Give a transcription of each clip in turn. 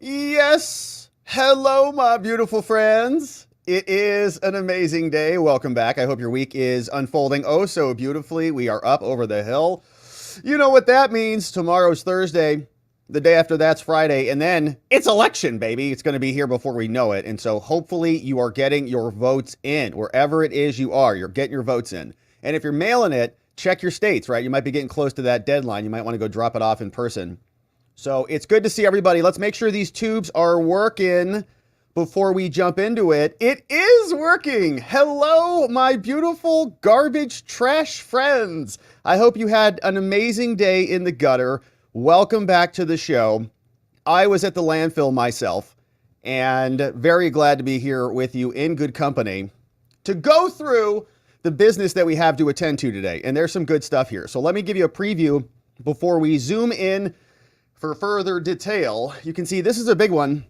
Yes. Hello, my beautiful friends. It is an amazing day. Welcome back. I hope your week is unfolding oh so beautifully. We are up over the hill. You know what that means. Tomorrow's Thursday. The day after that's Friday. And then it's election, baby. It's going to be here before we know it. And so hopefully you are getting your votes in. Wherever it is you are, you're getting your votes in. And if you're mailing it, check your states, right? You might be getting close to that deadline. You might want to go drop it off in person. So it's good to see everybody. Let's make sure these tubes are working before we jump into it. It is working. Hello, my beautiful garbage trash friends. I hope you had an amazing day in the gutter. Welcome back to the show. I was at the landfill myself and very glad to be here with you in good company to go through the business that we have to attend to today. And there's some good stuff here. So let me give you a preview before we zoom in for further detail. You can see this is a big one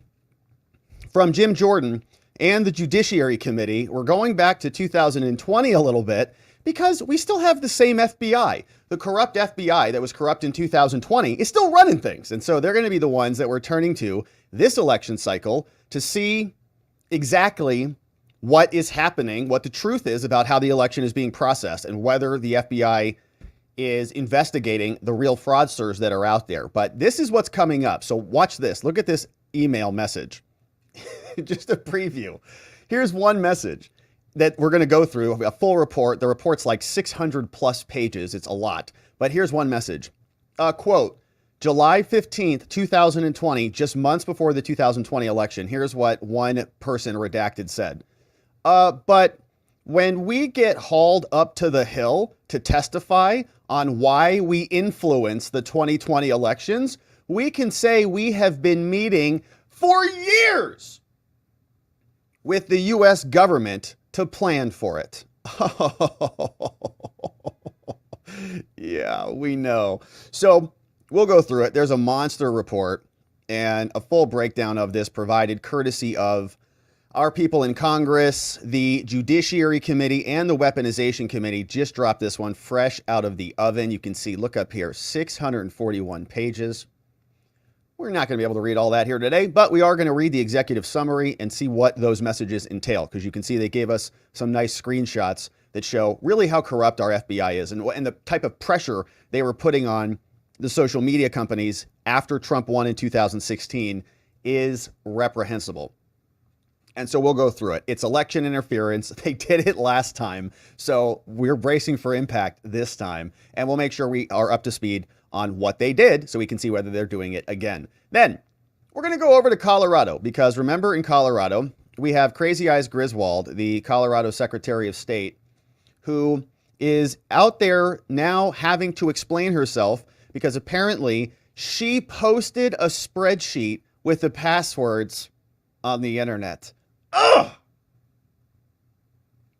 from Jim Jordan and the Judiciary Committee. We're going back to 2020 a little bit because we still have the same FBI. The corrupt FBI that was corrupt in 2020 is still running things. And so they're going to be the ones that we're turning to this election cycle to see exactly what is happening, what the truth is about how the election is being processed and whether the FBI is investigating the real fraudsters that are out there. But this is what's coming up. So watch this. Look at this email message. Just a preview. Here's one message that we're going to go through, a full report. The report's like 600 plus pages. It's a lot. But here's one message. Quote, July 15th, 2020, just months before the 2020 election. Here's what one person redacted said. But when we get hauled up to the Hill to testify on why we influence the 2020 elections, we can say we have been meeting for years with the U.S. government to plan for it. Yeah, we know. So we'll go through it. There's a monster report and a full breakdown of this provided courtesy of our people in Congress. The Judiciary Committee and the Weaponization Committee just dropped this one fresh out of the oven. You can see, look up here, 641 pages. We're not going to be able to read all that here today, but we are going to read the executive summary and see what those messages entail, because you can see they gave us some nice screenshots that show really how corrupt our FBI is and the type of pressure they were putting on the social media companies after Trump won in 2016 is reprehensible. And so we'll go through it. It's election interference. They did it last time. So we're bracing for impact this time. And we'll make sure we are up to speed on what they did so we can see whether they're doing it again. Then we're going to go over to Colorado because remember in Colorado, we have Crazy Eyes Griswold, the Colorado Secretary of State, who is out there now having to explain herself because apparently she posted a spreadsheet with the passwords on the internet. Ugh!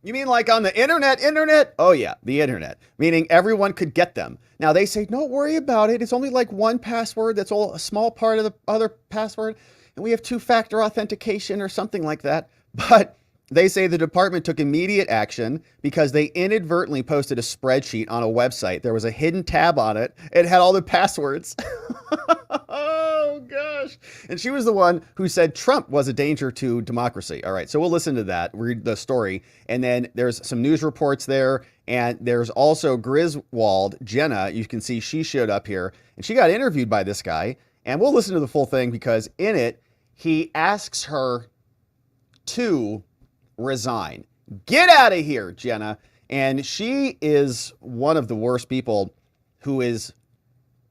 You mean like on the internet? Oh yeah, the internet. Meaning everyone could get them. Now they say, don't worry about it. It's only like one password. That's all a small part of the other password. And we have two-factor authentication or something like that. But they say the department took immediate action because they inadvertently posted a spreadsheet on a website. There was a hidden tab on it. It had all the passwords. Oh, gosh. And she was the one who said Trump was a danger to democracy. All right, so we'll listen to that, read the story. And then there's some news reports there. And there's also Griswold, Jenna. You can see she showed up here. And she got interviewed by this guy. And we'll listen to the full thing because in it, he asks her to resign. Get out of here, Jenna. And she is one of the worst people who is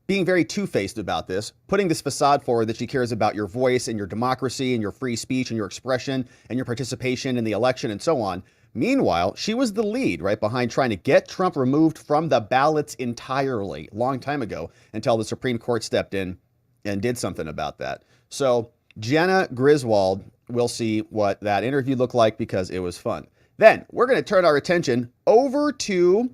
being very two-faced about this, putting this facade forward that she cares about your voice and your democracy and your free speech and your expression and your participation in the election and so on. Meanwhile, she was the lead right behind trying to get Trump removed from the ballots entirely long time ago until the Supreme Court stepped in and did something about that. So Jenna Griswold, we'll see what that interview looked like because it was fun. Then we're going to turn our attention over to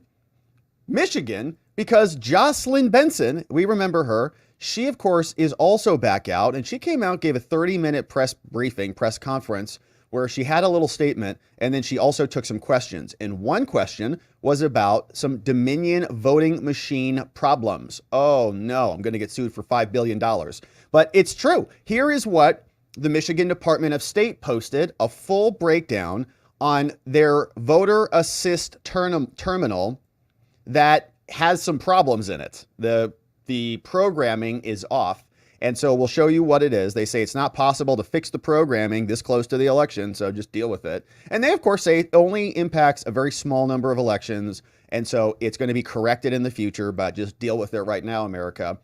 Michigan because Jocelyn Benson, we remember her. She, of course, is also back out, and she came out, gave a 30-minute press conference where she had a little statement and then she also took some questions. And one question was about some Dominion voting machine problems. Oh no, I'm going to get sued for $5 billion. But it's true. Here is what the Michigan Department of State posted, a full breakdown on their voter assist terminal that has some problems in it. The programming is off. And so we'll show you what it is. They say it's not possible to fix the programming this close to the election, so just deal with it. And they, of course, say it only impacts a very small number of elections, and so it's going to be corrected in the future, but just deal with it right now, America.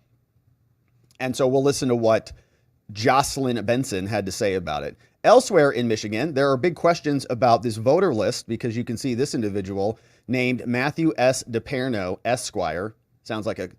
And so we'll listen to what Jocelyn Benson had to say about it. Elsewhere in Michigan, there are big questions about this voter list because you can see this individual named Matthew S. DePerno, Esquire, sounds like an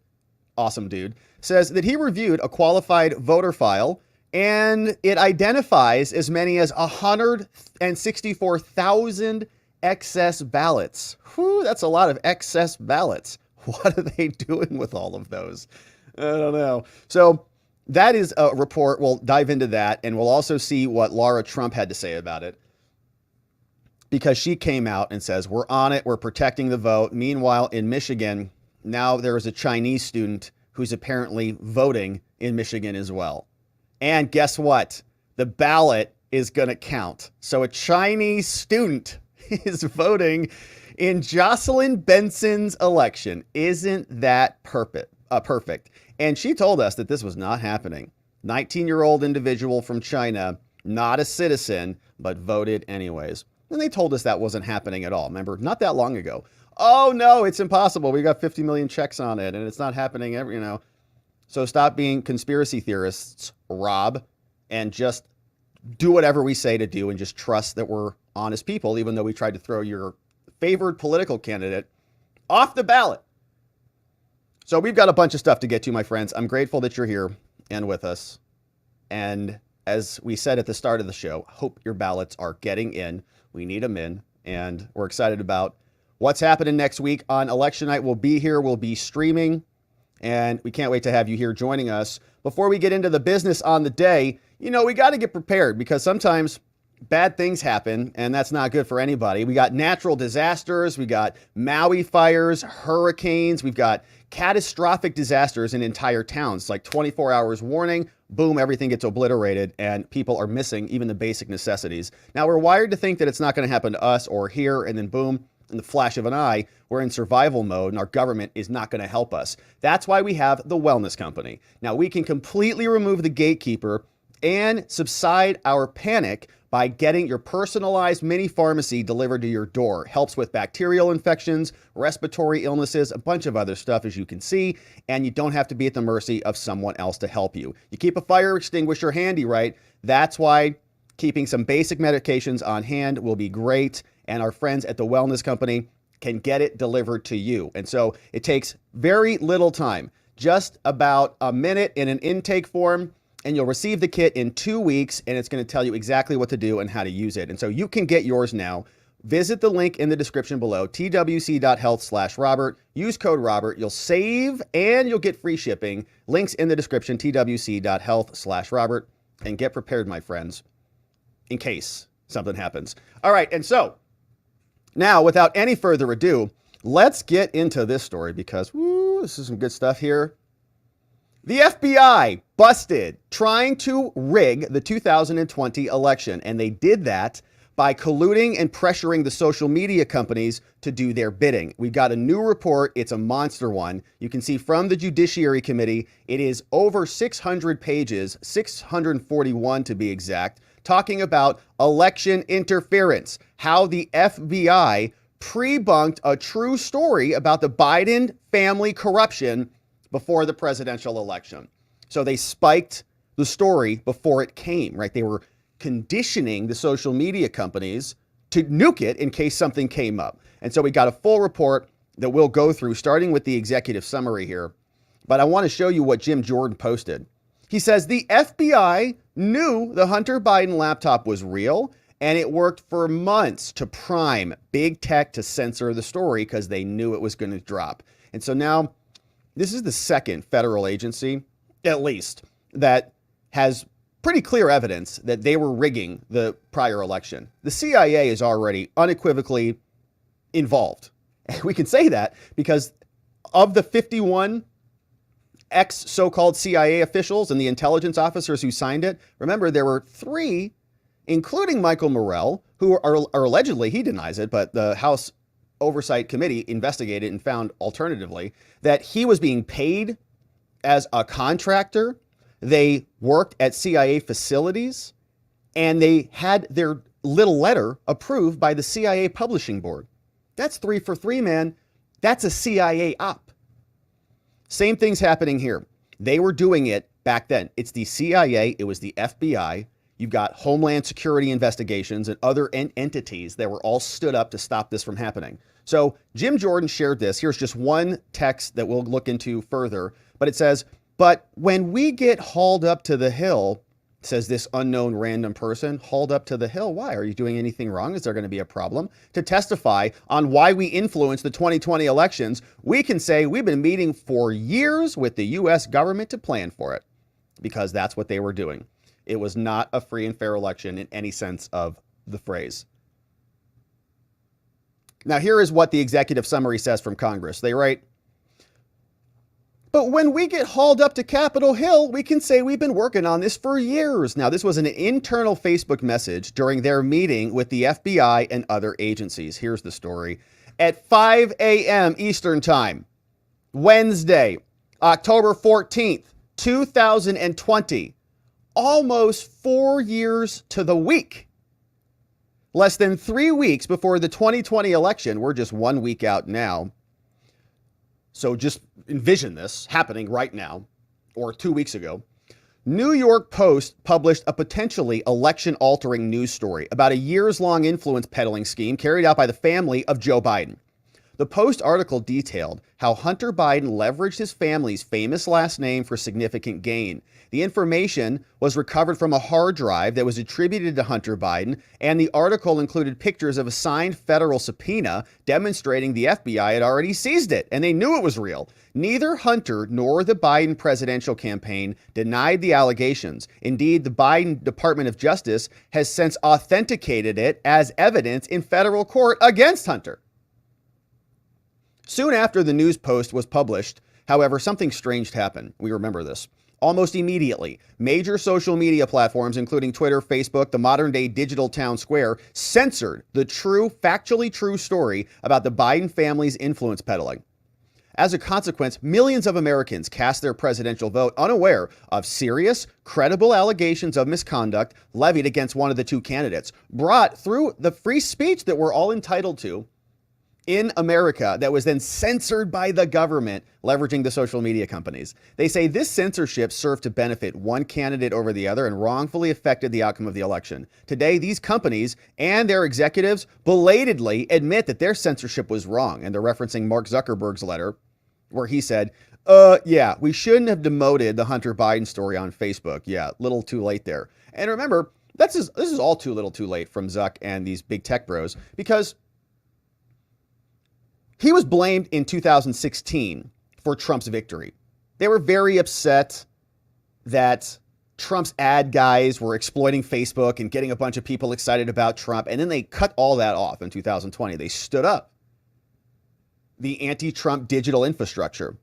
awesome dude, says that he reviewed a qualified voter file and it identifies as many as 164,000 excess ballots. Whew, that's a lot of excess ballots. What are they doing with all of those? I don't know. So that is a report. We'll dive into that, and we'll also see what Laura Trump had to say about it, because she came out and says, we're on it, we're protecting the vote. Meanwhile, in Michigan, now there is a Chinese student who's apparently voting in Michigan as well. And guess what? The ballot is going to count. So a Chinese student is voting in Jocelyn Benson's election. Isn't that perfect? And she told us that this was not happening. 19-year-old individual from China, not a citizen, but voted anyways. And they told us that wasn't happening at all. Remember, not that long ago. Oh no, it's impossible. We got 50 million checks on it and it's not happening every, So stop being conspiracy theorists, Rob, and just do whatever we say to do and just trust that we're honest people, even though we tried to throw your favored political candidate off the ballot. So we've got a bunch of stuff to get to, my friends. I'm grateful that you're here and with us. And as we said at the start of the show, hope your ballots are getting in. We need them in. And we're excited about what's happening next week on election night. We'll be here. We'll be streaming. And we can't wait to have you here joining us. Before we get into the business on the day, we got to get prepared because sometimes bad things happen and that's not good for anybody. We got natural disasters. We got Maui fires, hurricanes. We've got catastrophic disasters in entire towns, like 24 hours warning, boom, everything gets obliterated and people are missing even the basic necessities. Now we're wired to think that it's not going to happen to us or here, and then boom, in the flash of an eye, we're in survival mode and our government is not going to help us. That's why we have the Wellness Company. Now we can completely remove the gatekeeper and subside our panic by getting your personalized mini pharmacy delivered to your door. Helps with bacterial infections, respiratory illnesses, a bunch of other stuff, as you can see, and you don't have to be at the mercy of someone else to help you. You keep a fire extinguisher handy, right? That's why keeping some basic medications on hand will be great, and our friends at the Wellness Company can get it delivered to you. And so it takes very little time, just about a minute in an intake form, and you'll receive the kit in 2 weeks, and it's going to tell you exactly what to do and how to use it. And so you can get yours now. Visit the link in the description below, twc.health/Robert. Use code Robert. You'll save and you'll get free shipping. Links in the description, twc.health/Robert. And get prepared, my friends, in case something happens. All right, and so now, without any further ado, let's get into this story because, this is some good stuff here. The FBI busted trying to rig the 2020 election, and they did that by colluding and pressuring the social media companies to do their bidding. We got a new report. It's a monster one. You can see from the Judiciary Committee, it is over 600 pages, 641 to be exact, talking about election interference, how the FBI pre-bunked a true story about the Biden family corruption before the presidential election. So they spiked the story before it came, right? They were conditioning the social media companies to nuke it in case something came up. And so we got a full report that we'll go through, starting with the executive summary here. But I want to show you what Jim Jordan posted. He says the FBI knew the Hunter Biden laptop was real, and it worked for months to prime big tech to censor the story because they knew it was going to drop. And so now this is the second federal agency, at least, that has pretty clear evidence that they were rigging the prior election. The CIA is already unequivocally involved. And we can say that because of the 51 ex-so-called CIA officials and the intelligence officers who signed it, remember, there were 3, including Michael Morrell, who are allegedly, he denies it, but the House Oversight Committee investigated and found alternatively that he was being paid as a contractor. They worked at CIA facilities, and they had their little letter approved by the CIA publishing board. That's 3 for 3, man. That's a CIA op. Same thing's happening here. They were doing it back then. It's the CIA. It was the FBI. You've got Homeland Security investigations and other entities that were all stood up to stop this from happening. So Jim Jordan shared this. Here's just one text that we'll look into further. But it says, but when we get hauled up to the Hill, says this unknown random person, hauled up to the Hill. Why? Are you doing anything wrong? Is there going to be a problem? To testify on why we influenced the 2020 elections, we can say we've been meeting for years with the U.S. government to plan for it, because that's what they were doing. It was not a free and fair election in any sense of the phrase. Now, here is what the executive summary says from Congress. They write, but when we get hauled up to Capitol Hill, we can say we've been working on this for years. Now, this was an internal Facebook message during their meeting with the FBI and other agencies. Here's the story. At 5 a.m. Eastern Time, Wednesday, October 14th, 2020, almost 4 years to the week. Less than 3 weeks before the 2020 election. We're just 1 week out now. So just envision this happening right now, or 2 weeks ago. New York Post published a potentially election-altering news story about a years-long influence peddling scheme carried out by the family of Joe Biden. The Post article detailed how Hunter Biden leveraged his family's famous last name for significant gain. The information was recovered from a hard drive that was attributed to Hunter Biden, and the article included pictures of a signed federal subpoena demonstrating the FBI had already seized it, and they knew it was real. Neither Hunter nor the Biden presidential campaign denied the allegations. Indeed, the Biden Department of Justice has since authenticated it as evidence in federal court against Hunter. Soon after the news post was published, however, something strange happened. We remember this. Almost immediately, major social media platforms, including Twitter, Facebook, the modern-day digital town square, censored the factually true story about the Biden family's influence peddling. As a consequence, millions of Americans cast their presidential vote unaware of serious, credible allegations of misconduct levied against one of the 2 candidates, brought through the free speech that we're all entitled to in America, that was then censored by the government, leveraging the social media companies. They say this censorship served to benefit one candidate over the other and wrongfully affected the outcome of the election. Today, these companies and their executives belatedly admit that their censorship was wrong, and they're referencing Mark Zuckerberg's letter where he said, yeah, we shouldn't have demoted the Hunter Biden story on Facebook. Yeah, little too late there. And remember, this is all too little too late from Zuck and these big tech bros, because he was blamed in 2016 for Trump's victory. They were very upset that Trump's ad guys were exploiting Facebook and getting a bunch of people excited about Trump. And then they cut all that off in 2020. They stood up the anti-Trump digital infrastructure,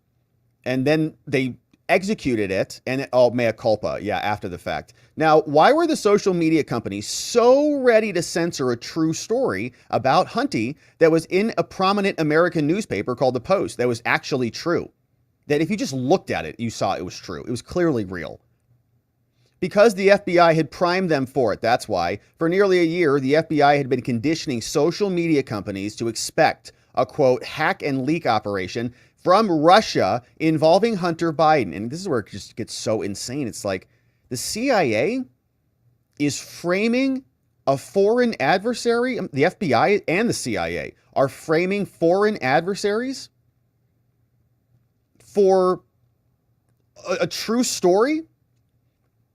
and then they executed it, and mea culpa, after the fact. Now, why were the social media companies so ready to censor a true story about Hunty that was in a prominent American newspaper called The Post that was actually true? That if you just looked at it, you saw it was true. It was clearly real. Because the FBI had primed them for it, that's why. For nearly a year, the FBI had been conditioning social media companies to expect a, quote, hack and leak operation from Russia involving Hunter Biden. And this is where it just gets so insane. It's like the CIA is framing a foreign adversary. The FBI and the CIA are framing foreign adversaries for a true story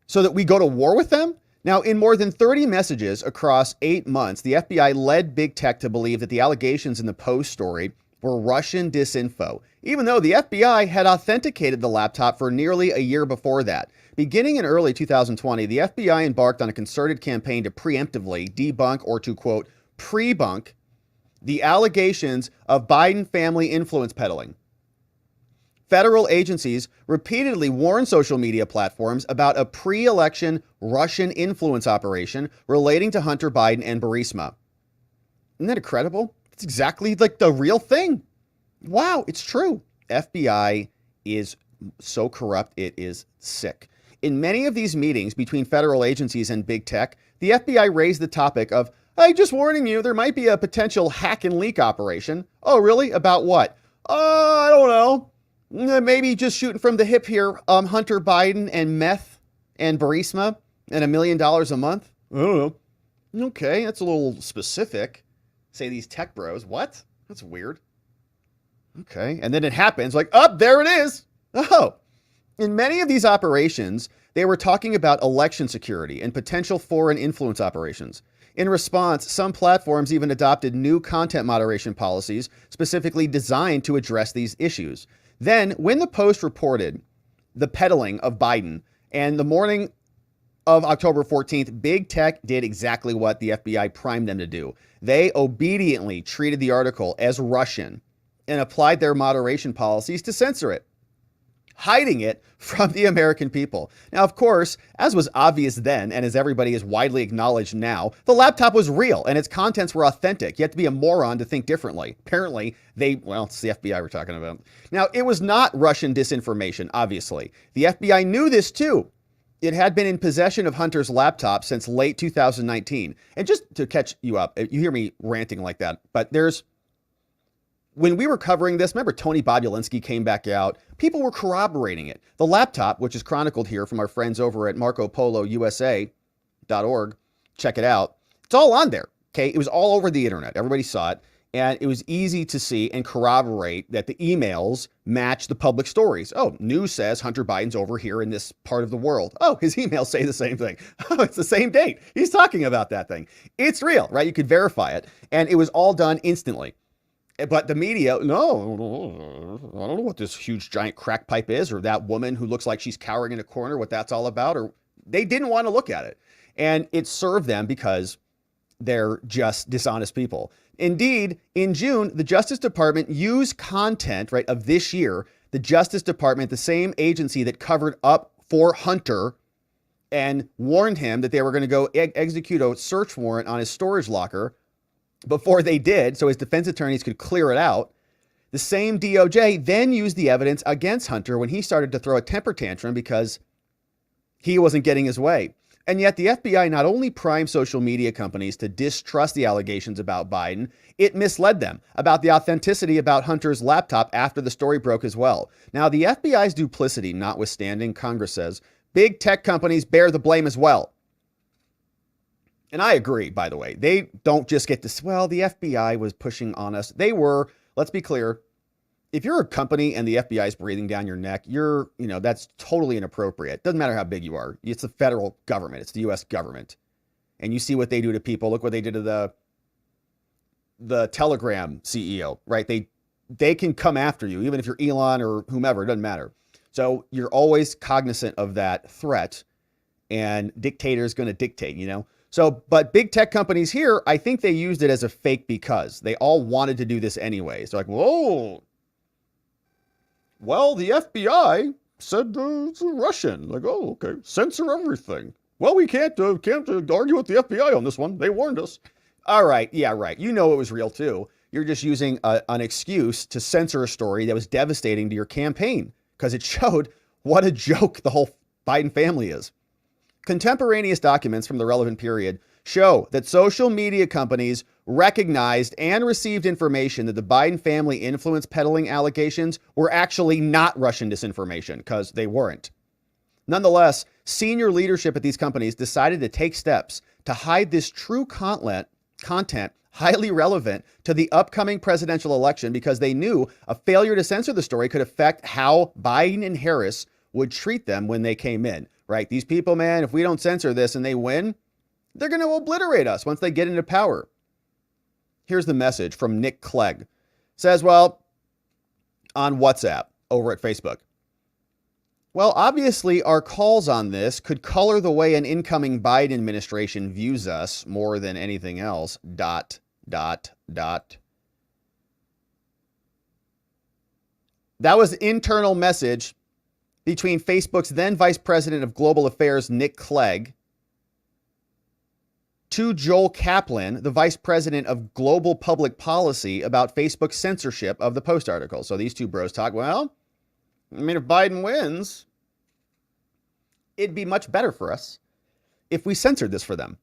so that we go to war with them. Now, in more than 30 messages across 8 months, the FBI led big tech to believe that the allegations in the Post story were Russian disinfo, even though the FBI had authenticated the laptop for nearly a year before that. Beginning in early 2020, the FBI embarked on a concerted campaign to preemptively debunk, or to quote, pre-bunk, the allegations of Biden family influence peddling. Federal agencies repeatedly warned social media platforms about a pre-election Russian influence operation relating to Hunter Biden and Burisma. Isn't that incredible? It's exactly like the real thing. Wow, it's true. FBI is so corrupt, it is sick. In many of these meetings between federal agencies and big tech, the FBI raised the topic of, hey, just warning you, there might be a potential hack and leak operation. Oh, really? About what? I don't know. Maybe just shooting from the hip here, Hunter Biden and meth and Burisma and $1 million a month. I don't know. Okay, that's a little specific. Say these tech bros. What? That's weird. Okay, and then it happens like, there it is. Oh, in many of these operations, they were talking about election security and potential foreign influence operations. In response, some platforms even adopted new content moderation policies specifically designed to address these issues. Then, when the Post reported the peddling of Biden, and the morning of October 14th, big tech did exactly what the FBI primed them to do. They obediently treated the article as Russian and applied their moderation policies to censor it, hiding it from the American people. Now, of course, as was obvious then, and as everybody is widely acknowledged now, the laptop was real and its contents were authentic. You have to be a moron to think differently. Apparently, it's the FBI we're talking about. Now, it was not Russian disinformation, obviously. The FBI knew this too. It had been in possession of Hunter's laptop since late 2019. And just to catch you up, you hear me ranting like that, but when we were covering this, remember Tony Bobulinski came back out. People were corroborating it. The laptop, which is chronicled here from our friends over at MarcoPoloUSA.org, check it out. It's all on there, okay? It was all over the internet. Everybody saw it. And it was easy to see and corroborate that the emails match the public stories. Oh, news says Hunter Biden's over here in this part of the world. Oh, his emails say the same thing. Oh, it's the same date. He's talking about that thing. It's real, right? You could verify it. And it was all done instantly. But the media, no, I don't know what this huge giant crack pipe is, or that woman who looks like she's cowering in a corner, what that's all about, or they didn't want to look at it. And it served them because they're just dishonest people. Indeed, in June, the Justice Department used content, right, of this year. The Justice Department, the same agency that covered up for Hunter and warned him that they were going to go execute a search warrant on his storage locker before they did, so his defense attorneys could clear it out. The same DOJ then used the evidence against Hunter when he started to throw a temper tantrum because he wasn't getting his way. And yet the FBI not only primed social media companies to distrust the allegations about Biden, it misled them about the authenticity about Hunter's laptop after the story broke as well. Now, the FBI's duplicity notwithstanding, Congress says, big tech companies bear the blame as well. And I agree, by the way. They don't just get this, well, the FBI was pushing on us. They were, let's be clear, if you're a company and the FBI is breathing down your neck, that's totally inappropriate. Doesn't matter how big you are. It's the federal government. It's the U.S. government. And you see what they do to people. Look what they did to the Telegram CEO, right? They can come after you, even if you're Elon or whomever, it doesn't matter. So you're always cognizant of that threat, and dictator's going to dictate, So, but big tech companies here, I think they used it as a fake because they all wanted to do this anyways. They're like, whoa, well, the FBI said it's Russian. Like, oh, okay, censor everything. Well, we can't argue with the FBI on this one. They warned us. All right, yeah, right. You know it was real too. You're just using an excuse to censor a story that was devastating to your campaign because it showed what a joke the whole Biden family is. Contemporaneous documents from the relevant period show that social media companies recognized and received information that the Biden family influence peddling allegations were actually not Russian disinformation, because they weren't. Nonetheless, senior leadership at these companies decided to take steps to hide this true content highly relevant to the upcoming presidential election because they knew a failure to censor the story could affect how Biden and Harris would treat them when they came in. Right? These people, man, if we don't censor this and they win, they're going to obliterate us once they get into power. Here's the message from Nick Clegg. says, well, on WhatsApp over at Facebook. Well, obviously, our calls on this could color the way an incoming Biden administration views us more than anything else. ... That was an internal message between Facebook's then Vice President of Global Affairs, Nick Clegg, to Joel Kaplan, the Vice President of Global Public Policy, about Facebook's censorship of the Post article. So these two bros talk, well, I mean, if Biden wins, it'd be much better for us if we censored this for them.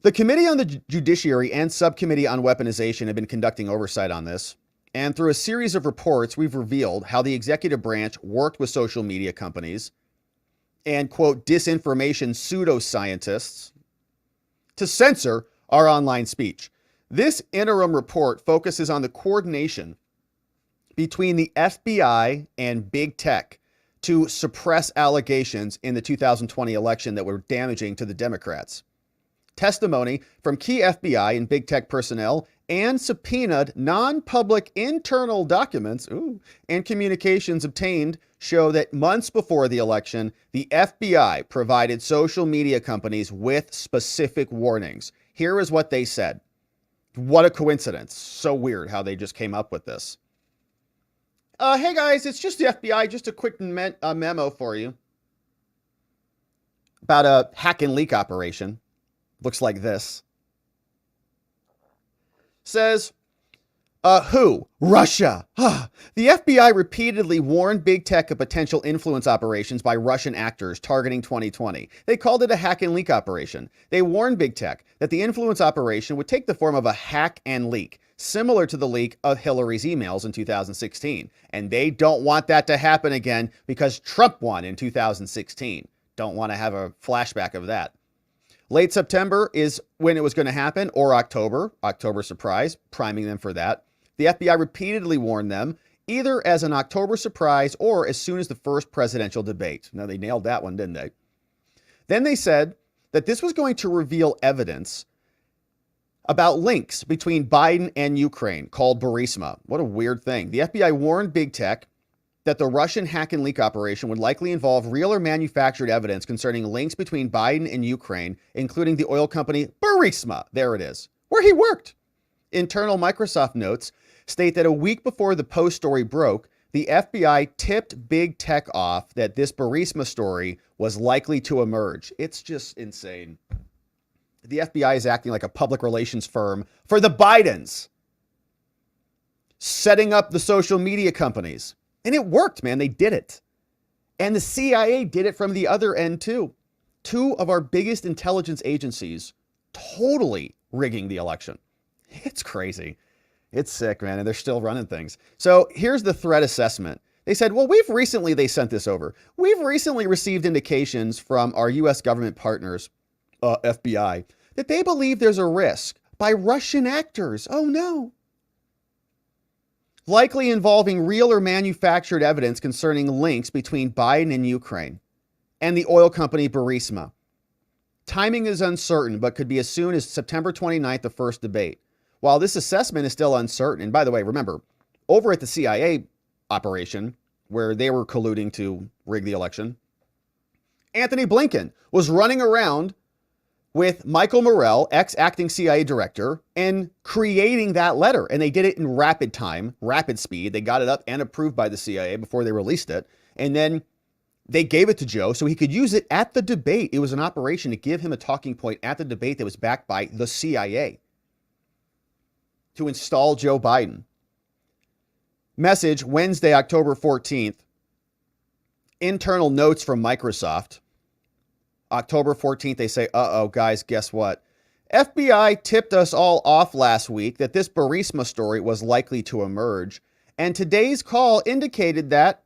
The Committee on the Judiciary and Subcommittee on Weaponization have been conducting oversight on this. And through a series of reports, we've revealed how the executive branch worked with social media companies and, quote, disinformation pseudoscientists to censor our online speech. This interim report focuses on the coordination between the FBI and big tech to suppress allegations in the 2020 election that were damaging to the Democrats. Testimony from key FBI and big tech personnel and subpoenaed non-public internal documents and communications obtained show that months before the election, the FBI provided social media companies with specific warnings. Here is what they said. What a coincidence. So weird how they just came up with this. Hey guys, it's just the FBI. Just a quick memo for you about a hack and leak operation. Looks like this. Says, who? Russia. The FBI repeatedly warned big tech of potential influence operations by Russian actors targeting 2020. They called it a hack and leak operation. They warned big tech that the influence operation would take the form of a hack and leak, similar to the leak of Hillary's emails in 2016. And they don't want that to happen again because Trump won in 2016. Don't want to have a flashback of that. Late September is when it was going to happen, or October surprise, priming them for that. The FBI repeatedly warned them, either as an October surprise or as soon as the first presidential debate. Now, they nailed that one, didn't they? Then they said that this was going to reveal evidence about links between Biden and Ukraine called Burisma. What a weird thing. The FBI warned big tech that the Russian hack and leak operation would likely involve real or manufactured evidence concerning links between Biden and Ukraine, including the oil company Burisma. There it is, where he worked. Internal Microsoft notes state that a week before the Post story broke, the FBI tipped big tech off that this Burisma story was likely to emerge. It's just insane. The FBI is acting like a public relations firm for the Bidens, setting up the social media companies. And it worked, man. They did it. And the CIA did it from the other end, too. Two of our biggest intelligence agencies totally rigging the election. It's crazy. It's sick, man. And they're still running things. So here's the threat assessment. They said, well, they sent this over. We've recently received indications from our U.S. government partners, FBI, that they believe there's a risk by Russian actors. Oh, no. Likely involving real or manufactured evidence concerning links between Biden and Ukraine and the oil company Burisma. Timing is uncertain, but could be as soon as September 29th, the first debate. While this assessment is still uncertain, and by the way, remember, over at the CIA operation, where they were colluding to rig the election, Anthony Blinken was running around with Michael Morrell, ex-acting CIA director, and creating that letter. And they did it in rapid speed. They got it up and approved by the CIA before they released it. And then they gave it to Joe so he could use it at the debate. It was an operation to give him a talking point at the debate that was backed by the CIA to install Joe Biden. Message Wednesday, October 14th. Internal notes from Microsoft. October 14th, they say, uh-oh, guys, guess what? FBI tipped us all off last week that this Burisma story was likely to emerge, and today's call indicated that.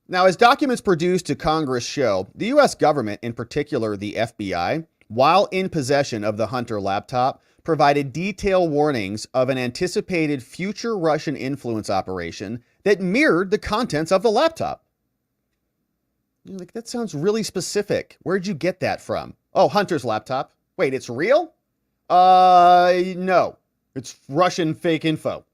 Now, as documents produced to Congress show, the U.S. government, in particular the FBI, while in possession of the Hunter laptop, provided detailed warnings of an anticipated future Russian influence operation that mirrored the contents of the laptop. You're like, that sounds really specific. Where'd you get that from? Oh, Hunter's laptop. Wait, it's real? No. It's Russian fake info.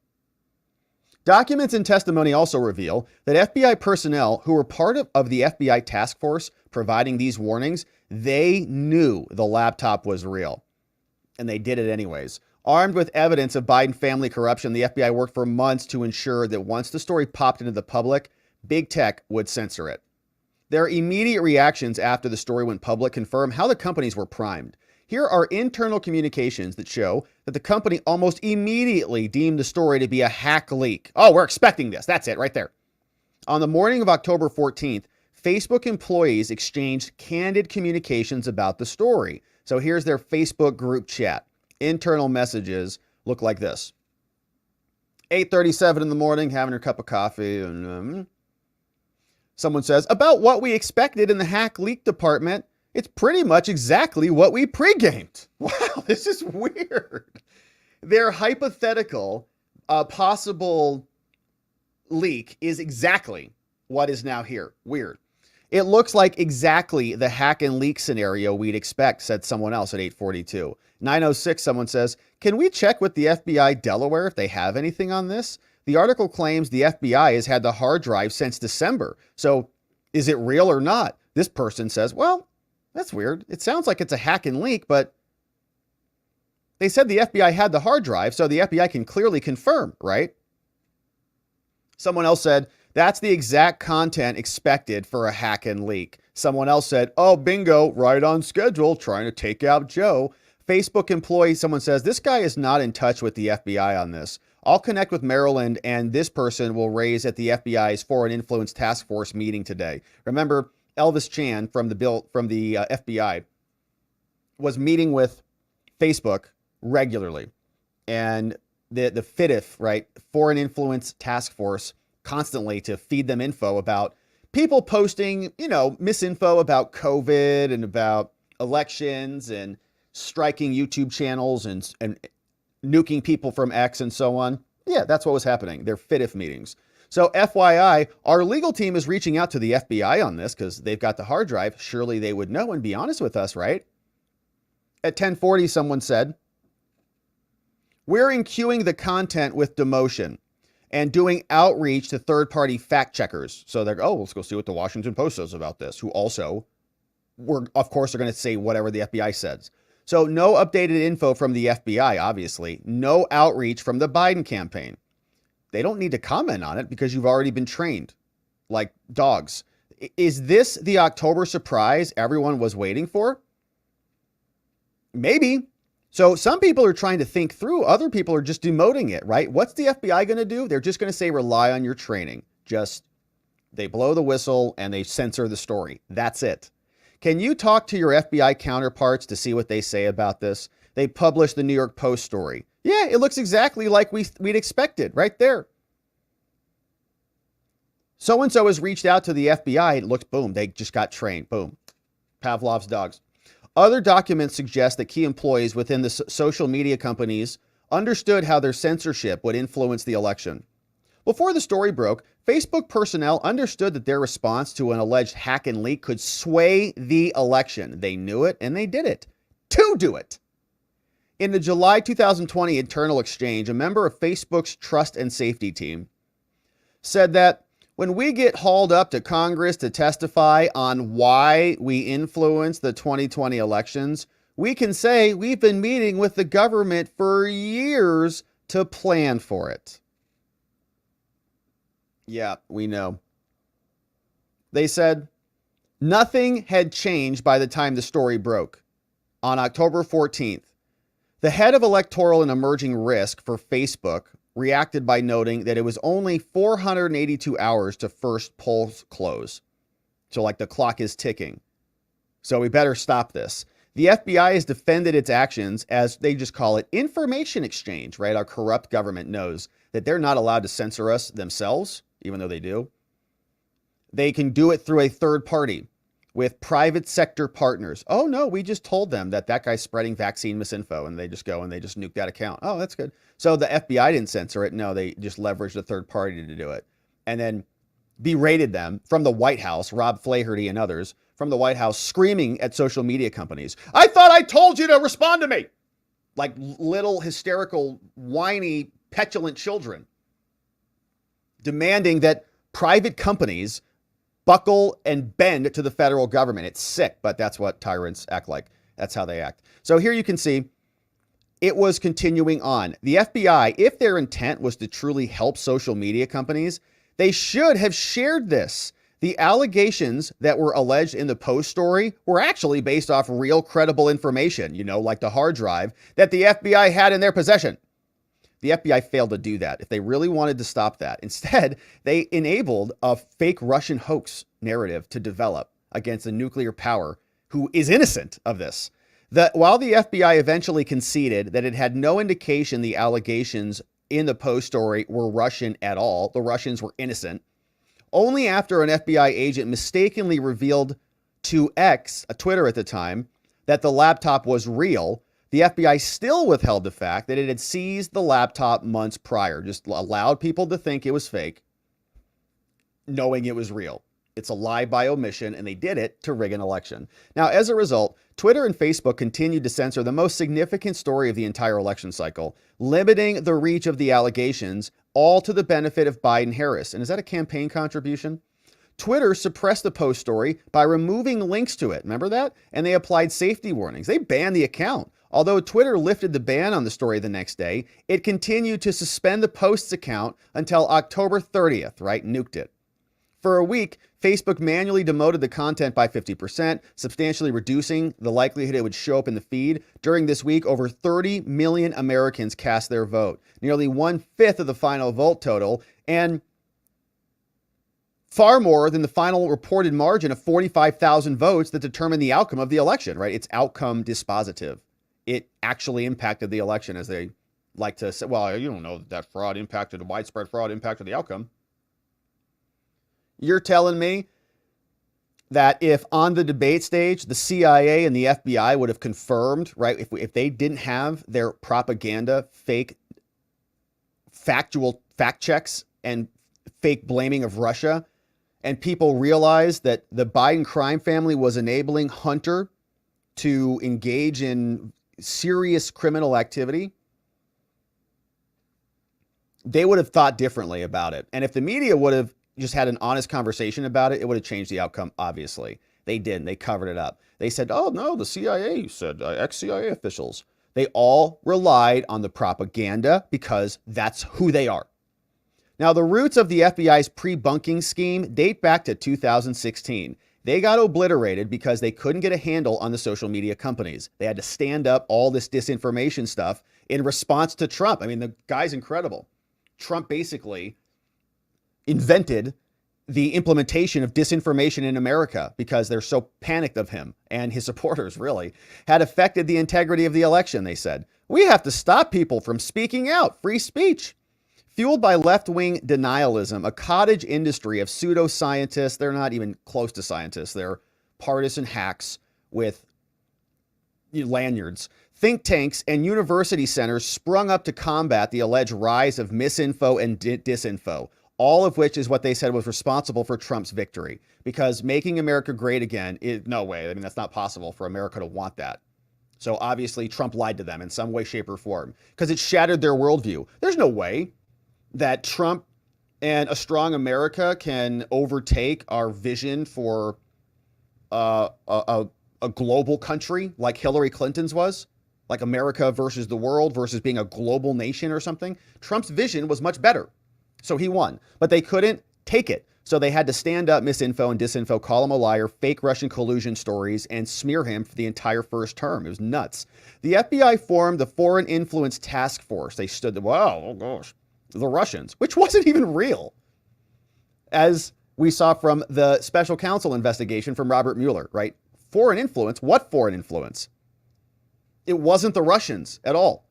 Documents and testimony also reveal that FBI personnel who were part of the FBI task force providing these warnings, they knew the laptop was real. And they did it anyways. Armed with evidence of Biden family corruption, the FBI worked for months to ensure that once the story popped into the public, big tech would censor it. Their immediate reactions after the story went public confirm how the companies were primed. Here are internal communications that show that the company almost immediately deemed the story to be a hack leak. Oh, we're expecting this. That's it right there. On the morning of October 14th, Facebook employees exchanged candid communications about the story. So here's their Facebook group chat. Internal messages look like this. 8:37 in the morning, having her cup of coffee. And someone says, about what we expected in the hack leak department, it's pretty much exactly what we pre-gamed. Wow, this is weird. Their hypothetical possible leak is exactly what is now here. Weird. It looks like exactly the hack and leak scenario we'd expect, said someone else at 8:42. 9:06, someone says, can we check with the FBI Delaware if they have anything on this? The article claims the FBI has had the hard drive since December. So is it real or not? This person says, well, that's weird. It sounds like it's a hack and leak, but they said the FBI had the hard drive, so the FBI can clearly confirm, right? Someone else said, that's the exact content expected for a hack and leak. Someone else said, oh, bingo, right on schedule, trying to take out Joe. Facebook employee, someone says, this guy is not in touch with the FBI on this. I'll connect with Maryland, and this person will raise at the FBI's Foreign Influence Task Force meeting today. Remember, Elvis Chan from the FBI was meeting with Facebook regularly, and the FITF, right, Foreign Influence Task Force, constantly to feed them info about people posting, misinfo about COVID and about elections and striking YouTube channels and nuking people from X and so on. Yeah, that's what was happening. They're FITF meetings. So FYI, our legal team is reaching out to the FBI on this because they've got the hard drive. Surely they would know and be honest with us, right? At 10:40, someone said, we're enqueuing the content with demotion and doing outreach to third-party fact checkers. So they're, let's go see what the Washington Post says about this, who also, of course, are going to say whatever the FBI says. So no updated info from the FBI, obviously. No outreach from the Biden campaign. They don't need to comment on it because you've already been trained like dogs. Is this the October surprise everyone was waiting for? Maybe. So some people are trying to think through. Other people are just demoting it, right? What's the FBI going to do? They're just going to say, rely on your training. They blow the whistle and they censor the story. That's it. Can you talk to your FBI counterparts to see what they say about this? They published the New York Post story. Yeah, it looks exactly like we'd expected right there. So-and-so has reached out to the FBI. It looks, boom, they just got trained. Boom. Pavlov's dogs. Other documents suggest that key employees within the social media companies understood how their censorship would influence the election. Before the story broke, Facebook personnel understood that their response to an alleged hack and leak could sway the election. They knew it and they did it to do it. In the July 2020 internal exchange, a member of Facebook's trust and safety team said that when we get hauled up to Congress to testify on why we influenced the 2020 elections, we can say we've been meeting with the government for years to plan for it. Yeah, we know. They said nothing had changed by the time the story broke. On October 14th, the head of electoral and emerging risk for Facebook reacted by noting that it was only 482 hours to first polls close. So like the clock is ticking. So we better stop this. The FBI has defended its actions as they just call it information exchange, right? Our corrupt government knows that they're not allowed to censor us themselves, even though they do. They can do it through a third party with private sector partners. Oh no, we just told them that guy's spreading vaccine misinfo, and they just go and they just nuke that account. Oh, that's good. So the FBI didn't censor it. No, they just leveraged a third party to do it. And then berated them from the White House, Rob Flaherty and others from the White House screaming at social media companies. I thought I told you to respond to me. like little hysterical, whiny, petulant children, demanding that private companies buckle and bend to the federal government. It's sick, but that's what tyrants act like. That's how they act. So here you can see it was continuing on. The FBI, if their intent was to truly help social media companies, they should have shared this. The allegations that were alleged in the Post story were actually based off real credible information, like the hard drive that the FBI had in their possession. The FBI failed to do that if they really wanted to stop that. Instead, they enabled a fake Russian hoax narrative to develop against a nuclear power who is innocent of this. While the FBI eventually conceded that it had no indication the allegations in the Post story were Russian at all, the Russians were innocent, only after an FBI agent mistakenly revealed to X, a Twitter at the time, that the laptop was real, the FBI still withheld the fact that it had seized the laptop months prior, just allowed people to think it was fake, knowing it was real. It's a lie by omission, and they did it to rig an election. Now, as a result, Twitter and Facebook continued to censor the most significant story of the entire election cycle, limiting the reach of the allegations, all to the benefit of Biden-Harris. And is that a campaign contribution? Twitter suppressed the Post story by removing links to it. Remember that? And they applied safety warnings. They banned the account. Although Twitter lifted the ban on the story the next day, it continued to suspend the Post's account until October 30th, right? Nuked it. For a week, Facebook manually demoted the content by 50%, substantially reducing the likelihood it would show up in the feed. During this week, over 30 million Americans cast their vote, nearly 1/5 of the final vote total, and far more than the final reported margin of 45,000 votes that determined the outcome of the election, right? It's outcome dispositive. It actually impacted the election, as they like to say. Well, you don't know that fraud impacted, widespread fraud impacted the outcome. You're telling me that if on the debate stage, the CIA and the FBI would have confirmed, right, if they didn't have their propaganda, factual fact checks and fake blaming of Russia, and people realized that the Biden crime family was enabling Hunter to engage in serious criminal activity, they would have thought differently about it. And if the media would have just had an honest conversation about it, it would have changed the outcome, obviously. They didn't. They covered it up. They said, oh, no, the CIA said, ex-CIA officials. They all relied on the propaganda because that's who they are. Now, the roots of the FBI's pre-bunking scheme date back to 2016. They got obliterated because they couldn't get a handle on the social media companies. They had to stand up all this disinformation stuff in response to Trump. I mean, the guy's incredible. Trump basically invented the implementation of disinformation in America because they're so panicked of him, and his supporters really had affected the integrity of the election. They said, we have to stop people from speaking out, free speech. Fueled by left-wing denialism, a cottage industry of pseudoscientists, they're not even close to scientists, they're partisan hacks with lanyards. Think tanks and university centers sprung up to combat the alleged rise of misinfo and disinfo, all of which is what they said was responsible for Trump's victory. Because making America great again, no way. I mean, that's not possible for America to want that. So obviously Trump lied to them in some way, shape, or form because it shattered their worldview. There's no way that Trump and a strong America can overtake our vision for a global country like Hillary Clinton's was, like America versus the world versus being a global nation or something. Trump's vision was much better. So he won, but they couldn't take it. So they had to stand up misinfo and disinfo, call him a liar, fake Russian collusion stories, and smear him for the entire first term. It was nuts. The FBI formed the Foreign Influence Task Force. They stood, wow, oh gosh, the Russians, which wasn't even real. As we saw from the special counsel investigation from Robert Mueller, right? Foreign influence, what foreign influence? It wasn't the Russians at all.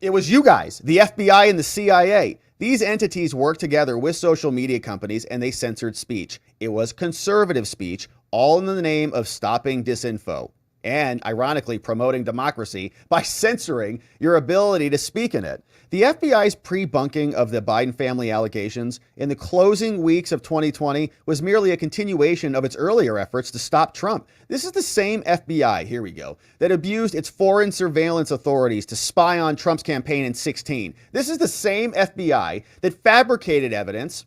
It was you guys, the FBI and the CIA. These entities worked together with social media companies and they censored speech. It was conservative speech, all in the name of stopping disinfo. and ironically promoting democracy by censoring your ability to speak in it. The FBI's pre-bunking of the Biden family allegations in the closing weeks of 2020 was merely a continuation of its earlier efforts to stop Trump. This is the same FBI, here we go, that abused its foreign surveillance authorities to spy on Trump's campaign in 2016. This is the same FBI that fabricated evidence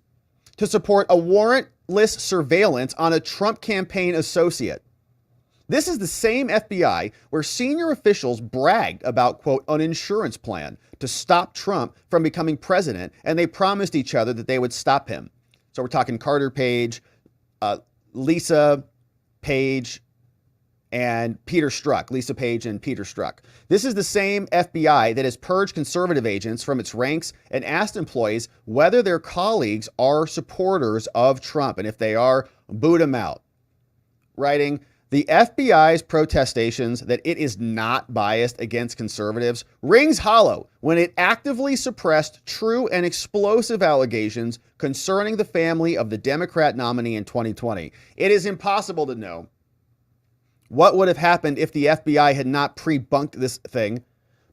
to support a warrantless surveillance on a Trump campaign associate. This is the same FBI where senior officials bragged about, quote, an insurance plan to stop Trump from becoming president, and they promised each other that they would stop him. So we're talking Carter Page, Lisa Page, and Peter Strzok. Lisa Page and Peter Strzok. This is the same FBI that has purged conservative agents from its ranks and asked employees whether their colleagues are supporters of Trump, and if they are, boot them out. Writing, the FBI's protestations that it is not biased against conservatives rings hollow when it actively suppressed true and explosive allegations concerning the family of the Democrat nominee in 2020. It is impossible to know what would have happened if the FBI had not pre-bunked this thing,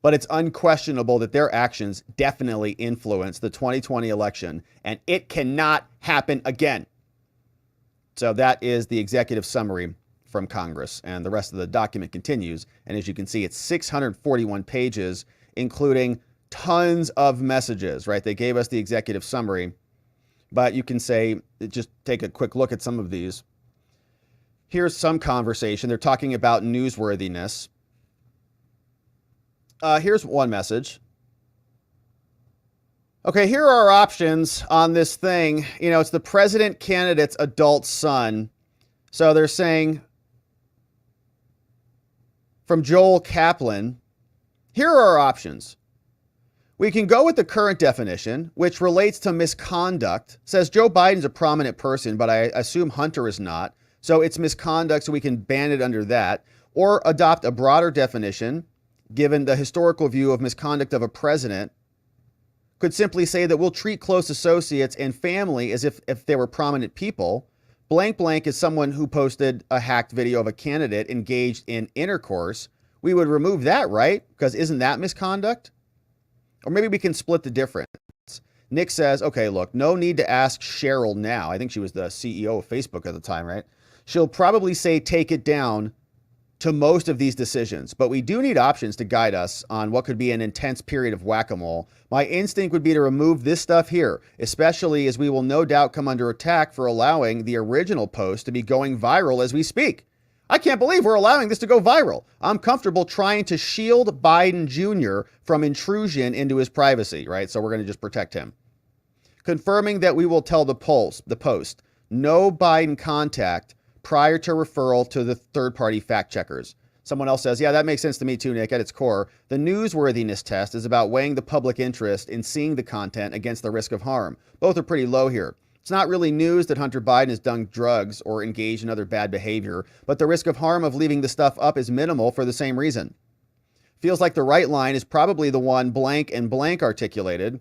but it's unquestionable that their actions definitely influenced the 2020 election, and it cannot happen again. So that is the executive summary from Congress, and the rest of the document continues. And as you can see, it's 641 pages, including tons of messages, right? They gave us the executive summary, but you can say, just take a quick look at some of these. Here's some conversation. They're talking about newsworthiness. Here's one message. Okay, here are our options on this thing. You know, it's the president candidate's adult son. So they're saying, from Joel Kaplan, here are our options. We can go with the current definition, which relates to misconduct. Says Joe Biden's a prominent person, but I assume Hunter is not. So it's misconduct, so we can ban it under that. Or adopt a broader definition, given the historical view of misconduct of a president. Could simply say that we'll treat close associates and family as if they were prominent people. Blank blank is someone who posted a hacked video of a candidate engaged in intercourse. We would remove that, right? Because isn't that misconduct? Or maybe we can split the difference. Nick says, okay, look, no need to ask Cheryl now. I think she was the CEO of Facebook at the time, right? She'll probably say take it down to most of these decisions, but we do need options to guide us on what could be an intense period of whack-a-mole. My instinct would be to remove this stuff here, especially as we will no doubt come under attack for allowing the original post to be going viral as we speak. I can't believe we're allowing this to go viral. I'm comfortable trying to shield Biden Jr. from intrusion into his privacy, right? So we're going to just protect him. Confirming that we will tell the post, no Biden contact prior to referral to the third-party fact checkers. Someone else says, yeah, that makes sense to me too, Nick. At its core, the newsworthiness test is about weighing the public interest in seeing the content against the risk of harm. Both are pretty low here. It's not really news that Hunter Biden has done drugs or engaged in other bad behavior, but the risk of harm of leaving the stuff up is minimal for the same reason. Feels like the right line is probably the one blank and blank articulated.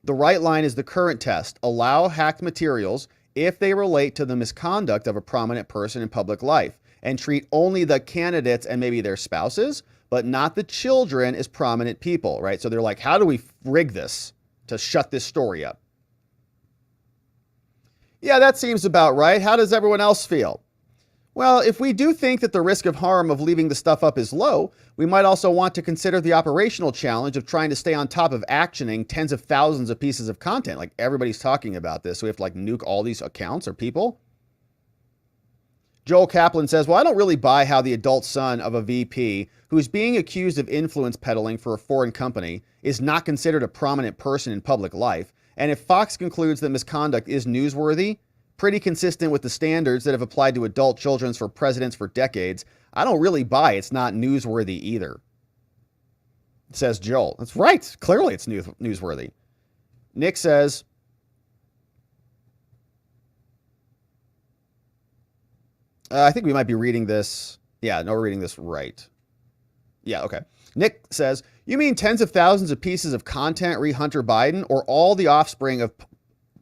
The right line is the current test. Allow hacked materials if they relate to the misconduct of a prominent person in public life, and treat only the candidates and maybe their spouses, but not the children as prominent people, right? So they're like, how do we rig this to shut this story up? Yeah, that seems about right. How does everyone else feel? Well, if we do think that the risk of harm of leaving the stuff up is low, we might also want to consider the operational challenge of trying to stay on top of actioning tens of thousands of pieces of content. Like everybody's talking about this. So we have to like nuke all these accounts or people. Joel Kaplan says, well, I don't really buy how the adult son of a VP who's being accused of influence peddling for a foreign company is not considered a prominent person in public life. And if Fox concludes that misconduct is newsworthy, pretty consistent with the standards that have applied to adult children for presidents for decades, I don't really buy it's not newsworthy either. Says Joel. That's right. Clearly it's newsworthy. Nick says, I think we might be reading this. Yeah, no, we're reading this right. Yeah, okay. Nick says, you mean tens of thousands of pieces of content re Hunter Biden or all the offspring of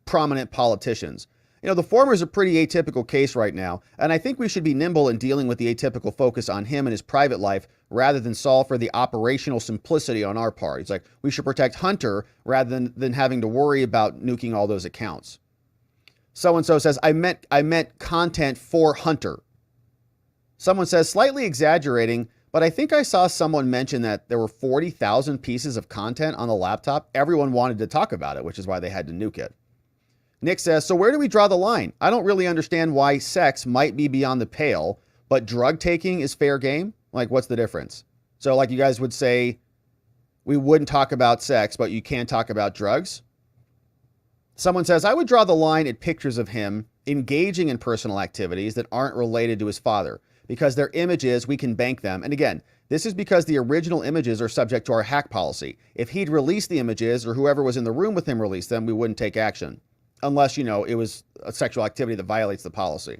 prominent politicians? The former is a pretty atypical case right now, and I think we should be nimble in dealing with the atypical focus on him and his private life rather than solve for the operational simplicity on our part. It's like we should protect Hunter rather than having to worry about nuking all those accounts. So-and-so says, I meant content for Hunter. Someone says, slightly exaggerating, but I think I saw someone mention that there were 40,000 pieces of content on the laptop. Everyone wanted to talk about it, which is why they had to nuke it. Nick says, so where do we draw the line? I don't really understand why sex might be beyond the pale, but drug taking is fair game? Like, what's the difference? So, like, you guys would say, we wouldn't talk about sex, but you can talk about drugs? Someone says, I would draw the line at pictures of him engaging in personal activities that aren't related to his father, because they're images, we can bank them. And again, this is because the original images are subject to our hack policy. If he'd released the images or whoever was in the room with him released them, we wouldn't take action. Unless, it was a sexual activity that violates the policy.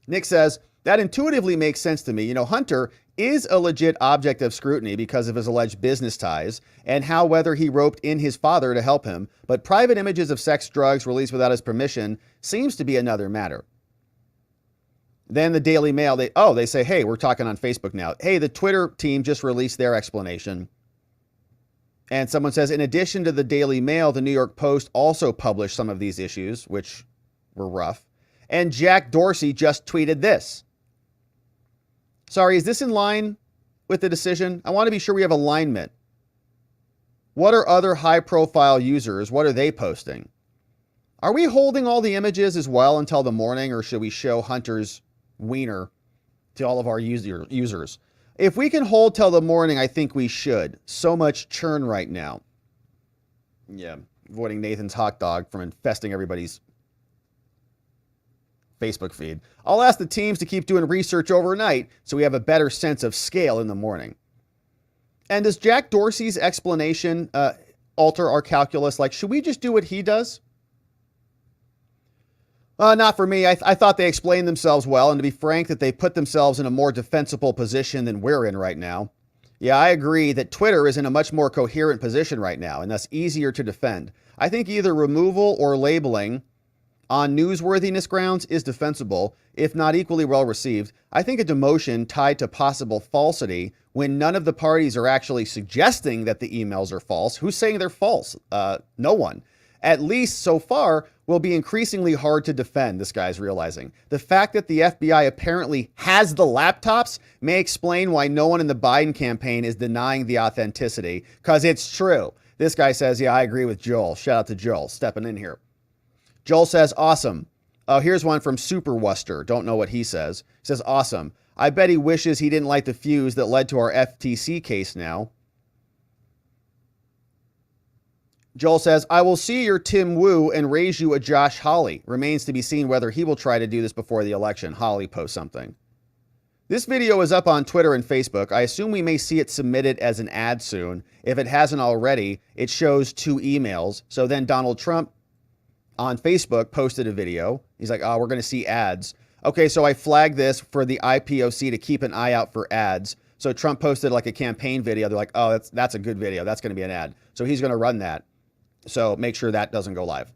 Nick says, that intuitively makes sense to me. Hunter is a legit object of scrutiny because of his alleged business ties and how whether he roped in his father to help him, but private images of sex, drugs released without his permission seems to be another matter. Then the Daily Mail, they say, hey, we're talking on Facebook now. Hey, the Twitter team just released their explanation. And someone says, in addition to the Daily Mail, the New York Post also published some of these issues, which were rough. And Jack Dorsey just tweeted this. Sorry, is this in line with the decision? I want to be sure we have alignment. What are other high-profile users? What are they posting? Are we holding all the images as well until the morning, or should we show Hunter's wiener to all of our users? If we can hold till the morning, I think we should. So much churn right now. Yeah, avoiding Nathan's hot dog from infesting everybody's Facebook feed. I'll ask the teams to keep doing research overnight so we have a better sense of scale in the morning. And does Jack Dorsey's explanation alter our calculus? Like, should we just do what he does? Not for me. I thought they explained themselves well, and to be frank, that they put themselves in a more defensible position than we're in right now. Yeah, I agree that Twitter is in a much more coherent position right now, and thus easier to defend. I think either removal or labeling on newsworthiness grounds is defensible, if not equally well received. I think a demotion tied to possible falsity when none of the parties are actually suggesting that the emails are false. Who's saying they're false? No one. At least so far, will be increasingly hard to defend, this guy's realizing. The fact that the FBI apparently has the laptops may explain why no one in the Biden campaign is denying the authenticity, because it's true. This guy says, yeah, I agree with Joel. Shout out to Joel, stepping in here. Joel says, awesome. Oh, here's one from Super Wuster. Don't know what he says. He says, awesome. I bet he wishes he didn't light the fuse that led to our FTC case now. Joel says, I will see your Tim Wu and raise you a Josh Hawley. Remains to be seen whether he will try to do this before the election. Hawley posts something. This video is up on Twitter and Facebook. I assume we may see it submitted as an ad soon. If it hasn't already, it shows 2 emails. So then Donald Trump on Facebook posted a video. He's like, oh, we're going to see ads. Okay, so I flagged this for the IPOC to keep an eye out for ads. So Trump posted like a campaign video. They're like, oh, that's a good video. That's going to be an ad. So he's going to run that. So make sure that doesn't go live.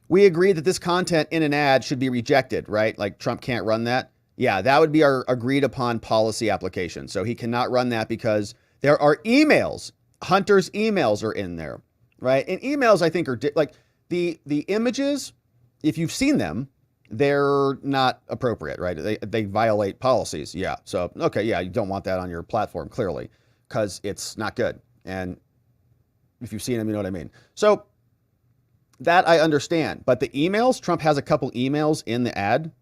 We agree that this content in an ad should be rejected, right? Like Trump can't run that. Yeah, that would be our agreed upon policy application. So he cannot run that because there are emails. Hunter's emails are in there, right? And emails, I think, are like the images, if you've seen them, they're not appropriate, right? They violate policies. Yeah. So, okay. Yeah. You don't want that on your platform, clearly, because it's not good. And if you've seen them, you know what I mean. So that I understand. But the emails, Trump has a couple emails in the ad,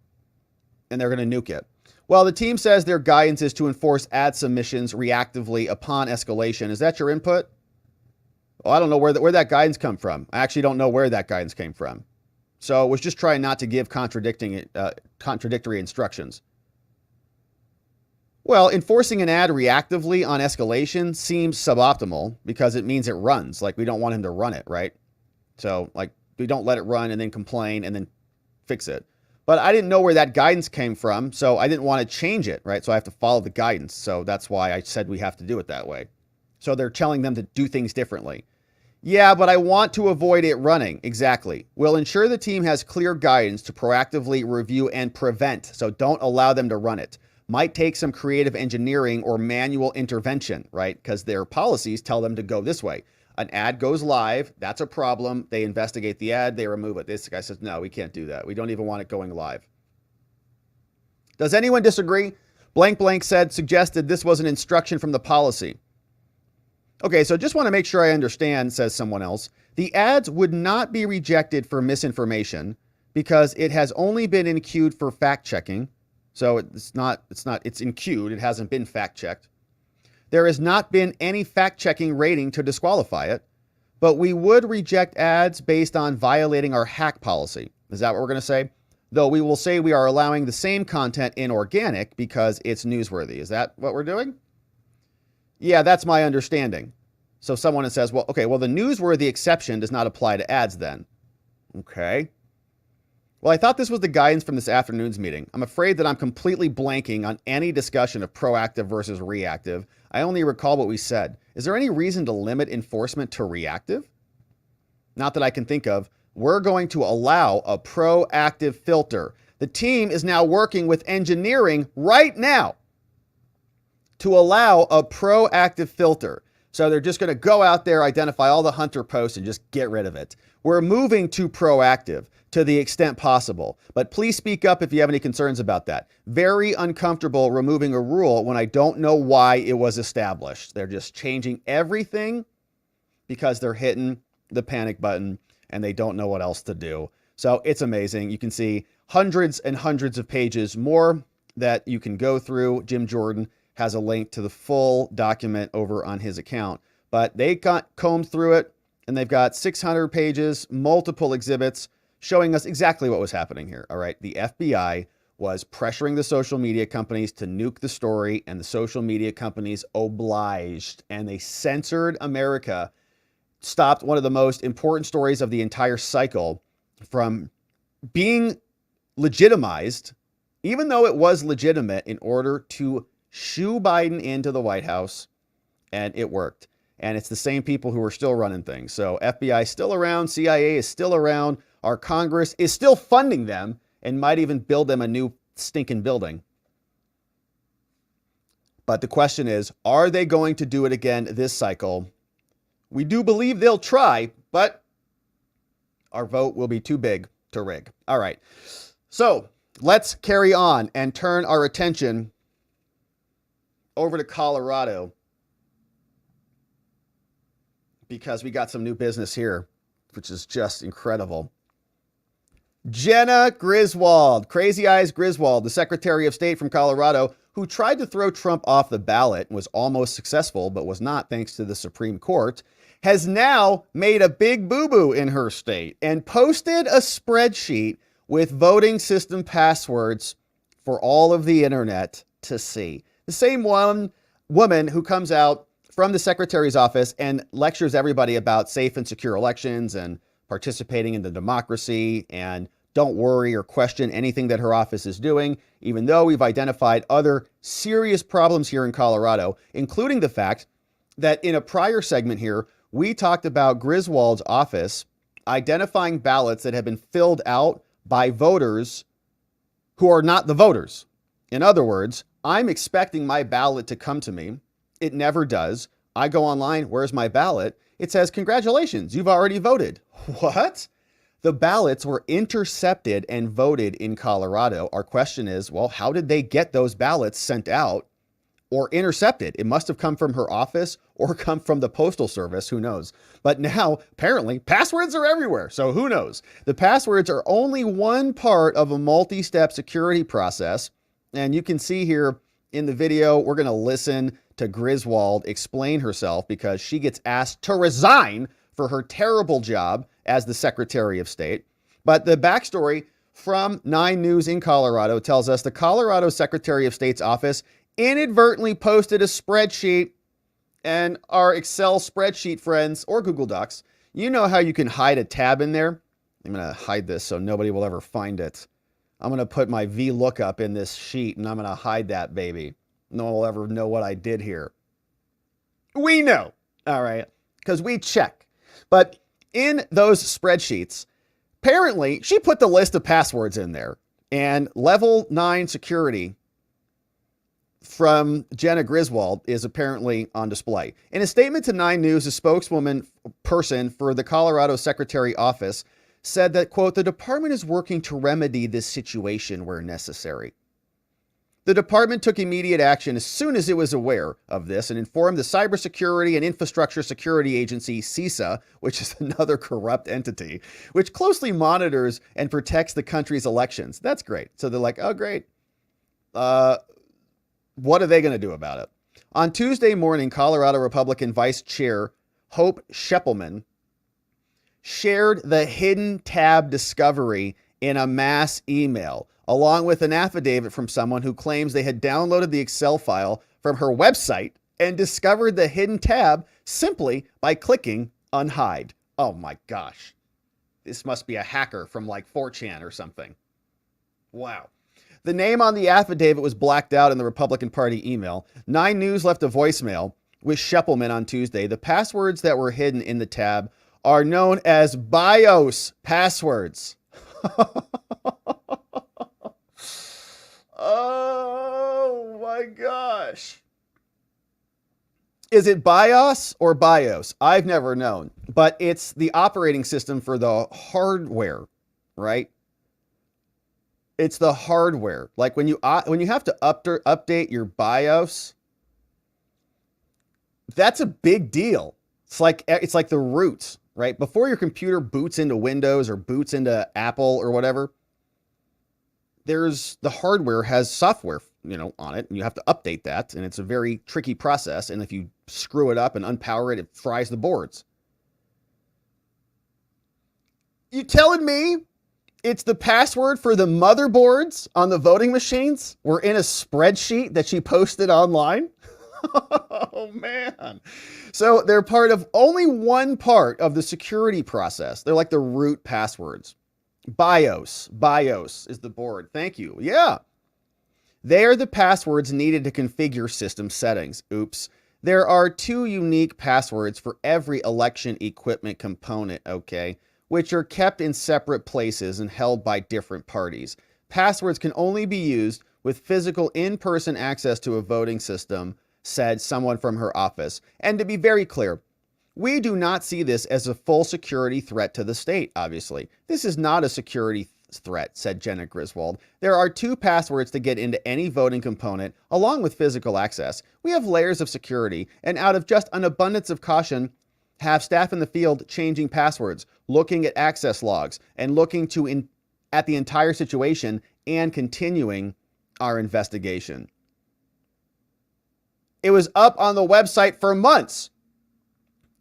and they're going to nuke it. Well, the team says their guidance is to enforce ad submissions reactively upon escalation. Is that your input? Well, I don't know where that guidance come from. I actually don't know where that guidance came from. So it was just trying not to give contradictory instructions. Well, enforcing an ad reactively on escalation seems suboptimal because it means it runs. Like, we don't want him to run it, right? So, like, we don't let it run and then complain and then fix it. But I didn't know where that guidance came from, so I didn't want to change it, right? So I have to follow the guidance. So that's why I said we have to do it that way. So they're telling them to do things differently. Yeah, but I want to avoid it running. Exactly. We'll ensure the team has clear guidance to proactively review and prevent, so don't allow them to run it. Might take some creative engineering or manual intervention, right? Because their policies tell them to go this way. An ad goes live, that's a problem. They investigate the ad, they remove it. This guy says, no, we can't do that. We don't even want it going live. Does anyone disagree? Blank blank suggested this was an instruction from the policy. Okay, so just want to make sure I understand, says someone else. The ads would not be rejected for misinformation because it has only been in queued for fact checking. So it's in queued. It hasn't been fact checked. There has not been any fact checking rating to disqualify it, but we would reject ads based on violating our hack policy. Is that what we're going to say? Though we will say we are allowing the same content in organic because it's newsworthy. Is that what we're doing? Yeah, that's my understanding. So someone says, well, okay, well, the newsworthy exception does not apply to ads then. Okay. Well, I thought this was the guidance from this afternoon's meeting. I'm afraid that I'm completely blanking on any discussion of proactive versus reactive. I only recall what we said. Is there any reason to limit enforcement to reactive? Not that I can think of. We're going to allow a proactive filter. The team is now working with engineering right now to allow a proactive filter. So they're just going to go out there, identify all the hunter posts and just get rid of it. We're moving to proactive to the extent possible, but please speak up if you have any concerns about that. Very uncomfortable removing a rule when I don't know why it was established. They're just changing everything because they're hitting the panic button and they don't know what else to do. So it's amazing. You can see hundreds and hundreds of pages more that you can go through. Jim Jordan has a link to the full document over on his account, but they combed through it and they've got 600 pages, multiple exhibits showing us exactly what was happening here. All right. The FBI was pressuring the social media companies to nuke the story, and the social media companies obliged, and they censored America, stopped one of the most important stories of the entire cycle from being legitimized, even though it was legitimate, in order to shoo Biden into the White House, and it worked. And it's the same people who are still running things. So FBI is still around, CIA is still around, our Congress is still funding them and might even build them a new stinking building. But the question is, are they going to do it again this cycle? We do believe they'll try, but our vote will be too big to rig. All right. So let's carry on and turn our attention over to Colorado, because we got some new business here, which is just incredible. Jenna Griswold, Crazy Eyes Griswold, the Secretary of State from Colorado, who tried to throw Trump off the ballot and was almost successful, but was not thanks to the Supreme Court, has now made a big boo-boo in her state and posted a spreadsheet with voting system passwords for all of the internet to see. The same woman who comes out from the Secretary's office and lectures everybody about safe and secure elections and participating in the democracy, and don't worry or question anything that her office is doing, even though we've identified other serious problems here in Colorado, including the fact that in a prior segment here, we talked about Griswold's office identifying ballots that have been filled out by voters who are not the voters. In other words, I'm expecting my ballot to come to me. It never does. I go online, where's my ballot? It says, congratulations, you've already voted. What? The ballots were intercepted and voted in Colorado. Our question is, well, how did they get those ballots sent out or intercepted? It must have come from her office or come from the Postal Service. Who knows? But now, apparently, passwords are everywhere. So who knows? The passwords are only one part of a multi-step security process. And you can see here in the video, we're going to listen to Griswold explain herself because she gets asked to resign for her terrible job as the Secretary of State. But the backstory from 9 News in Colorado tells us the Colorado Secretary of State's office inadvertently posted a spreadsheet, and our Excel spreadsheet friends, or Google Docs, you know how you can hide a tab in there? I'm going to hide this so nobody will ever find it. I'm going to put my VLOOKUP in this sheet and I'm going to hide that baby. No one will ever know what I did here. We know. All right. Because we check. But in those spreadsheets, apparently she put the list of passwords in there, and level 9 security from Jenna Griswold is apparently on display. In a statement to 9 News, a spokeswoman person for the Colorado Secretary Office said that, quote, the department is working to remedy this situation where necessary. The department took immediate action as soon as it was aware of this and informed the Cybersecurity and Infrastructure Security Agency, CISA, which is another corrupt entity, which closely monitors and protects the country's elections. That's great. So they're like, oh, great. What are they going to do about it? On Tuesday morning, Colorado Republican Vice Chair Hope Scheppelman shared the hidden tab discovery in a mass email, along with an affidavit from someone who claims they had downloaded the Excel file from her website and discovered the hidden tab simply by clicking unhide. Oh my gosh. This must be a hacker from like 4chan or something. Wow. The name on the affidavit was blacked out in the Republican Party email. 9 News left a voicemail with Scheppelman on Tuesday. The passwords that were hidden in the tab are known as BIOS passwords. Oh my gosh. Is it BIOS or BIOS? I've never known, but it's the operating system for the hardware, right? It's the hardware. Like when you have to update your BIOS, that's a big deal. It's like the roots, right? Before your computer boots into Windows or boots into Apple or whatever, the hardware has software, on it, and you have to update that, and it's a very tricky process. And if you screw it up and unpower it, it fries the boards. You telling me it's the password for the motherboards on the voting machines were in a spreadsheet that she posted online? Oh, man. So they're part of only one part of the security process. They're like the root passwords. BIOS is the board. Thank you. Yeah. They are the passwords needed to configure system settings. Oops. There are 2 unique passwords for every election equipment component, okay, which are kept in separate places and held by different parties. Passwords can only be used with physical in-person access to a voting system, said someone from her office. And to be very clear, we do not see this as a full security threat to the state, obviously. This is not a security threat, said Jenna Griswold. There are 2 passwords to get into any voting component, along with physical access. We have layers of security, and out of just an abundance of caution, have staff in the field changing passwords, looking at access logs, and looking at the entire situation and continuing our investigation. It was up on the website for months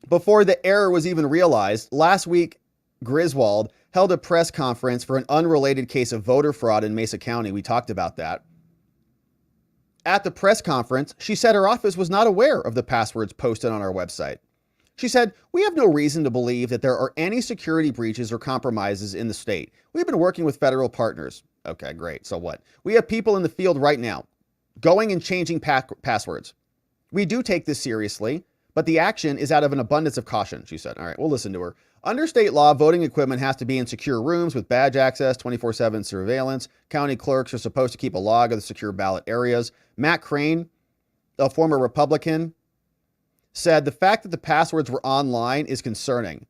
before the error was even realized. Last week, Griswold held a press conference for an unrelated case of voter fraud in Mesa County. We talked about that. At the press conference, she said her office was not aware of the passwords posted on our website. She said, we have no reason to believe that there are any security breaches or compromises in the state. We've been working with federal partners. Okay, great. So what? We have people in the field right now going and changing passwords. We do take this seriously, but the action is out of an abundance of caution, she said. All right, we'll listen to her. Under state law, voting equipment has to be in secure rooms with badge access, 24/7 surveillance. County clerks are supposed to keep a log of the secure ballot areas. Matt Crane, a former Republican, said the fact that the passwords were online is concerning,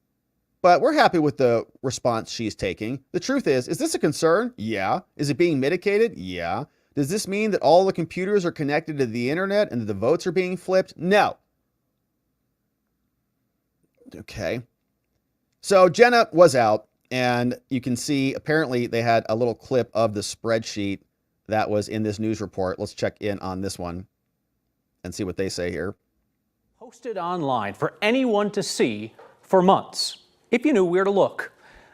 but we're happy with the response she's taking. The truth is this a concern? Yeah. Is it being mitigated? Yeah. Does this mean that all the computers are connected to the internet and that the votes are being flipped? No. Okay. So Jenna was out, and you can see apparently they had a little clip of the spreadsheet that was in this news report. Let's check in on this one and see what they say here. Posted online for anyone to see for months, if you knew where to look.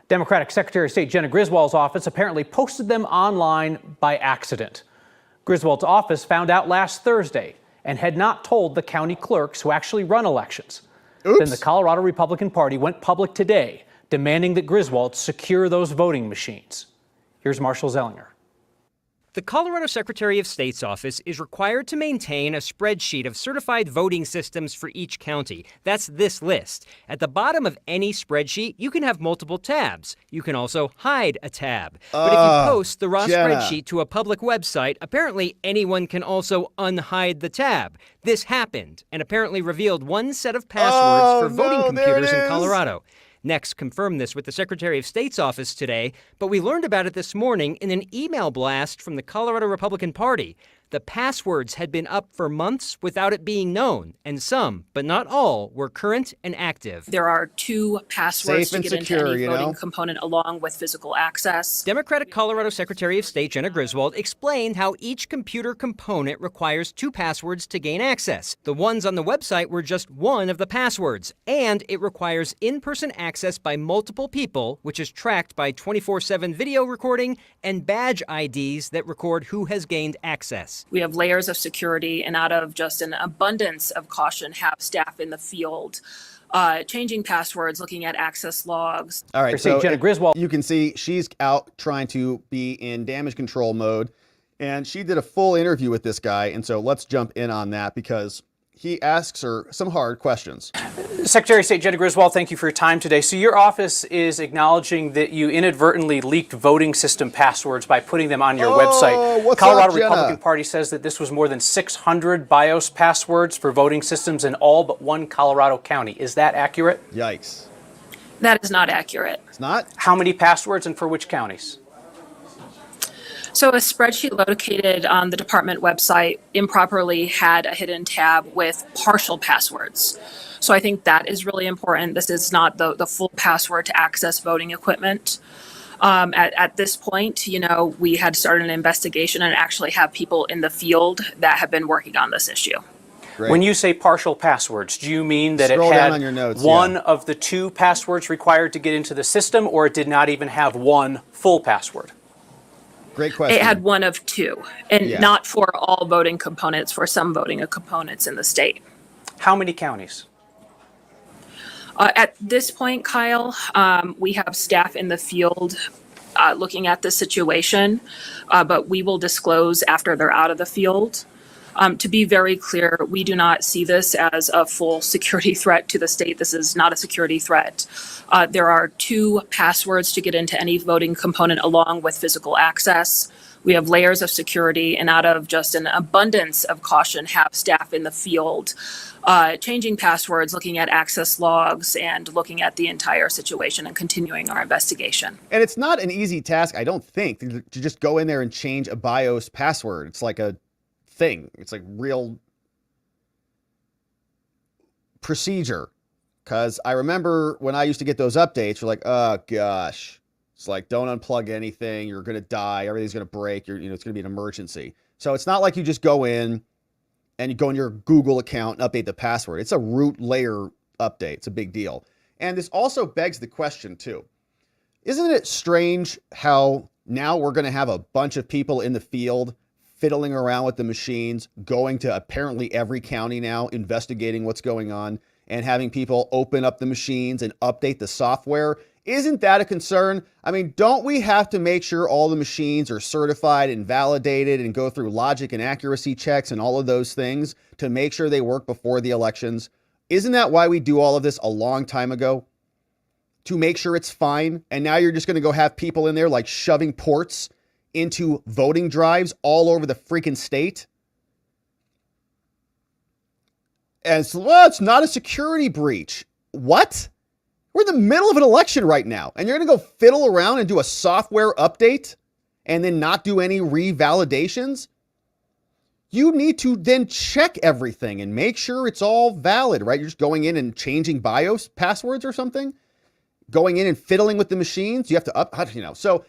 Democratic Secretary of State Jenna Griswold's office apparently posted them online by accident. Griswold's office found out last Thursday and had not told the county clerks who actually run elections. Oops. Then the Colorado Republican Party went public today, demanding that Griswold secure those voting machines. Here's Marshall Zellinger. The Colorado Secretary of State's office is required to maintain a spreadsheet of certified voting systems for each county. That's this list. At the bottom of any spreadsheet, you can have multiple tabs. You can also hide a tab. But if you post the raw Jenna. spreadsheet to a public website, apparently anyone can also unhide the tab. This happened and apparently revealed one set of passwords for voting computers in Colorado. Next confirmed this with the Secretary of State's office today, but we learned about it this morning in an email blast from the Colorado Republican Party. The passwords had been up for months without it being known, and some, but not all, were current and active. There are two passwords Safe and to get secure, into any you voting know? component along with physical access. Democratic Colorado Secretary of State Jenna Griswold explained how each computer component requires two passwords to gain access. The ones on the website were just one of the passwords, and it requires in-person access by multiple people, which is tracked by 24/7 video recording and badge IDs that record who has gained access. We have layers of security, and out of just an abundance of caution, have staff in the field changing passwords, looking at access logs. All right, so Jenna Griswold. you can see she's out trying to be in damage control mode, and she did a full interview with this guy, and so let's jump in on that because he asks her some hard questions. Secretary of State Jenna Griswold, thank you for your time today. So your office is acknowledging that you inadvertently leaked voting system passwords by putting them on your website. What's Colorado up, Jenna? Republican Party says that this was more than 600 BIOS passwords for voting systems in all but one Colorado county. Is that accurate? Yikes. That is not accurate. It's not? How many passwords and for which counties? So a spreadsheet located on the department website improperly had a hidden tab with partial passwords. So I think that is really important. This is not the full password to access voting equipment. At this point, we had started an investigation and actually have people in the field that have been working on this issue. Great. When you say partial passwords, do you mean that Scroll it down had on your notes, one yeah. of the two passwords required to get into the system, or it did not even have one full password? Great question. It had one of two, and Yeah. not for all voting components, for some voting components in the state. How many counties? At this point, Kyle, we have staff in the field looking at the situation, but we will disclose after they're out of the field. To be very clear, we do not see this as a full security threat to the state. This is not a security threat. There are two passwords to get into any voting component along with physical access. We have layers of security, and out of just an abundance of caution, have staff in the field changing passwords, looking at access logs, and looking at the entire situation and continuing our investigation. And it's not an easy task, I don't think, to just go in there and change a BIOS password. It's like a thing. It's like real procedure. Because I remember when I used to get those updates, you're like, oh gosh. It's like, don't unplug anything. You're going to die. Everything's going to break. It's going to be an emergency. So it's not like you just go in and you go in your Google account and update the password. It's a root layer update. It's a big deal. And this also begs the question too. Isn't it strange how now we're going to have a bunch of people in the field fiddling around with the machines, going to apparently every county now, investigating what's going on, and having people open up the machines and update the software? Isn't that a concern? I mean, don't we have to make sure all the machines are certified and validated and go through logic and accuracy checks and all of those things to make sure they work before the elections? Isn't that why we do all of this a long time ago? To make sure it's fine? And now you're just going to go have people in there like shoving ports into voting drives all over the freaking state? And so, well, it's not a security breach. What? We're in the middle of an election right now, and you're going to go fiddle around and do a software update and then not do any revalidations? You need to then check everything and make sure it's all valid, right? You're just going in and changing BIOS passwords or something? Going in and fiddling with the machines? You have to So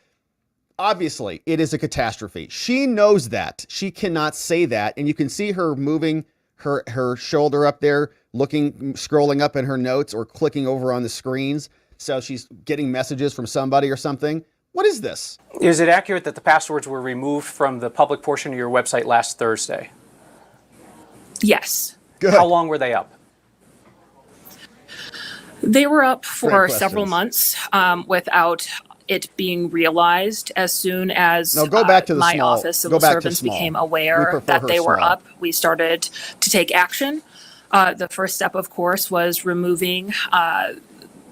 obviously it is a catastrophe. She knows that. She cannot say that. And you can see her moving her shoulder up there, scrolling up in her notes or clicking over on the screens. So she's getting messages from somebody or something. What is this? Is it accurate that the passwords were removed from the public portion of your website last Thursday? Yes. Good. How long were they up? They were up for Great several questions. months without it being realized as soon as No, go back to the my small. office, Go civil back to servants, small. became We aware prefer that her they were small. up. We started to take action. The first step, of course, was removing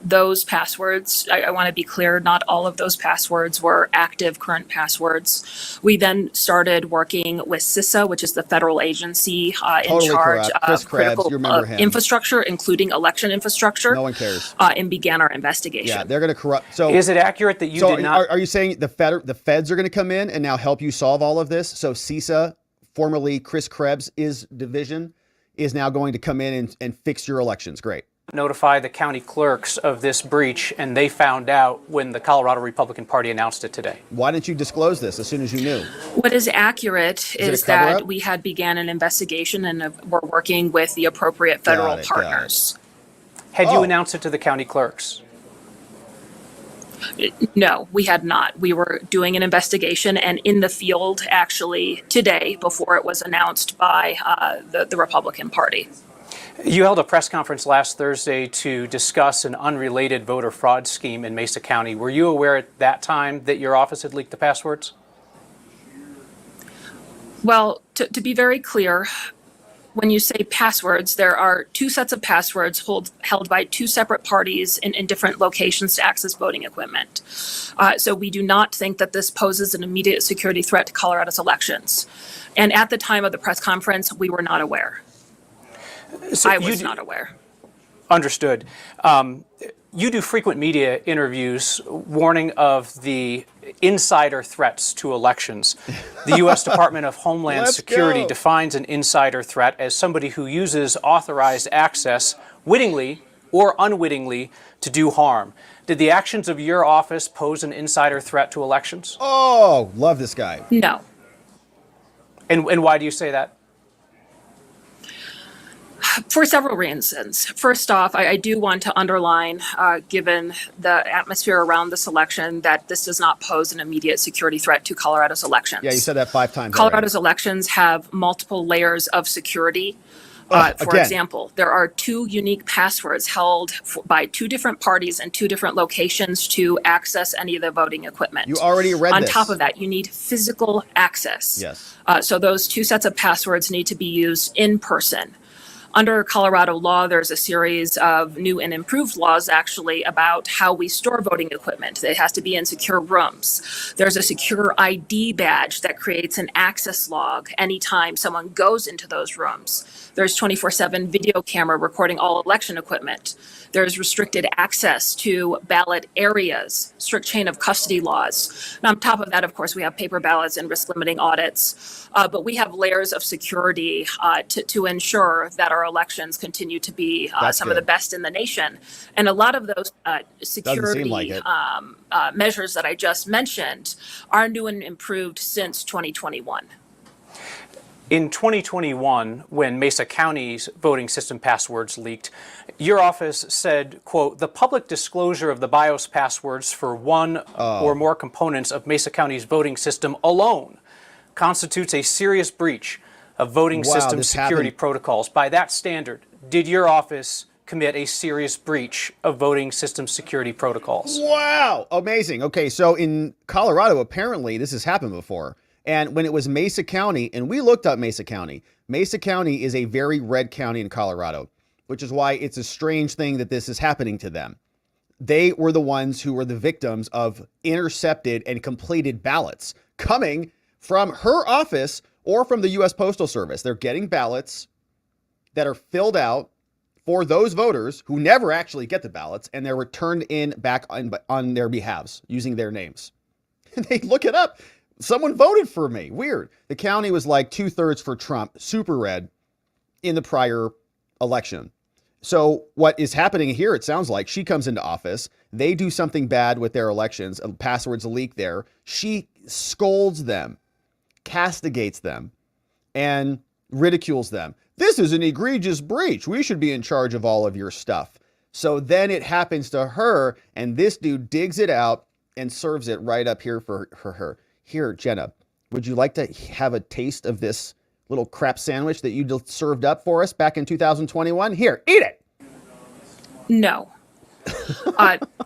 those passwords. I want to be clear, not all of those passwords were active current passwords. We then started working with CISA, which is the federal agency in Totally charge corrupt. Chris of Krebs, critical you remember him. infrastructure, including election infrastructure. No one cares. And began our investigation. Yeah, they're going to corrupt. So Is it accurate that you so did not? are you saying the feds are going to come in and now help you solve all of this? So CISA, formerly Chris Krebs' division, is now going to come in and fix your elections. Great. Notify the county clerks of this breach, and they found out when the Colorado Republican Party announced it today. Why didn't you disclose this as soon as you knew? What is accurate Is it a is that cover-up? we had began an investigation and we're working with the appropriate federal Got it. partners. Had Oh. you announced it to the county clerks? No, we had not. We were doing an investigation and in the field actually today before it was announced by the Republican Party. You held a press conference last Thursday to discuss an unrelated voter fraud scheme in Mesa County. Were you aware at that time that your office had leaked the passwords? Well, to be very clear, when you say passwords, there are two sets of passwords held by two separate parties in different locations to access voting equipment. So we do not think that this poses an immediate security threat to Colorado's elections. And at the time of the press conference, we were not aware. So I was not aware. Understood. You do frequent media interviews warning of the insider threats to elections. The U.S. Department of Homeland Let's Security go. defines an insider threat as somebody who uses authorized access wittingly or unwittingly to do harm. Did the actions of your office pose an insider threat to elections? Oh, love this guy. No. And why do you say that? For several reasons. First off, I do want to underline, given the atmosphere around this election, that this does not pose an immediate security threat to Colorado's elections. Yeah, you said that 5 times. Colorado's elections have multiple layers of security. For Again. example, there are two unique passwords held by two different parties in two different locations to access any of the voting equipment. You already read On this. top of that, you need physical access. Yes. So those two sets of passwords need to be used in person. Under Colorado law, there's a series of new and improved laws actually about how we store voting equipment. It has to be in secure rooms. There's a secure ID badge that creates an access log anytime someone goes into those rooms. There's 24/7 video camera recording all election equipment. There's restricted access to ballot areas, strict chain of custody laws. And on top of that, of course, we have paper ballots and risk limiting audits. But we have layers of security to ensure that our elections continue to be That's some of the good. best in the nation. And a lot of those security like it. measures that I just mentioned are new and improved since 2021. In 2021, when Mesa County's voting system passwords leaked, your office said, quote, "The public disclosure of the BIOS passwords for one or more components of Mesa County's voting system alone constitutes a serious breach of voting Wow, system this security happened. protocols." By that standard, did your office commit a serious breach of voting system security protocols? Wow. Amazing. Okay, so in Colorado, apparently this has happened before. And when it was Mesa County, and we looked up Mesa County is a very red county in Colorado, which is why it's a strange thing that this is happening to them. They were the ones who were the victims of intercepted and completed ballots coming from her office or from the U.S. Postal Service. They're getting ballots that are filled out for those voters who never actually get the ballots, and they're returned in back on their behalves using their names. And they look it up. Someone voted for me. Weird. The county was like 2/3 for Trump, super red, in the prior election. So what is happening here, it sounds like, she comes into office. They do something bad with their elections. Passwords leak there. She scolds them, castigates them, and ridicules them. This is an egregious breach. We should be in charge of all of your stuff. So then it happens to her, and this dude digs it out and serves it right up here for her. Here, Jenna, would you like to have a taste of this little crap sandwich that you served up for us back in 2021? Here, eat it. No.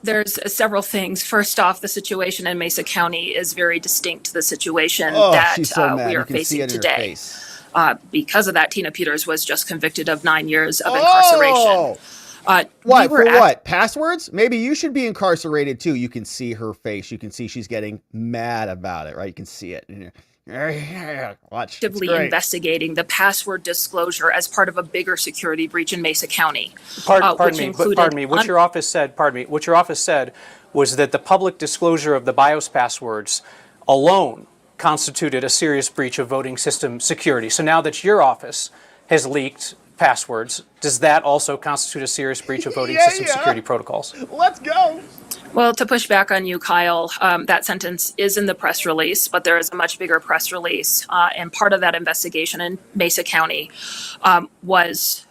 There's several things. First off, the situation in Mesa County is very distinct to the situation Oh, that she's so mad. we You are can see facing it in her today. face. Because of that, Tina Peters was just convicted of 9 years of Oh! incarceration. What, for what? Passwords? Maybe you should be incarcerated too. You can see her face. You can see she's getting mad about it, right? You can see it. Watch. Actively investigating the password disclosure as part of a bigger security breach in Mesa County. Pardon me. What your office said was that the public disclosure of the BIOS passwords alone constituted a serious breach of voting system security. So now that your office has leaked passwords, does that also constitute a serious breach of voting system security protocols? Let's go. Well, to push back on you, Kyle, that sentence is in the press release, but there is a much bigger press release. And part of that investigation in Mesa County was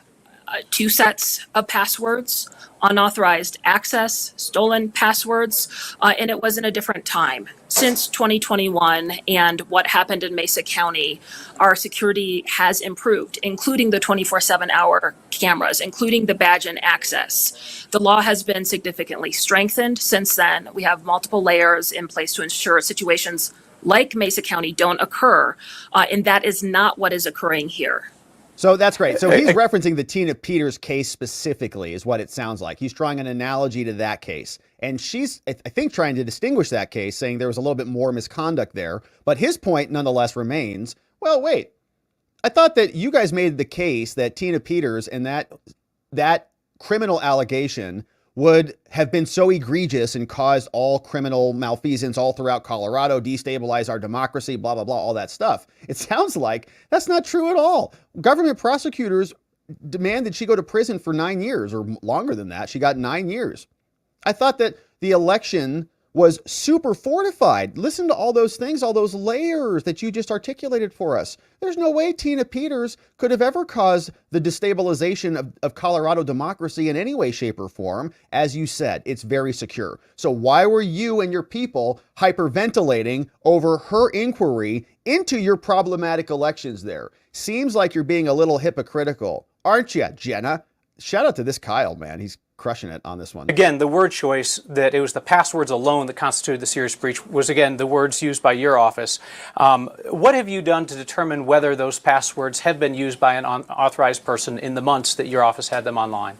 2 sets of passwords, unauthorized access, stolen passwords, and it was in a different time. Since 2021 and what happened in Mesa County, our security has improved, including the 24/7 hour cameras, including the badge and access. The law has been significantly strengthened since then. We have multiple layers in place to ensure situations like Mesa County don't occur, and that is not what is occurring here. So that's great. So he's referencing the Tina Peters case specifically, is what it sounds like. He's drawing an analogy to that case. And she's, I think, trying to distinguish that case, saying there was a little bit more misconduct there. But his point nonetheless remains, well, wait, I thought that you guys made the case that Tina Peters and that criminal allegation would have been so egregious and caused all criminal malfeasance all throughout Colorado, destabilize our democracy, blah, blah, blah, all that stuff. It sounds like that's not true at all. Government prosecutors demanded she go to prison for 9 years or longer than that. She got 9 years. I thought that the election was super fortified. Listen to all those things, all those layers that you just articulated for us. There's no way Tina Peters could have ever caused the destabilization of Colorado democracy in any way, shape, or form. As you said, it's very secure. So why were you and your people hyperventilating over her inquiry into your problematic elections there? Seems like you're being a little hypocritical, aren't you, Jenna? Shout out to this Kyle, man. He's crushing it on this one. Again, the word choice that it was the passwords alone that constituted the serious breach was, again, the words used by your office. What have you done to determine whether those passwords have been used by an unauthorized person in the months that your office had them online?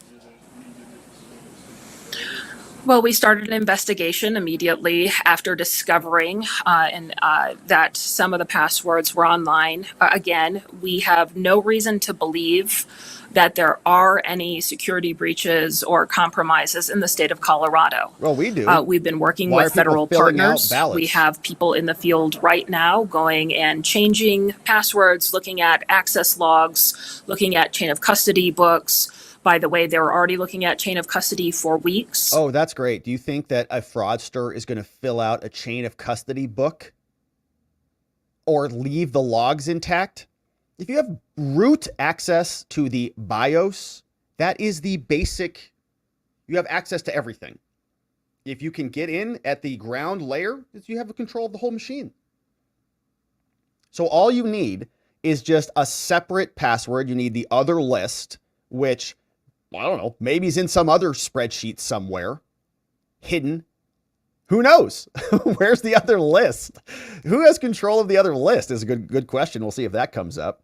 Well, we started an investigation immediately after discovering that some of the passwords were online. Again, we have no reason to believe that there are any security breaches or compromises in the state of Colorado. Well, we do. We've been working Why with are people federal filling out partners. ballots? We have people in the field right now going and changing passwords, looking at access logs, looking at chain of custody books. By the way, they were already looking at chain of custody for weeks. Oh, that's great. Do you think that a fraudster is going to fill out a chain of custody book or leave the logs intact? If you have root access to the BIOS, that is the basic, you have access to everything. If you can get in at the ground layer, you have control of the whole machine. So all you need is just a separate password. You need the other list, which, I don't know, maybe is in some other spreadsheet somewhere, hidden. Who knows? Where's the other list? Who has control of the other list is a good question. We'll see if that comes up.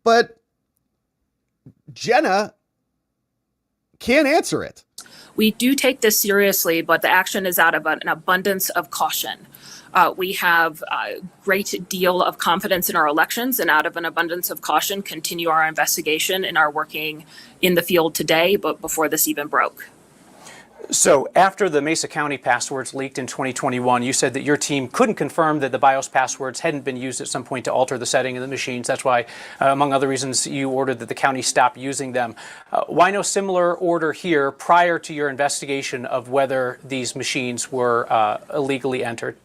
But Jenna can't answer it. We do take this seriously, but the action is out of an abundance of caution. We have a great deal of confidence in our elections, and out of an abundance of caution, continue our investigation and are working in the field today, but before this even broke. So after the Mesa County passwords leaked in 2021, you said that your team couldn't confirm that the BIOS passwords hadn't been used at some point to alter the setting of the machines. That's why, among other reasons, you ordered that the county stop using them. Why no similar order here prior to your investigation of whether these machines were illegally entered?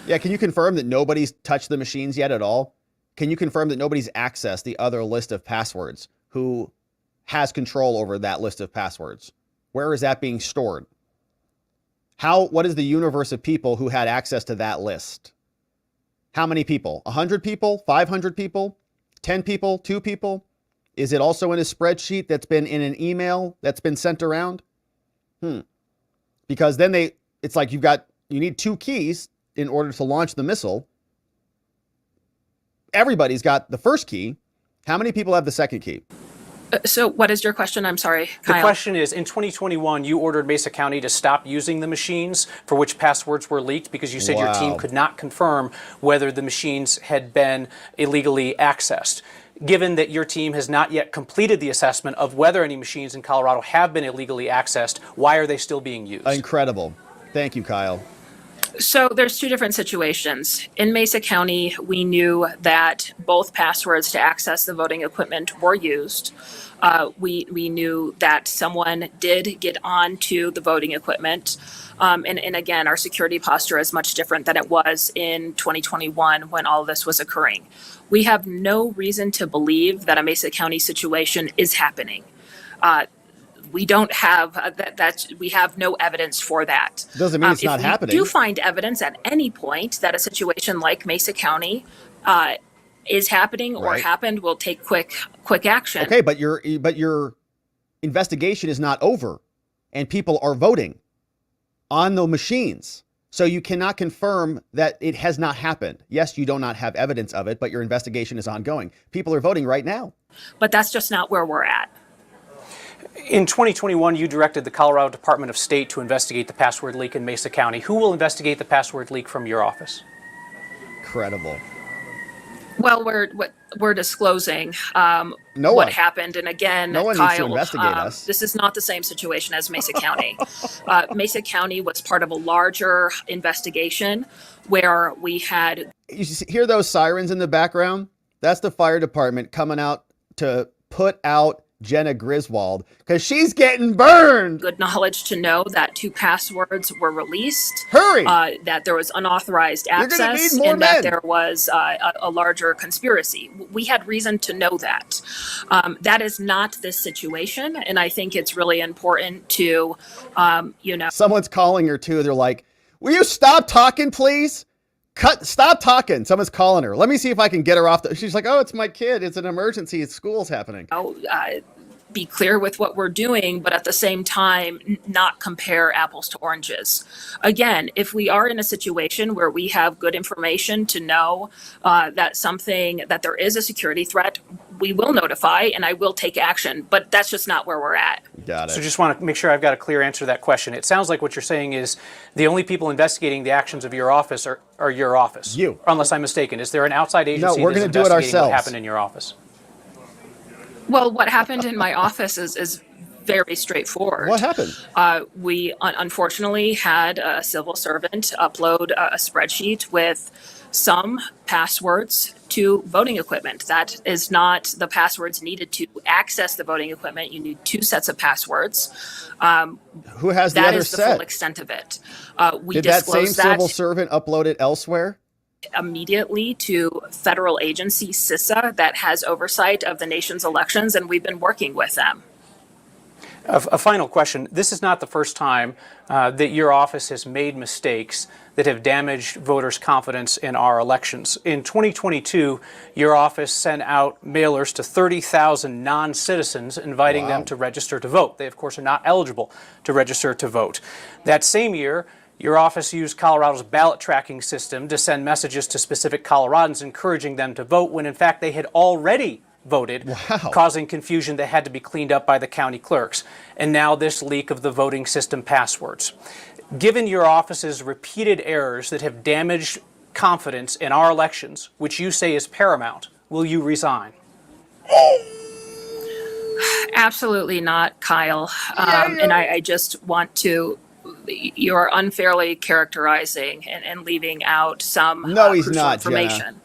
Yeah, can you confirm that nobody's touched the machines yet at all? Can you confirm that nobody's accessed the other list of passwords? Who has control over that list of passwords? Where is that being stored? What is the universe of people who had access to that list? How many people? 100 people? 500 people? 10 people? 2 people? Is it also in a spreadsheet that's been in an email that's been sent around? Because then it's like you need 2 keys in order to launch the missile. Everybody's got the first key. How many people have the second key? So what is your question? I'm sorry, Kyle. The question is, in 2021, you ordered Mesa County to stop using the machines for which passwords were leaked because you said your team could not confirm whether the machines had been illegally accessed. Given that your team has not yet completed the assessment of whether any machines in Colorado have been illegally accessed, why are they still being used? Incredible. Thank you, Kyle. So there's 2 different situations. In Mesa County, we knew that both passwords to access the voting equipment were used. We knew that someone did get onto the voting equipment. And again, our security posture is much different than it was in 2021 when all of this was occurring. We have no reason to believe that a Mesa County situation is happening. We don't have we have no evidence for that. Doesn't mean it's not happening. If we do find evidence at any point that a situation like Mesa County is happening or happened, we'll take quick action. Okay, but your investigation is not over, and people are voting on the machines. So you cannot confirm that it has not happened. Yes, you do not have evidence of it, but your investigation is ongoing. People are voting right now. But that's just not where we're at. In 2021, you directed the Colorado Department of State to investigate the password leak in Mesa County. Who will investigate the password leak from your office? Incredible. Well, we're disclosing what happened, and again, no one Kyle, needs to investigate us. This is not the same situation as Mesa County. Mesa County was part of a larger investigation where we had. You hear those sirens in the background? That's the fire department coming out to put out Jenna Griswold because she's getting burned. Good knowledge to know that 2 passwords were released. Hurry! That there was unauthorized access and that there was a larger conspiracy. We had reason to know that. That is not this situation, and I think it's really important to, Someone's calling her too. They're like, "Will you stop talking, please? Stop talking." Someone's calling her. Let me see if I can get her off. She's like, "Oh, it's my kid. It's an emergency. School's happening." Be clear with what we're doing, but at the same time, not compare apples to oranges. Again, if we are in a situation where we have good information to know that there is a security threat, we will notify and I will take action, but that's just not where we're at. Got it. So just want to make sure I've got a clear answer to that question. It sounds like what you're saying is the only people investigating the actions of your office are your office. You. Unless I'm mistaken. Is there an outside agency we're that's gonna do it investigating what ourselves. happened in your office? Well, what happened in my office is very straightforward. What happened? We unfortunately had a civil servant upload a spreadsheet with some passwords to voting equipment. That is not the passwords needed to access the voting equipment. You need 2 sets of passwords. Who has the other set? That is the full extent of it. Did that same civil servant upload it elsewhere? Immediately to federal agency CISA that has oversight of the nation's elections, and we've been working with them. A final question. This is not the first time that your office has made mistakes that have damaged voters' confidence in our elections. In 2022, your office sent out mailers to 30,000 non-citizens inviting them to register to vote. They, of course, are not eligible to register to vote. That same year, your office used Colorado's ballot tracking system to send messages to specific Coloradans encouraging them to vote when, in fact, they had already voted, causing confusion that had to be cleaned up by the county clerks. And now this leak of the voting system passwords. Given your office's repeated errors that have damaged confidence in our elections, which you say is paramount, will you resign? Absolutely not, Kyle. And I just want to, you're unfairly characterizing and leaving out some crucial information.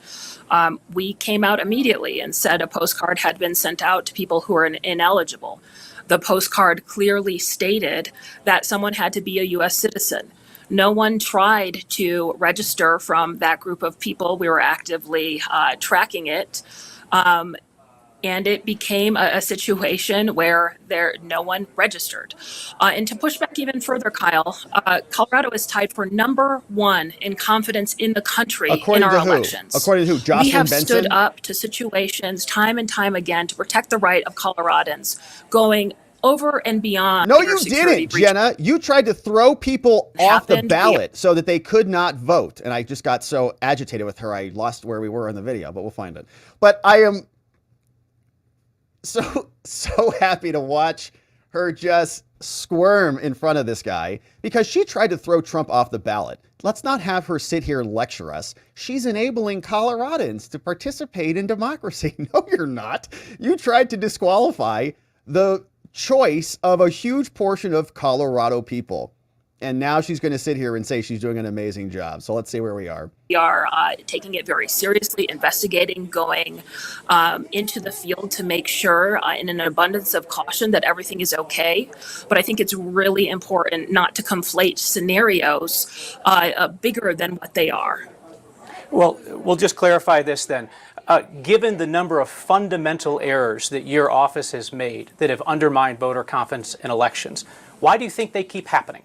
We came out immediately and said a postcard had been sent out to people who are ineligible. The postcard clearly stated that someone had to be a U.S. citizen. No one tried to register from that group of people. We were actively tracking it. and it became a situation where no one registered. And to push back even further, Kyle, Colorado is tied for #1 in confidence in the country According in our to who? elections. According to who? Jocelyn We have Benson? stood up to situations time and time again to protect the right of Coloradans, going over and beyond. No, you didn't, Jenna. You tried to throw people off the ballot so that they could not vote. And I just got so agitated with her, I lost where we were in the video, but we'll find it. But I am so happy to watch her just squirm in front of this guy because she tried to throw Trump off the ballot. Let's not have her sit here and lecture us. She's enabling Coloradans to participate in democracy. No, you're not. You tried to disqualify the choice of a huge portion of Colorado people. And now she's going to sit here and say she's doing an amazing job. So let's see where we are. We are taking it very seriously, investigating, going into the field to make sure in an abundance of caution that everything is okay. But I think it's really important not to conflate scenarios bigger than what they are. Well, we'll just clarify this then. Given the number of fundamental errors that your office has made that have undermined voter confidence in elections, why do you think they keep happening?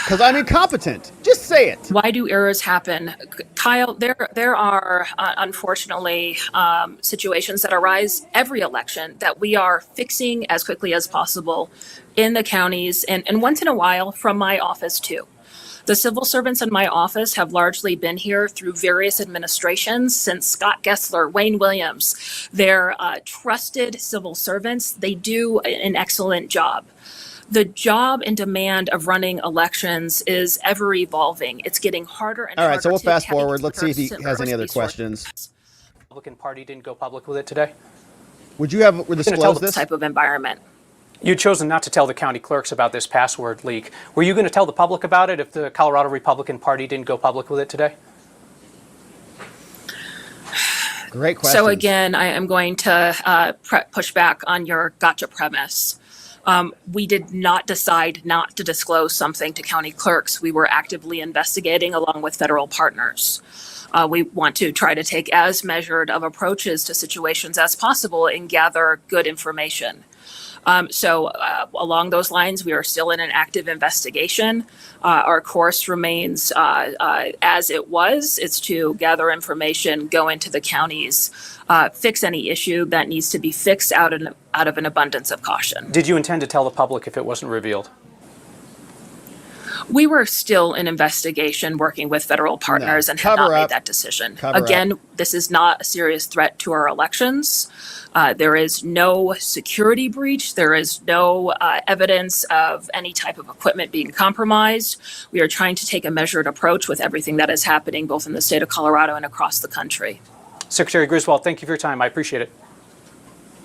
Because I'm incompetent. Just say it. Why do errors happen? Kyle, there are unfortunately situations that arise every election that we are fixing as quickly as possible in the counties and once in a while from my office too. The civil servants in my office have largely been here through various administrations since Scott Gessler, Wayne Williams. They're trusted civil servants. They do an excellent job. The job and demand of running elections is ever evolving. It's getting harder and harder. All right, so we'll fast to forward. Let's see if he has any other questions. The Republican Party didn't go public with it today. Would you have disclosed this type of environment? You'd chosen not to tell the county clerks about this password leak. Were you going to tell the public about it if the Colorado Republican Party didn't go public with it today? Great question. So again, I am going to push back on your gotcha premise. We did not decide not to disclose something to county clerks. We were actively investigating along with federal partners. We want to try to take as measured of approaches to situations as possible and gather good information. So along those lines, we are still in an active investigation. Our course remains as it was. It's to gather information, go into the counties, fix any issue that needs to be fixed out of an abundance of caution. Did you intend to tell the public if it wasn't revealed? We were still in investigation working with federal partners and have not made that decision. Again, this is not a serious threat to our elections. There is no security breach. There is no evidence of any type of equipment being compromised. We are trying to take a measured approach with everything that is happening both in the state of Colorado and across the country. Secretary Griswold, thank you for your time. I appreciate it.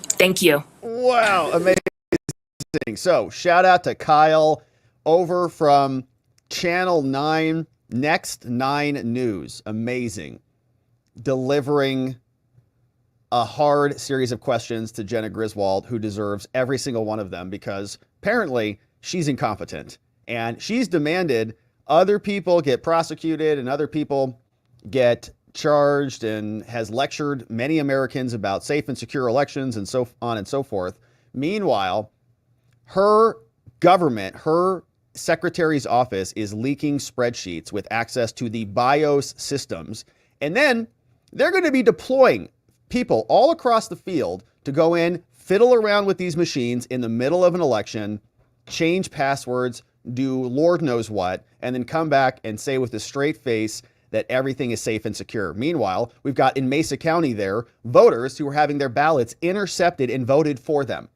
Thank you. Wow, amazing. So shout out to Kyle over from Channel 9, Next 9 News. Amazing. Delivering a hard series of questions to Jenna Griswold, who deserves every single one of them because apparently she's incompetent and she's demanded other people get prosecuted and other people get charged and has lectured many Americans about safe and secure elections and so on and so forth. Meanwhile, her government, her secretary's office is leaking spreadsheets with access to the BIOS systems. And then they're going to be deploying people all across the field to go in, fiddle around with these machines in the middle of an election, change passwords, do Lord knows what, and then come back and say with a straight face that everything is safe and secure. Meanwhile, we've got in Mesa County there, voters who are having their ballots intercepted and voted for them,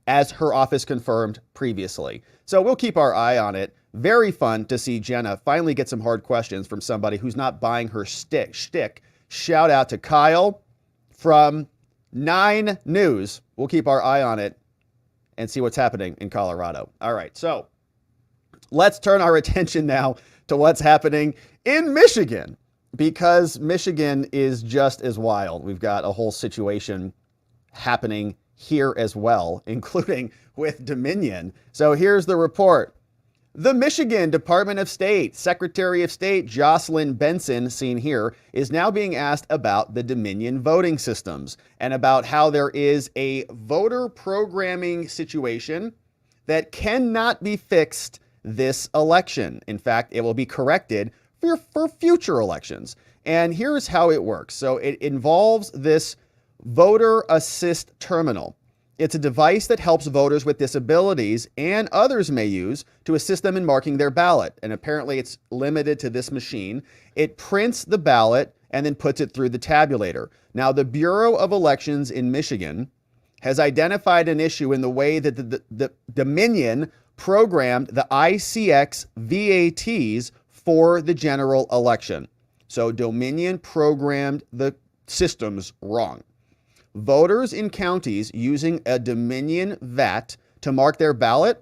as her office confirmed previously. So we'll keep our eye on it. Very fun to see Jenna finally get some hard questions from somebody who's not buying her shtick. Shout out to Kyle from 9 News. We'll keep our eye on it and see what's happening in Colorado. All right, so let's turn our attention now to what's happening in Michigan, because Michigan is just as wild. We've got a whole situation happening here as well, including with Dominion. So here's the report. The Michigan Department of State, Secretary of State Jocelyn Benson, seen here, is now being asked about the Dominion voting systems and about how there is a voter programming situation that cannot be fixed this election. In fact, it will be corrected for future elections. And here's how it works. So it involves this voter assist terminal. It's a device that helps voters with disabilities and others may use to assist them in marking their ballot. And apparently it's limited to this machine. It prints the ballot and then puts it through the tabulator. Now, the Bureau of Elections in Michigan has identified an issue in the way that the Dominion programmed the ICX VATs for the general election. So Dominion programmed the systems wrong. Voters in counties using a Dominion VAT to mark their ballot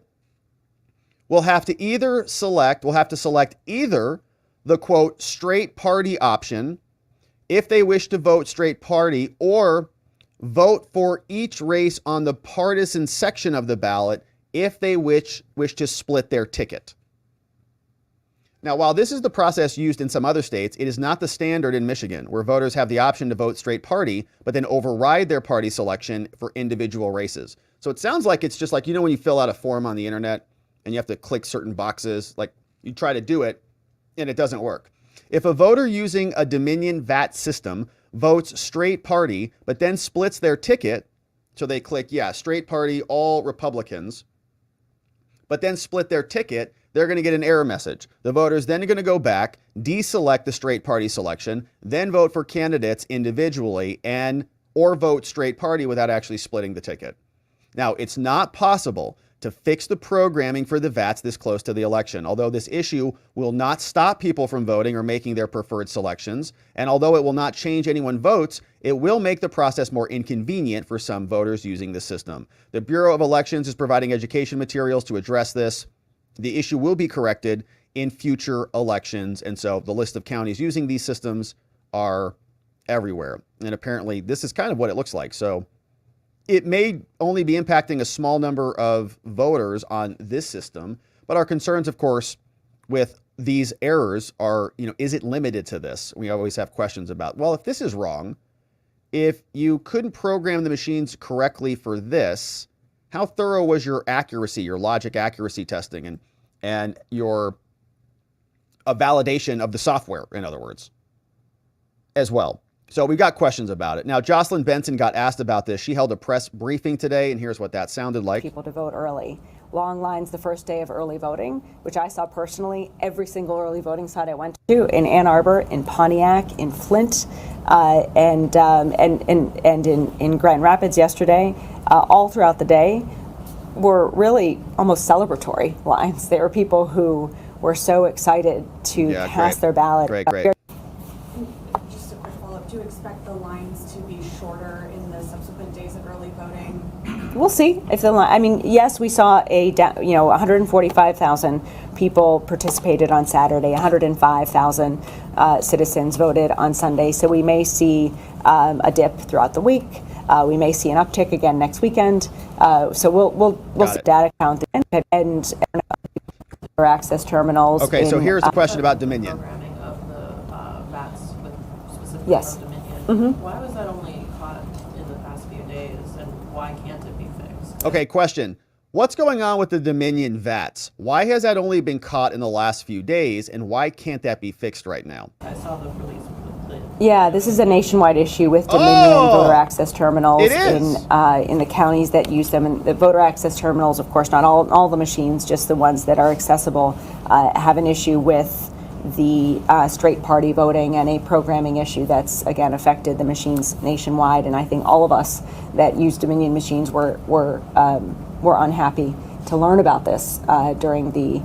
will have to select either the quote straight party option if they wish to vote straight party, or vote for each race on the partisan section of the ballot if they wish to split their ticket. Now, while this is the process used in some other states, it is not the standard in Michigan, where voters have the option to vote straight party, but then override their party selection for individual races. So it sounds like it's just like, when you fill out a form on the internet and you have to click certain boxes, like you try to do it and it doesn't work. If a voter using a Dominion VAT system votes straight party, but then splits their ticket, so they click, straight party, all Republicans, but then split their ticket, they're going to get an error message. The voter's then going to go back, deselect the straight party selection, then vote for candidates individually or vote straight party without actually splitting the ticket. Now, it's not possible to fix the programming for the VATs this close to the election, although this issue will not stop people from voting or making their preferred selections. And although it will not change anyone's votes, it will make the process more inconvenient for some voters using the system. The Bureau of Elections is providing education materials to address this. The issue will be corrected in future elections. And so the list of counties using these systems are everywhere. And apparently this is kind of what it looks like. So it may only be impacting a small number of voters on this system, but our concerns, of course, with these errors are, is it limited to this? We always have questions about, well, if this is wrong, if you couldn't program the machines correctly for this, how thorough was your accuracy, your logic accuracy testing, and your validation of the software, in other words, as well? So we've got questions about it. Now, Jocelyn Benson got asked about this. She held a press briefing today, and here's what that sounded like. People to vote early. Long lines the first day of early voting, which I saw personally every single early voting site I went to in Ann Arbor, in Pontiac, in Flint, and in Grand Rapids yesterday. All throughout the day were really almost celebratory lines. There were people who were so excited to cast their ballot. Great. Just a quick follow-up. Do you expect the lines to be shorter in the subsequent days of early voting? We'll see if the line. Yes, we saw 145,000 people participated on Saturday. 105,000 citizens voted on Sunday. So we may see a dip throughout the week. We may see an uptick again next weekend. So we'll see data count and access terminals. Okay, so here's the question about Dominion. Programming of the VATs with specific Yes. Dominion. Mm-hmm. Why was that only caught in the past few days, and why can't it be fixed? Okay, question. What's going on with the Dominion VATs? Why has that only been caught in the last few days, and why can't that be fixed right now? I saw the release with Yeah, this is a nationwide issue with Dominion voter access terminals It is. in the counties that use them. And the voter access terminals, of course, not all the machines, just the ones that are accessible, have an issue with the straight party voting and a programming issue that's, again, affected the machines nationwide. And I think all of us that use Dominion machines were unhappy to learn about this during the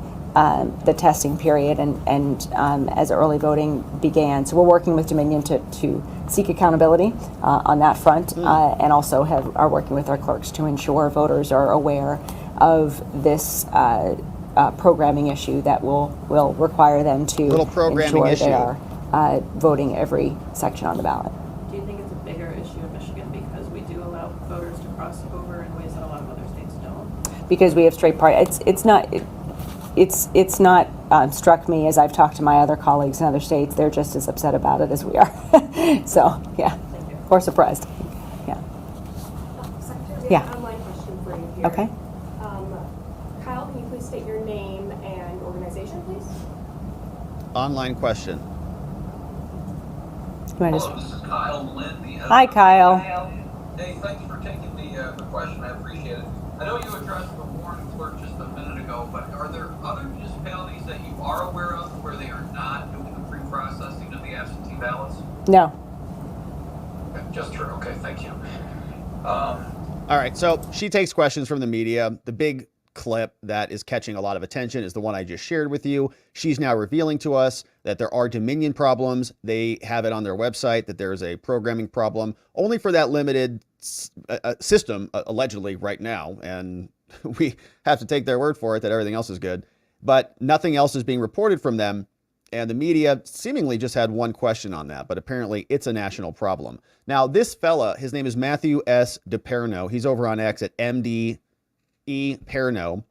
testing period and as early voting began. So we're working with Dominion to seek accountability on that front, and also are working with our clerks to ensure voters are aware of this programming issue that will require them to ensure they are voting every section on the ballot. Do you think it's a bigger issue in Michigan because we do allow voters to cross over in ways that a lot of other states don't? Because we have straight party, it's not struck me as I've talked to my other colleagues in other states. They're just as upset about it as we are. So, yeah, or surprised. Yeah. Secretary, Yeah. online question for you here. Okay. Kyle, can you please state your name and organization, please? Online question. You want to Hello, this is Kyle Lynn, the Hi, Kyle. Hey, thanks for taking the question. I appreciate it. I know you addressed the warrant clerk just a minute ago, but are there other municipalities that you are aware of where they are not doing the pre-processing of the absentee ballots? No. Okay, just her. Okay, thank you. All right, so she takes questions from the media. The big clip that is catching a lot of attention is the one I just shared with you. She's now revealing to us that there are Dominion problems. They have it on their website that there is a programming problem only for that limited system, allegedly right now. And we have to take their word for it that everything else is good, but nothing else is being reported from them. And the media seemingly just had one question on that, but apparently it's a national problem. Now, this fella, his name is Matthew S. DePerno. He's over on X at MD Perno,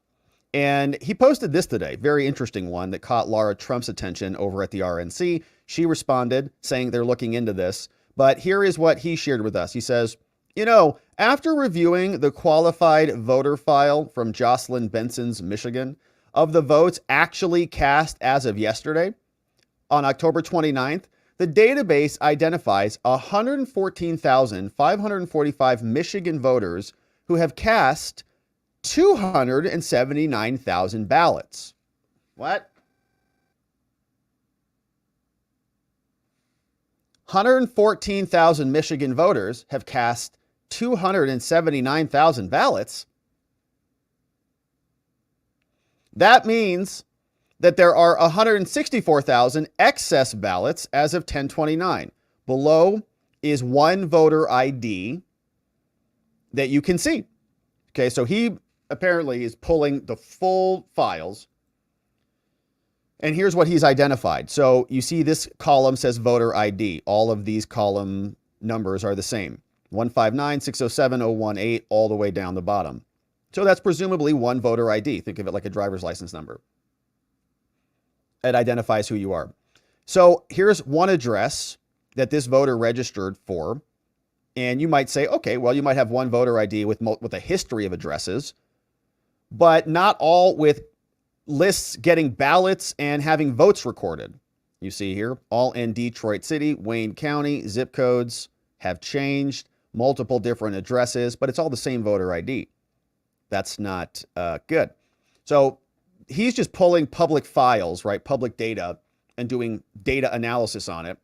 and he posted this today, very interesting one that caught Laura Trump's attention over at the RNC. She responded saying they're looking into this, but here is what he shared with us. He says, you know, after reviewing the qualified voter file from Jocelyn Benson's Michigan of the votes actually cast as of yesterday, on October 29th, the database identifies 114,545 Michigan voters who have cast 279,000 ballots. What? 114,000 Michigan voters have cast 279,000 ballots. That means that there are 164,000 excess ballots as of 10/29. Below is one voter ID that you can see. Okay, so he apparently is pulling the full files. And here's what he's identified. So you see this column says voter ID. All of these column numbers are the same. 159, 607, 018, all the way down the bottom. So that's presumably one voter ID. Think of it like a driver's license number. It identifies who you are. So here's one address that this voter registered for. And you might say, okay, well, you might have one voter ID with a history of addresses, but not all with lists getting ballots and having votes recorded. You see here, all in Detroit City, Wayne County, zip codes have changed, multiple different addresses, but it's all the same voter ID. That's not good. So he's just pulling public files, right? Public data and doing data analysis on it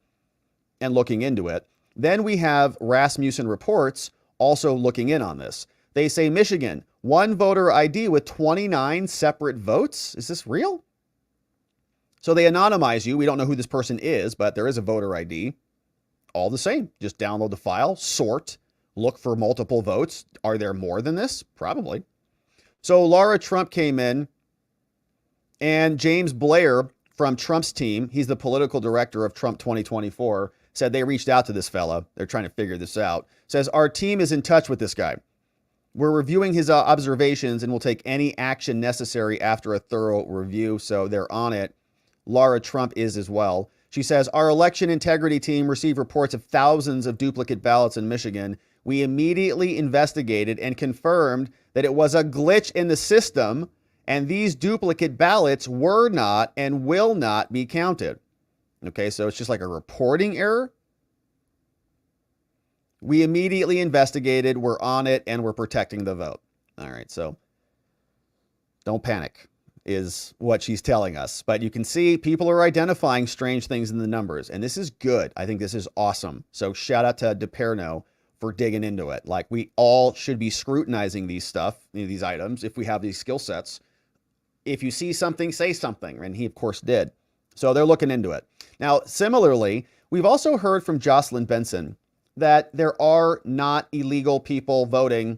and looking into it. Then we have Rasmusen Reports also looking in on this. They say Michigan, one voter ID with 29 separate votes. Is this real? So they anonymize you. We don't know who this person is, but there is a voter ID. All the same. Just download the file, sort, look for multiple votes. Are there more than this? Probably. So Laura Trump came in, and James Blair from Trump's team, he's the political director of Trump 2024, said they reached out to this fella. They're trying to figure this out. Says, our team is in touch with this guy. We're reviewing his observations and will take any action necessary after a thorough review. So they're on it. Laura Trump is as well. She says, our election integrity team received reports of thousands of duplicate ballots in Michigan. We immediately investigated and confirmed that it was a glitch in the system, and these duplicate ballots were not and will not be counted. Okay, so it's just like a reporting error. We immediately investigated, we're on it, and we're protecting the vote. All right, so don't panic is what she's telling us. But you can see people are identifying strange things in the numbers, and this is good. I think this is awesome. So shout out to DePerno for digging into it. Like, we all should be scrutinizing these stuff, these items, if we have these skill sets. If you see something, say something, and he, of course, did. So they're looking into it. Now, similarly, we've also heard from Jocelyn Benson that there are not illegal people voting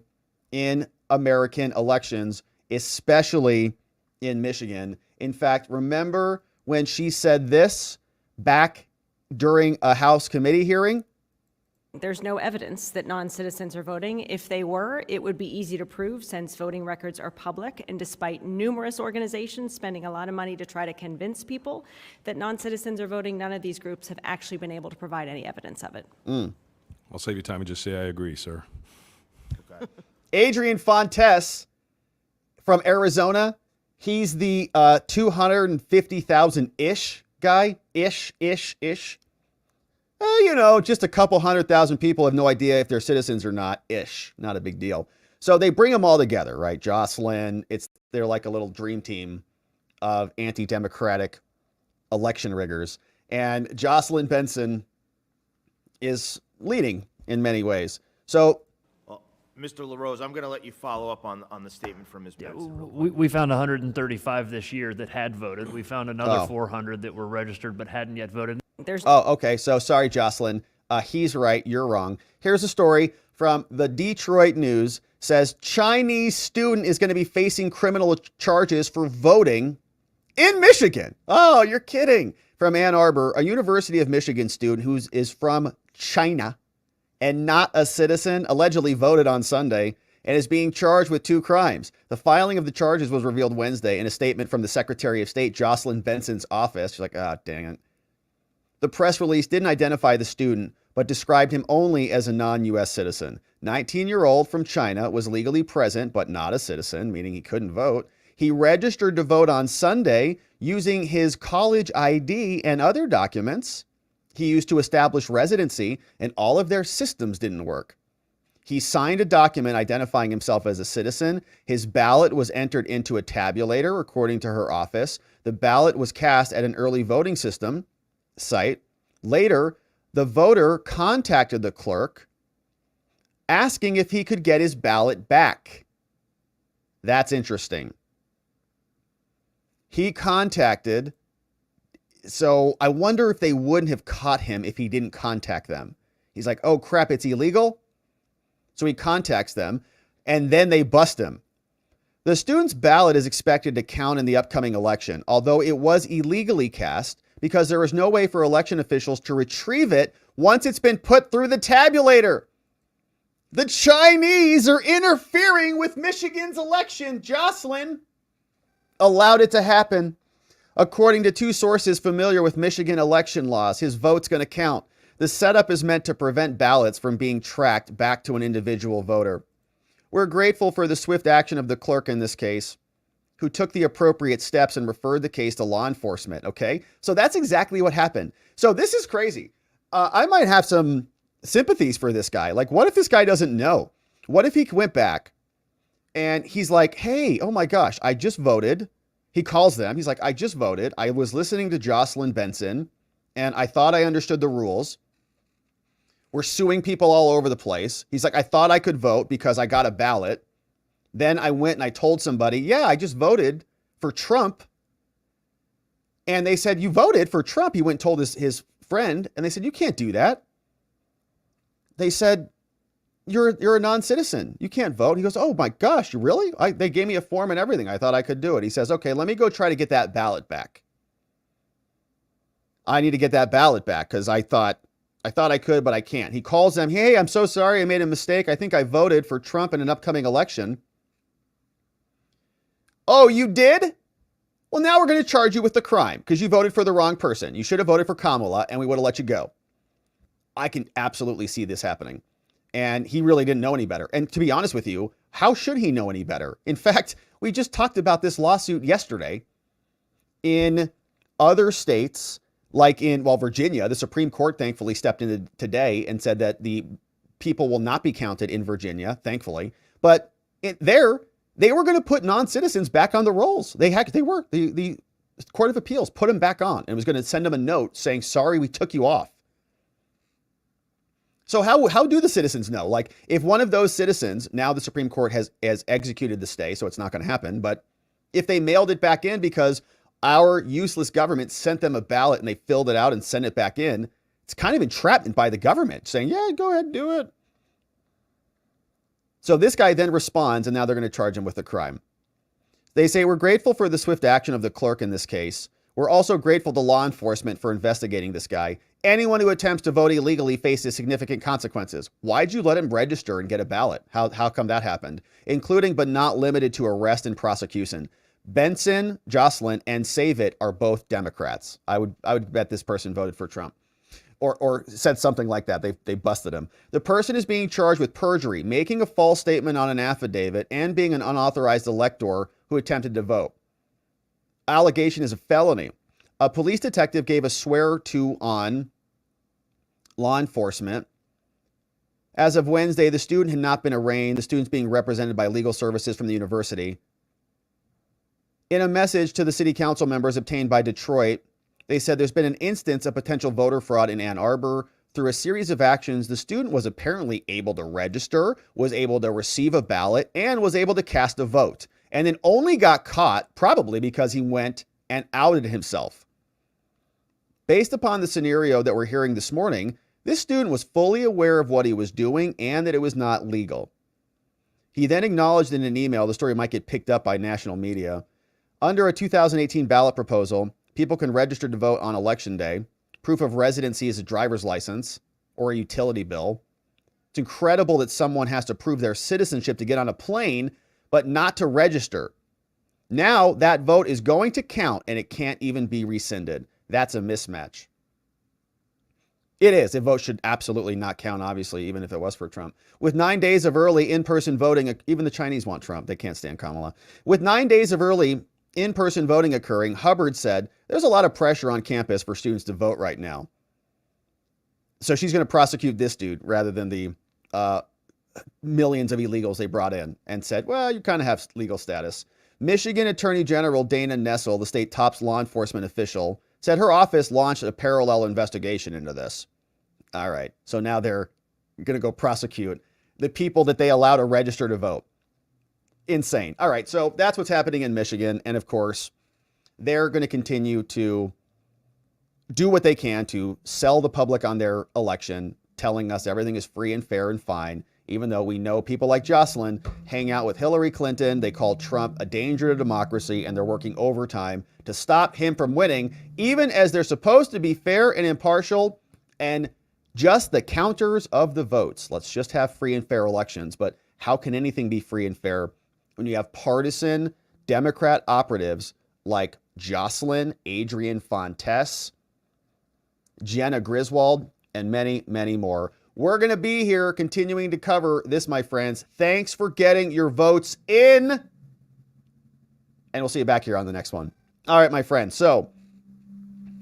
in American elections, especially in Michigan. In fact, remember when she said this back during a House committee hearing? There's no evidence that non-citizens are voting. If they were, it would be easy to prove since voting records are public, and despite numerous organizations spending a lot of money to try to convince people that non-citizens are voting, none of these groups have actually been able to provide any evidence of it. I'll save you time and just say I agree, sir. Okay. Adrian Fontes from Arizona. He's the 250,000-ish guy. Ish. Just a couple 100,000 people have no idea if they're citizens or not. Ish. Not a big deal. So they bring them all together, right? Jocelyn, they're like a little dream team of anti-democratic election riggers. And Jocelyn Benson is leading in many ways. So, Mr. LaRose, I'm going to let you follow up on the statement from Ms. Benson. We found 135 this year that had voted. We found another 400 that were registered but hadn't yet voted. Okay. So sorry, Jocelyn. He's right. You're wrong. Here's a story from the Detroit News. Says Chinese student is going to be facing criminal charges for voting in Michigan. Oh, you're kidding. From Ann Arbor, a University of Michigan student who is from China and not a citizen, allegedly voted on Sunday and is being charged with 2 crimes. The filing of the charges was revealed Wednesday in a statement from the Secretary of State, Jocelyn Benson's office. She's like, dang it. The press release didn't identify the student, but described him only as a non-U.S. citizen. 19-year-old from China was legally present, but not a citizen, meaning he couldn't vote. He registered to vote on Sunday using his college ID and other documents he used to establish residency, and all of their systems didn't work. He signed a document identifying himself as a citizen. His ballot was entered into a tabulator, according to her office. The ballot was cast at an early voting system site. Later, the voter contacted the clerk asking if he could get his ballot back. That's interesting. He contacted, so I wonder if they wouldn't have caught him if he didn't contact them. He's like, oh crap, it's illegal. So he contacts them and then they bust him. The student's ballot is expected to count in the upcoming election, although it was illegally cast because there was no way for election officials to retrieve it once it's been put through the tabulator. The Chinese are interfering with Michigan's election. Jocelyn allowed it to happen. According to 2 sources familiar with Michigan election laws, his vote's going to count. The setup is meant to prevent ballots from being tracked back to an individual voter. We're grateful for the swift action of the clerk in this case, who took the appropriate steps and referred the case to law enforcement. Okay, so that's exactly what happened. So this is crazy. I might have some sympathies for this guy. Like, what if this guy doesn't know? What if he went back and he's like, hey, oh my gosh, I just voted. He calls them. He's like, I just voted. I was listening to Jocelyn Benson and I thought I understood the rules. We're suing people all over the place. He's like, I thought I could vote because I got a ballot. Then I went and I told somebody, yeah, I just voted for Trump. And they said, you voted for Trump. He went and told his friend, and they said, you can't do that. They said, you're a non-citizen. You can't vote. He goes, oh my gosh, you really? They gave me a form and everything. I thought I could do it. He says, okay, let me go try to get that ballot back. I need to get that ballot back because I thought I could, but I can't. He calls them, hey, I'm so sorry. I made a mistake. I think I voted for Trump in an upcoming election. Oh, you did? Well, now we're going to charge you with the crime because you voted for the wrong person. You should have voted for Kamala and we would have let you go. I can absolutely see this happening. And he really didn't know any better. And to be honest with you, how should he know any better? In fact, we just talked about this lawsuit yesterday. In other states, like in, Virginia, the Supreme Court thankfully stepped in today and said that the people will not be counted in Virginia, thankfully. But they were going to put non-citizens back on the rolls. The Court of Appeals put them back on and was going to send them a note saying, sorry, we took you off. So how do the citizens know? Like, if one of those citizens, now the Supreme Court has executed the stay, so it's not going to happen. But if they mailed it back in because our useless government sent them a ballot and they filled it out and sent it back in, it's kind of entrapment by the government saying, yeah, go ahead, do it. So this guy then responds, and now they're going to charge him with a crime. They say, we're grateful for the swift action of the clerk in this case. We're also grateful to law enforcement for investigating this guy. Anyone who attempts to vote illegally faces significant consequences. Why'd you let him register and get a ballot? How come that happened? Including but not limited to arrest and prosecution. Benson, Jocelyn, and Save It are both Democrats. I would bet this person voted for Trump. Or said something like that. They busted him. The person is being charged with perjury, making a false statement on an affidavit, and being an unauthorized elector who attempted to vote. Allegation is a felony. A police detective gave a swear-to on law enforcement. As of Wednesday, the student had not been arraigned. The student's being represented by legal services from the university. In a message to the city council members obtained by Detroit, they said there's been an instance of potential voter fraud in Ann Arbor. Through a series of actions, the student was apparently able to register, was able to receive a ballot, and was able to cast a vote. And then only got caught, probably because he went and outed himself. Based upon the scenario that we're hearing this morning, this student was fully aware of what he was doing and that it was not legal. He then acknowledged in an email, the story might get picked up by national media, under a 2018 ballot proposal, people can register to vote on election day. Proof of residency is a driver's license or a utility bill. It's incredible that someone has to prove their citizenship to get on a plane, but not to register. Now that vote is going to count and it can't even be rescinded. That's a mismatch. It is. A vote should absolutely not count, obviously, even if it was for Trump. With 9 days of early in-person voting, even the Chinese want Trump. They can't stand Kamala. With 9 days of early in-person voting occurring, Hubbard said, there's a lot of pressure on campus for students to vote right now. So she's going to prosecute this dude rather than the millions of illegals they brought in and said, well, you kind of have legal status. Michigan Attorney General Dana Nessel, the state top law enforcement official, said her office launched a parallel investigation into this. All right. So now they're going to go prosecute the people that they allow to register to vote. Insane. All right. So that's what's happening in Michigan. And of course, they're going to continue to do what they can to sell the public on their election, telling us everything is free and fair and fine, even though we know people like Jocelyn hang out with Hillary Clinton. They call Trump a danger to democracy, and they're working overtime to stop him from winning, even as they're supposed to be fair and impartial and just the counters of the votes. Let's just have free and fair elections. But how can anything be free and fair when you have partisan Democrat operatives like Jocelyn, Adrian Fontes, Jenna Griswold, and many, many more? We're going to be here continuing to cover this, my friends. Thanks for getting your votes in. And we'll see you back here on the next one. All right, my friends. So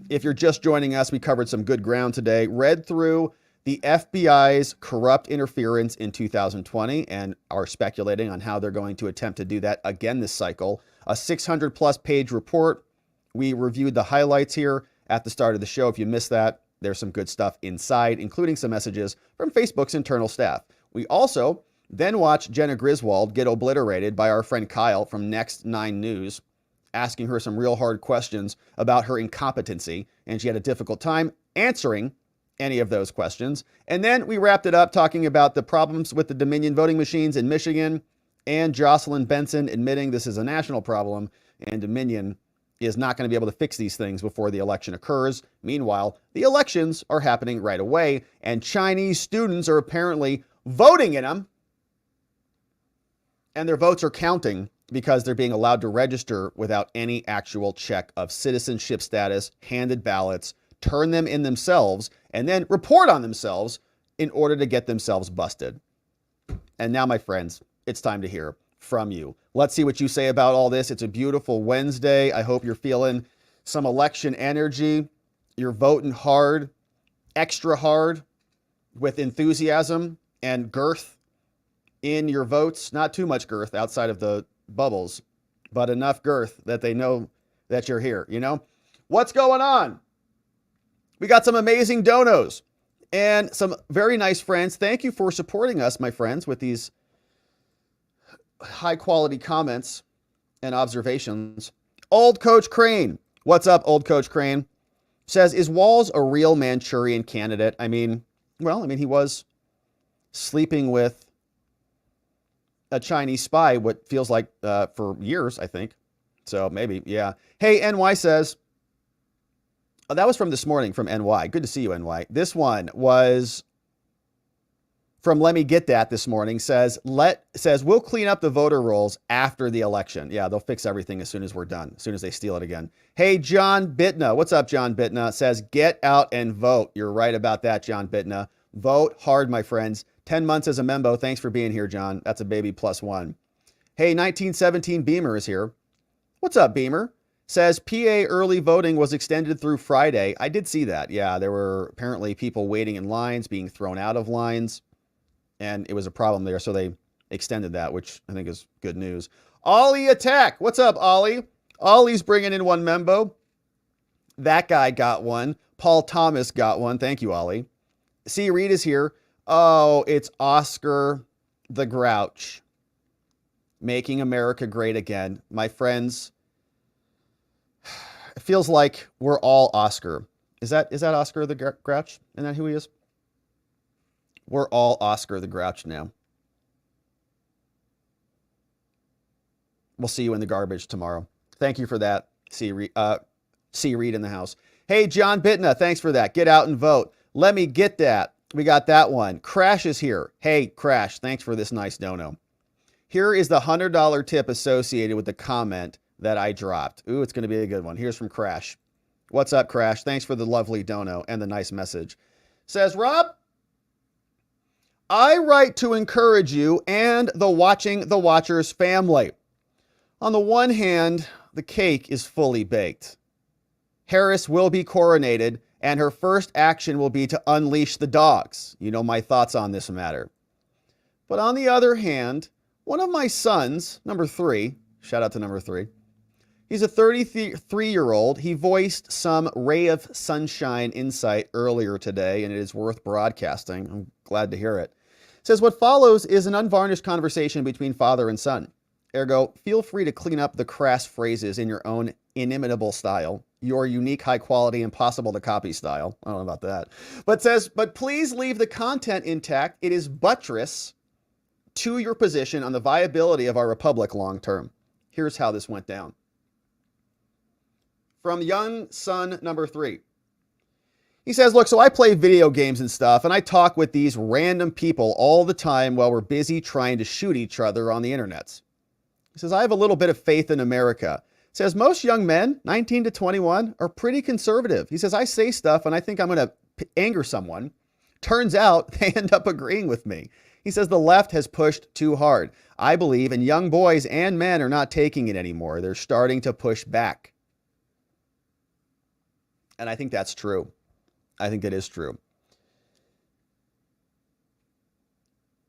if you're just joining us, we covered some good ground today. Read through the FBI's corrupt interference in 2020 and are speculating on how they're going to attempt to do that again this cycle. A 600-plus page report. We reviewed the highlights here at the start of the show. If you missed that, there's some good stuff inside, including some messages from Facebook's internal staff. We also then watched Jenna Griswold get obliterated by our friend Kyle from Next 9 News, asking her some real hard questions about her incompetency, and she had a difficult time answering any of those questions. And then we wrapped it up talking about the problems with the Dominion voting machines in Michigan and Jocelyn Benson admitting this is a national problem and Dominion is not going to be able to fix these things before the election occurs. Meanwhile, the elections are happening right away, and Chinese students are apparently voting in them, and their votes are counting because they're being allowed to register without any actual check of citizenship status, handed ballots, turn them in themselves, and then report on themselves in order to get themselves busted. And now, my friends, it's time to hear from you. Let's see what you say about all this. It's a beautiful Wednesday. I hope you're feeling some election energy. You're voting hard, extra hard, with enthusiasm and girth in your votes. Not too much girth outside of the bubbles, but enough girth that they know that you're here. You know, what's going on? We got some amazing donos and some very nice friends. Thank you for supporting us, my friends, with these high quality comments and observations. Old Coach Crane. What's up, Old Coach Crane? Says, is Walz a real Manchurian candidate? I mean, he was sleeping with a Chinese spy, what feels like for years, I think. So maybe, yeah. Hey, NY says, Oh, that was from this morning from NY. Good to see you, NY. This one was from Let Me Get That this morning. Says we'll clean up the voter rolls after the election. Yeah, they'll fix everything as soon as we're done, as soon as they steal it again. Hey, John Bitna. What's up, John Bitna? Says get out and vote. You're right about that, John Bitna. Vote hard, my friends. 10 months as a member. Thanks for being here, John. That's a baby +1. Hey, 1917 Beamer is here. What's up, Beamer? Says PA early voting was extended through Friday. I did see that. Yeah, there were apparently people waiting in lines, being thrown out of lines, and it was a problem there, so they extended that, which I think is good news. Ollie Attack. What's up, Ollie? Ollie's bringing in 1 membo. That guy got one. Paul Thomas got one. Thank you, Ollie. C. Reed is here. Oh, it's Oscar the Grouch. Making America great again. My friends, it feels like we're all Oscar. Is that Oscar the Grouch? Isn't that who he is? We're all Oscar the Grouch now. We'll see you in the garbage tomorrow. Thank you for that, C. Reed in the house. Hey, John Bitna, thanks for that. Get out and vote. Let me get that. We got that one. Crash is here. Hey, Crash, thanks for this nice dono. Here is the $100 tip associated with the comment that I dropped. Ooh, it's going to be a good one. Here's from Crash. What's up, Crash? Thanks for the lovely dono and the nice message. Says, Rob, I write to encourage you and the Watching the Watchers family. On the one hand, the cake is fully baked. Harris will be coronated, and her first action will be to unleash the dogs. You know my thoughts on this matter. But on the other hand, one of my sons, number 3, shout out to number 3, he's a 33-year-old. He voiced some ray of sunshine insight earlier today, and it is worth broadcasting. I'm glad to hear it. It says, what follows is an unvarnished conversation between father and son. Ergo, feel free to clean up the crass phrases in your own inimitable style, your unique, high quality, impossible to copy style. I don't know about that. But says, but please leave the content intact. It is buttress to your position on the viability of our republic long term. Here's how this went down. From young son number 3. He says, look, so I play video games and stuff, and I talk with these random people all the time while we're busy trying to shoot each other on the internets. He says, I have a little bit of faith in America. He says, most young men, 19 to 21, are pretty conservative. He says, I say stuff and I think I'm going to anger someone. Turns out they end up agreeing with me. He says, the left has pushed too hard. I believe, and young boys and men are not taking it anymore. They're starting to push back. And I think that's true. I think that is true.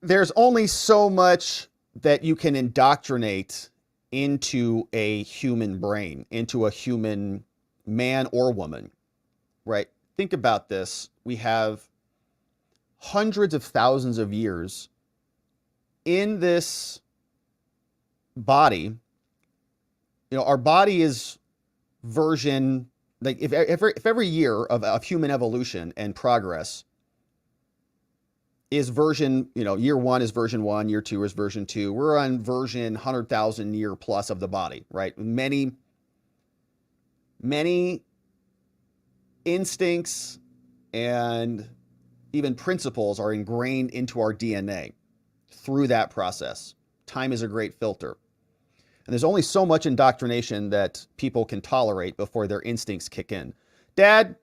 There's only so much that you can indoctrinate into a human brain, into a human man or woman, right? Think about this. We have hundreds of thousands of years in this body. You know, our body is version, like if every year of human evolution and progress is version, you know, year 1 is version 1, year 2 is version 2. We're on version 100,000 year plus of the body, right? Many instincts and even principles are ingrained into our DNA through that process. Time is a great filter. And there's only so much indoctrination that people can tolerate before their instincts kick in. Dad,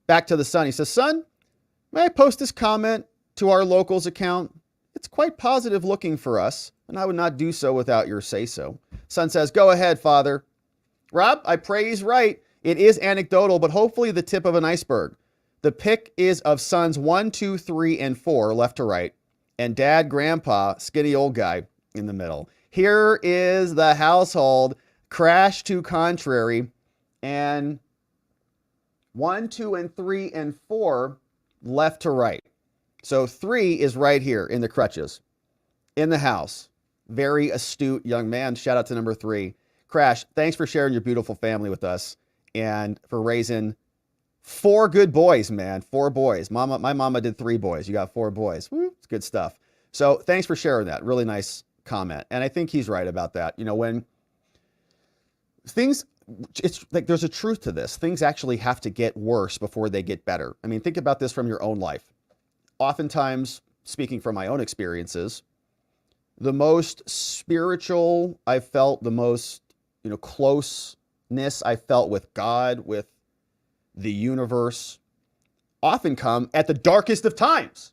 back to the son. He says, son, may I post this comment to our locals account? It's quite positive looking for us, and I would not do so without your say-so. Son says, go ahead, father. Rob, I pray he's right. It is anecdotal, but hopefully the tip of an iceberg. The pic is of sons 1, 2, 3, and 4, left to right, and dad, grandpa, skinny old guy in the middle. Here is the household, crash to contrary, and 1, 2, and 3, and 4, left to right. So 3 is right here in the crutches, in the house. Very astute young man. Shout out to number 3. Crash, thanks for sharing your beautiful family with us and for raising 4 good boys, man. 4 boys. My mama did 3 boys. You got 4 boys. Woo, it's good stuff. So thanks for sharing that. Really nice comment. And I think he's right about that. You know, when things, it's like there's a truth to this. Things actually have to get worse before they get better. I mean, think about this from your own life. Oftentimes, speaking from my own experiences, the most spiritual I've felt, the most, closeness I felt with God, with the universe, often come at the darkest of times,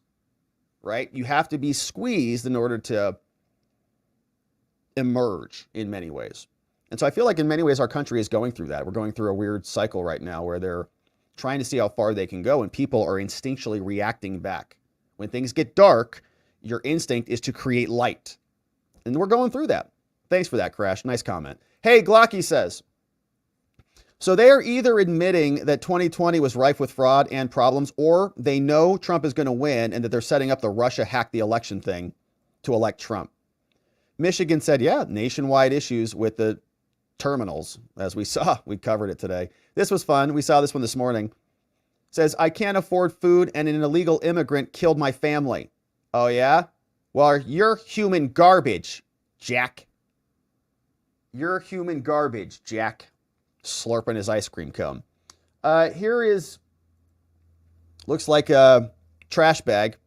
right? You have to be squeezed in order to emerge in many ways. And so I feel like in many ways our country is going through that. We're going through a weird cycle right now where they're trying to see how far they can go, and people are instinctually reacting back. When things get dark, your instinct is to create light. And we're going through that. Thanks for that, Crash. Nice comment. Hey, Glocky says, so they are either admitting that 2020 was rife with fraud and problems, or they know Trump is going to win and that they're setting up the Russia hacked the election thing to elect Trump. Michigan said, yeah, nationwide issues with the terminals, as we saw. We covered it today. This was fun. We saw this one this morning. Says, I can't afford food and an illegal immigrant killed my family. Oh, yeah? Well, you're human garbage, Jack. You're human garbage, Jack. Slurping his ice cream cone. Here is, looks like a trash bag.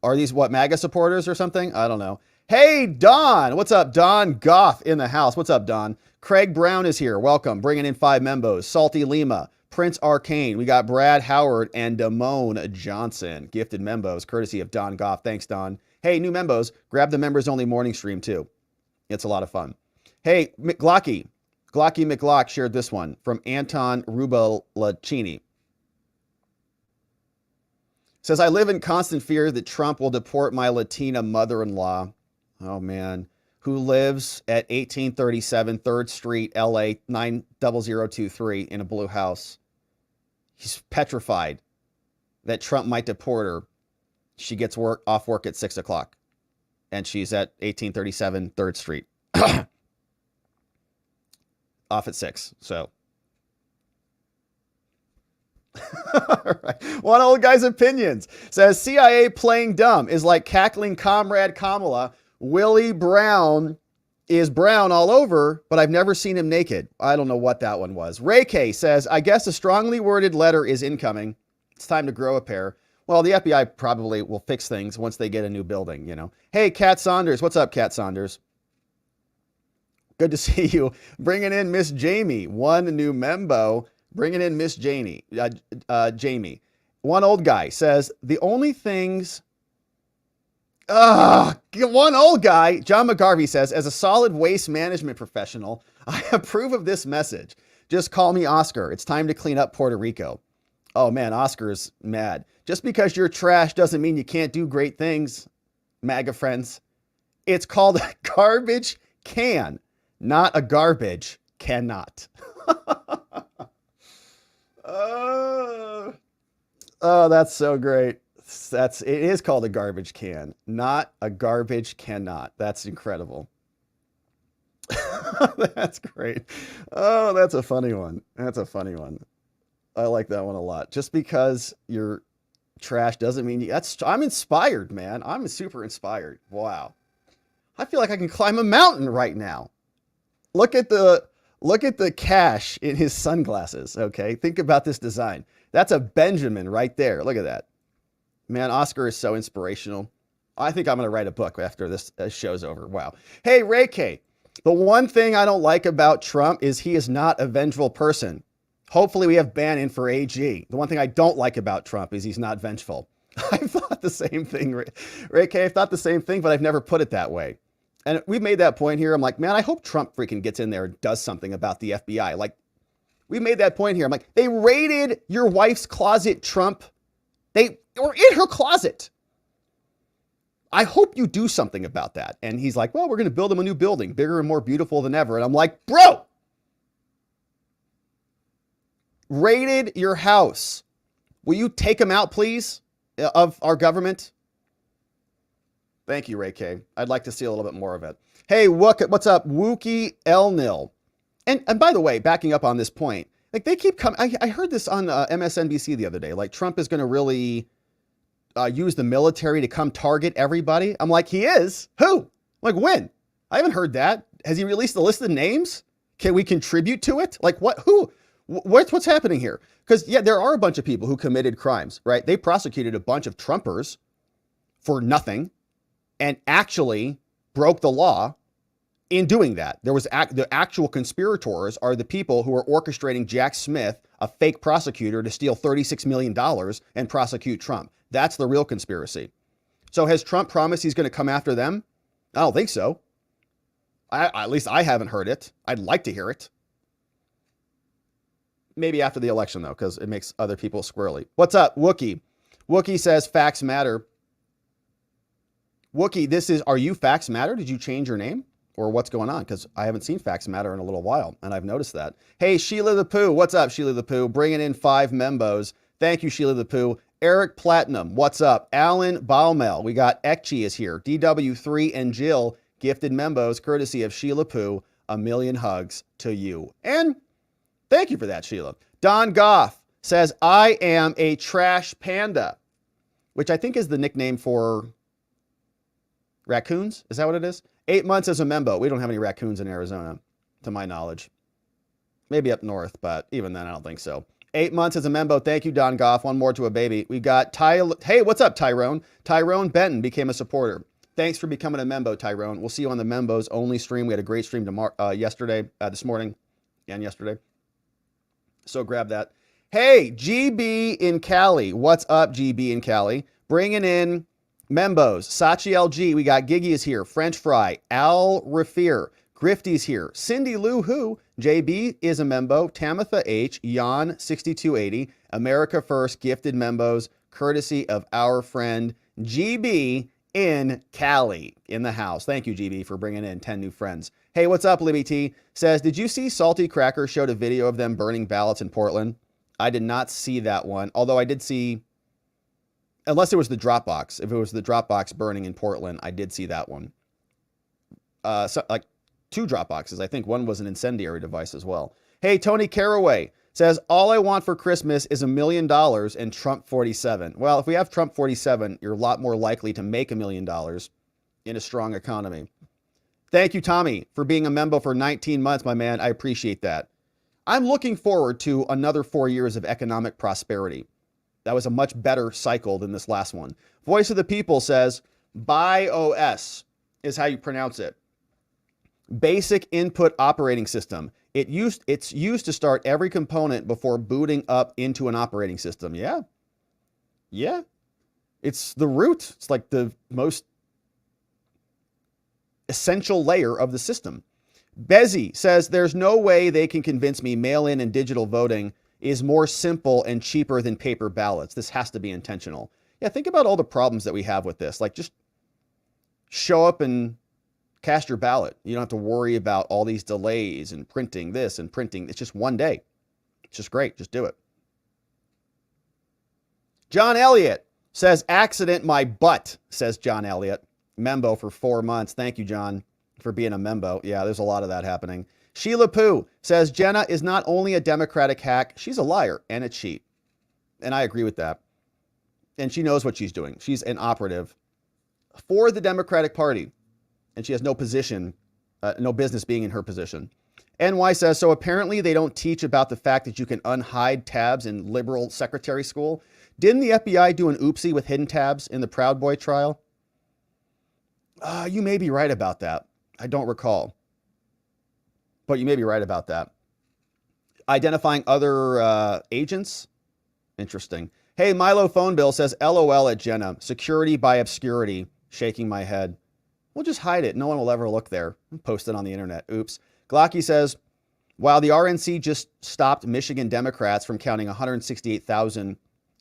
Are these what, MAGA supporters or something? I don't know. Hey, Don. What's up, Don Goff in the house? What's up, Don? Craig Brown is here. Welcome. Bringing in 5 membos. Salty Lima, Prince Arcane. We got Brad Howard and Damone Johnson. Gifted membos, courtesy of Don Goff. Thanks, Don. Hey, new membos. Grab the members only morning stream too. It's a lot of fun. Hey, Glocky McLock shared this one from Anton Rubalacini. Says, I live in constant fear that Trump will deport my Latina mother-in-law. Oh, man. Who lives at 1837 3rd Street, LA 90023 in a blue house. He's petrified that Trump might deport her. She gets off work at 6 o'clock. And she's at 1837 3rd Street. Off at 6. So. All right. One old guy's opinions says CIA playing dumb is like cackling comrade Kamala. Willie Brown is brown all over, but I've never seen him naked. I don't know what that one was. Ray K says, I guess a strongly worded letter is incoming. It's time to grow a pair. Well, the FBI probably will fix things once they get a new building, Hey, Kat Saunders. What's up, Kat Saunders? Good to see you. Bringing in Miss Jamie. One new membo. Bringing in Miss Jamie. One old guy says, the only things... one old guy, John McGarvey says, as a solid waste management professional, I approve of this message. Just call me Oscar. It's time to clean up Puerto Rico. Oh man, Oscar's mad. Just because you're trash doesn't mean you can't do great things, MAGA friends. It's called a garbage can, not a garbage cannot. Oh, that's so great. It is called a garbage can, not a garbage cannot. That's incredible. That's great. Oh, that's a funny one. That's a funny one. I like that one a lot. Just because you're trash doesn't mean I'm inspired, man. I'm super inspired. Wow. I feel like I can climb a mountain right now. Look at the cash in his sunglasses. Okay. Think about this design. That's a Benjamin right there. Look at that. Man, Oscar is so inspirational. I think I'm going to write a book after this show's over. Wow. Hey, Ray K. The one thing I don't like about Trump is he is not a vengeful person. Hopefully we have Bannon for AG. The one thing I don't like about Trump is he's not vengeful. I've thought the same thing, Ray K. I've thought the same thing, but I've never put it that way. And we've made that point here. I'm like, man, I hope Trump freaking gets in there and does something about the FBI. Like, we made that point here. I'm like, they raided your wife's closet, Trump. They were in her closet. I hope you do something about that. And he's like, well, we're going to build him a new building, bigger and more beautiful than ever. And I'm like, bro, raided your house. Will you take him out, please, of our government? Thank you, Ray K. I'd like to see a little bit more of it. Hey, what's up? Wookie Elnil. And by the way, backing up on this point, like they keep coming. I heard this on MSNBC the other day. Like Trump is going to really use the military to come target everybody. I'm like, he is? Who? I'm like, when? I haven't heard that. Has he released a list of names? Can we contribute to it? Like what? Who? What's happening here? Because yeah, there are a bunch of people who committed crimes, right? They prosecuted a bunch of Trumpers for nothing and actually broke the law in doing that. There was the actual conspirators are the people who are orchestrating Jack Smith, a fake prosecutor, to steal $36 million and prosecute Trump. That's the real conspiracy. So has Trump promised he's going to come after them? I don't think so. At least I haven't heard it. I'd like to hear it. Maybe after the election, though, because it makes other people squirrely. What's up, Wookie? Wookie says facts matter. Wookie, are you Facts Matter? Did you change your name? Or what's going on? Because I haven't seen Facts Matter in a little while, and I've noticed that. Hey, Sheila the Pooh. What's up, Sheila the Pooh? Bringing in 5 membos. Thank you, Sheila the Pooh. Eric Platinum. What's up? Alan Baumel. We got Ekchi is here. DW3 and Jill gifted membos courtesy of Sheila Pooh. A million hugs to you. And thank you for that, Sheila. Don Goff says, I am a trash panda, which I think is the nickname for raccoons. Is that what it is? 8 months as a member. We don't have any raccoons in Arizona, to my knowledge. Maybe up north, but even then, I don't think so. 8 months as a member. Thank you, Don Goff. One more to a baby. We got Hey, what's up, Tyrone? Tyrone Benton became a supporter. Thanks for becoming a member, Tyrone. We'll see you on the members only stream. We had a great stream this morning, and yesterday. So grab that. Hey, GB in Cali. What's up, GB in Cali? Bringing in membos. Sachi LG. We got Giggy is here. French Fry. Al Rafir. Grifty's here. Cindy Lou Who. JB is a membo. Tamitha H. Jan 6280. America First gifted membos courtesy of our friend GB in Cali in the house. Thank you, GB, for bringing in 10 new friends. Hey, what's up, Libby T? Says, did you see Salty Cracker showed a video of them burning ballots in Portland? I did not see that one, although I did see, unless it was the Dropbox. If it was the Dropbox burning in Portland, I did see that one. So, like 2 Dropboxes. I think one was an incendiary device as well. Hey, Tony Caraway says, all I want for Christmas is $1 million and Trump 47. Well, if we have Trump 47, you're a lot more likely to make $1 million in a strong economy. Thank you, Tommy, for being a member for 19 months, my man. I appreciate that. I'm looking forward to another 4 years of economic prosperity. That was a much better cycle than this last one. Voice of the People says, BIOS is how you pronounce it. Basic Input Operating System. It's used to start every component before booting up into an operating system. Yeah. Yeah. It's the root. It's like the most essential layer of the system. Bezzy says, there's no way they can convince me mail-in and digital voting is more simple and cheaper than paper ballots. This has to be intentional. Yeah, think about all the problems that we have with this. Like, just show up and cast your ballot. You don't have to worry about all these delays and printing this and printing. It's just one day. It's just great. Just do it. John Elliott says, accident my butt, says John Elliott. Membo for 4 months. Thank you, John, for being a membo. Yeah, there's a lot of that happening. Sheila Pooh says, Jenna is not only a Democratic hack, she's a liar and a cheat. And I agree with that. And she knows what she's doing. She's an operative for the Democratic Party. And she has no position, no business being in her position. NY says, so apparently they don't teach about the fact that you can unhide tabs in liberal secretary school. Didn't the FBI do an oopsie with hidden tabs in the Proud Boy trial? You may be right about that. I don't recall. But you may be right about that. Identifying other agents? Interesting. Hey, Milo Phone Bill says, LOL at Jenna. Security by obscurity. Shaking my head. We'll just hide it. No one will ever look there. Post it on the internet. Oops. Glocky says, while the RNC just stopped Michigan Democrats from counting 168,000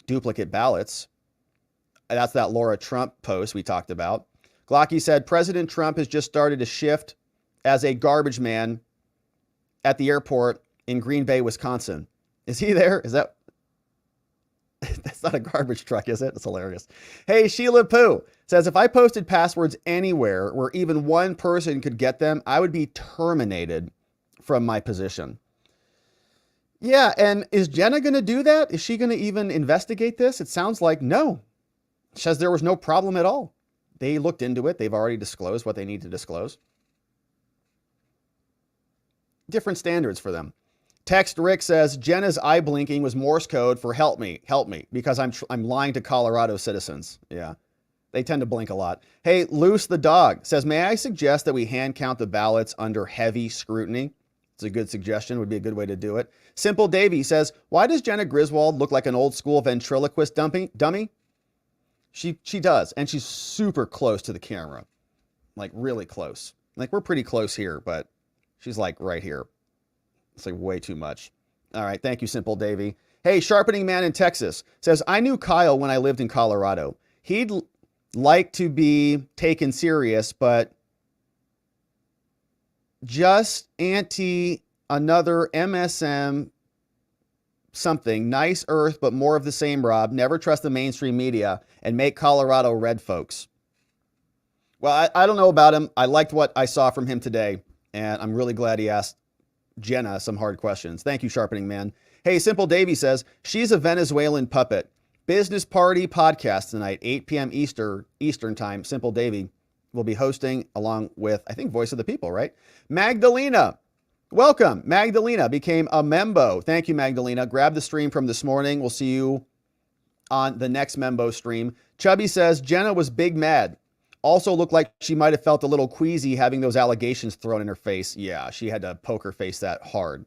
duplicate ballots, that's that Laura Trump post we talked about. Glocky said, President Trump has just started to shift as a garbage man at the airport in Green Bay, Wisconsin. Is he there? Is that... That's not a garbage truck, is it? That's hilarious. Hey, Sheila Pooh says, if I posted passwords anywhere where even one person could get them, I would be terminated from my position. Yeah, and is Jenna going to do that? Is she going to even investigate this? It sounds like no. She says there was no problem at all. They looked into it. They've already disclosed what they need to disclose. different standards for them. Text Rick says, Jenna's eye blinking was Morse code for help me, because I'm lying to Colorado citizens. Yeah, they tend to blink a lot. Hey, Loose the Dog says, may I suggest that we hand count the ballots under heavy scrutiny? It's a good suggestion, would be a good way to do it. Simple Davy says, why does Jenna Griswold look like an old school ventriloquist dummy? She does, and she's super close to the camera. Like really close. Like we're pretty close here, but she's like right here. It's like way too much. All right, thank you, Simple Davy. Hey, Sharpening Man in Texas says, I knew Kyle when I lived in Colorado. He'd like to be taken serious, but just anti another MSM something. Nice earth, but more of the same, Rob. Never trust the mainstream media and make Colorado red, folks. Well, I don't know about him. I liked what I saw from him today, and I'm really glad he asked Jenna some hard questions. Thank you, Sharpening Man. Hey, Simple Davy says, she's a Venezuelan puppet. Business Party podcast tonight, 8 p.m. Eastern time. Simple Davy will be hosting along with, I think, Voice of the People, right? Magdalena. Welcome. Magdalena became a membo. Thank you, Magdalena. Grab the stream from this morning. We'll see you on the next membo stream. Chubby says, Jenna was big mad. Also looked like she might have felt a little queasy having those allegations thrown in her face. Yeah, she had to poke her face that hard.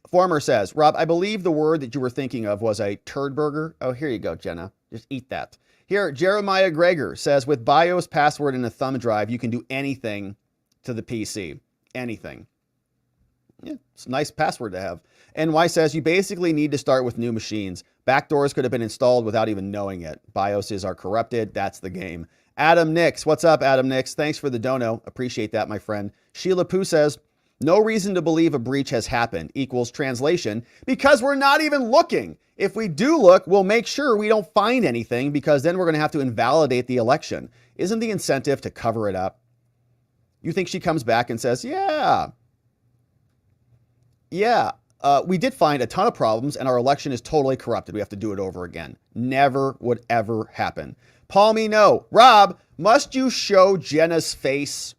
Former says, Rob, I believe the word that you were thinking of was a turd burger. Oh, here you go, Jenna. Just eat that. Here, Jeremiah Greger says, with BIOS, password, and a thumb drive, you can do anything to the PC. Anything. Yeah, it's a nice password to have. NY says, you basically need to start with new machines. Backdoors could have been installed without even knowing it. BIOSes are corrupted. That's the game. Adam Nix. What's up, Adam Nix? Thanks for the dono. Appreciate that, my friend. Sheila Poo says, no reason to believe a breach has happened equals translation because we're not even looking. If we do look, we'll make sure we don't find anything because then we're going to have to invalidate the election. Isn't the incentive to cover it up? You think she comes back and says, yeah, we did find a ton of problems and our election is totally corrupted. We have to do it over again. Never would ever happen. Paul me no. Rob, must you show Jenna's face?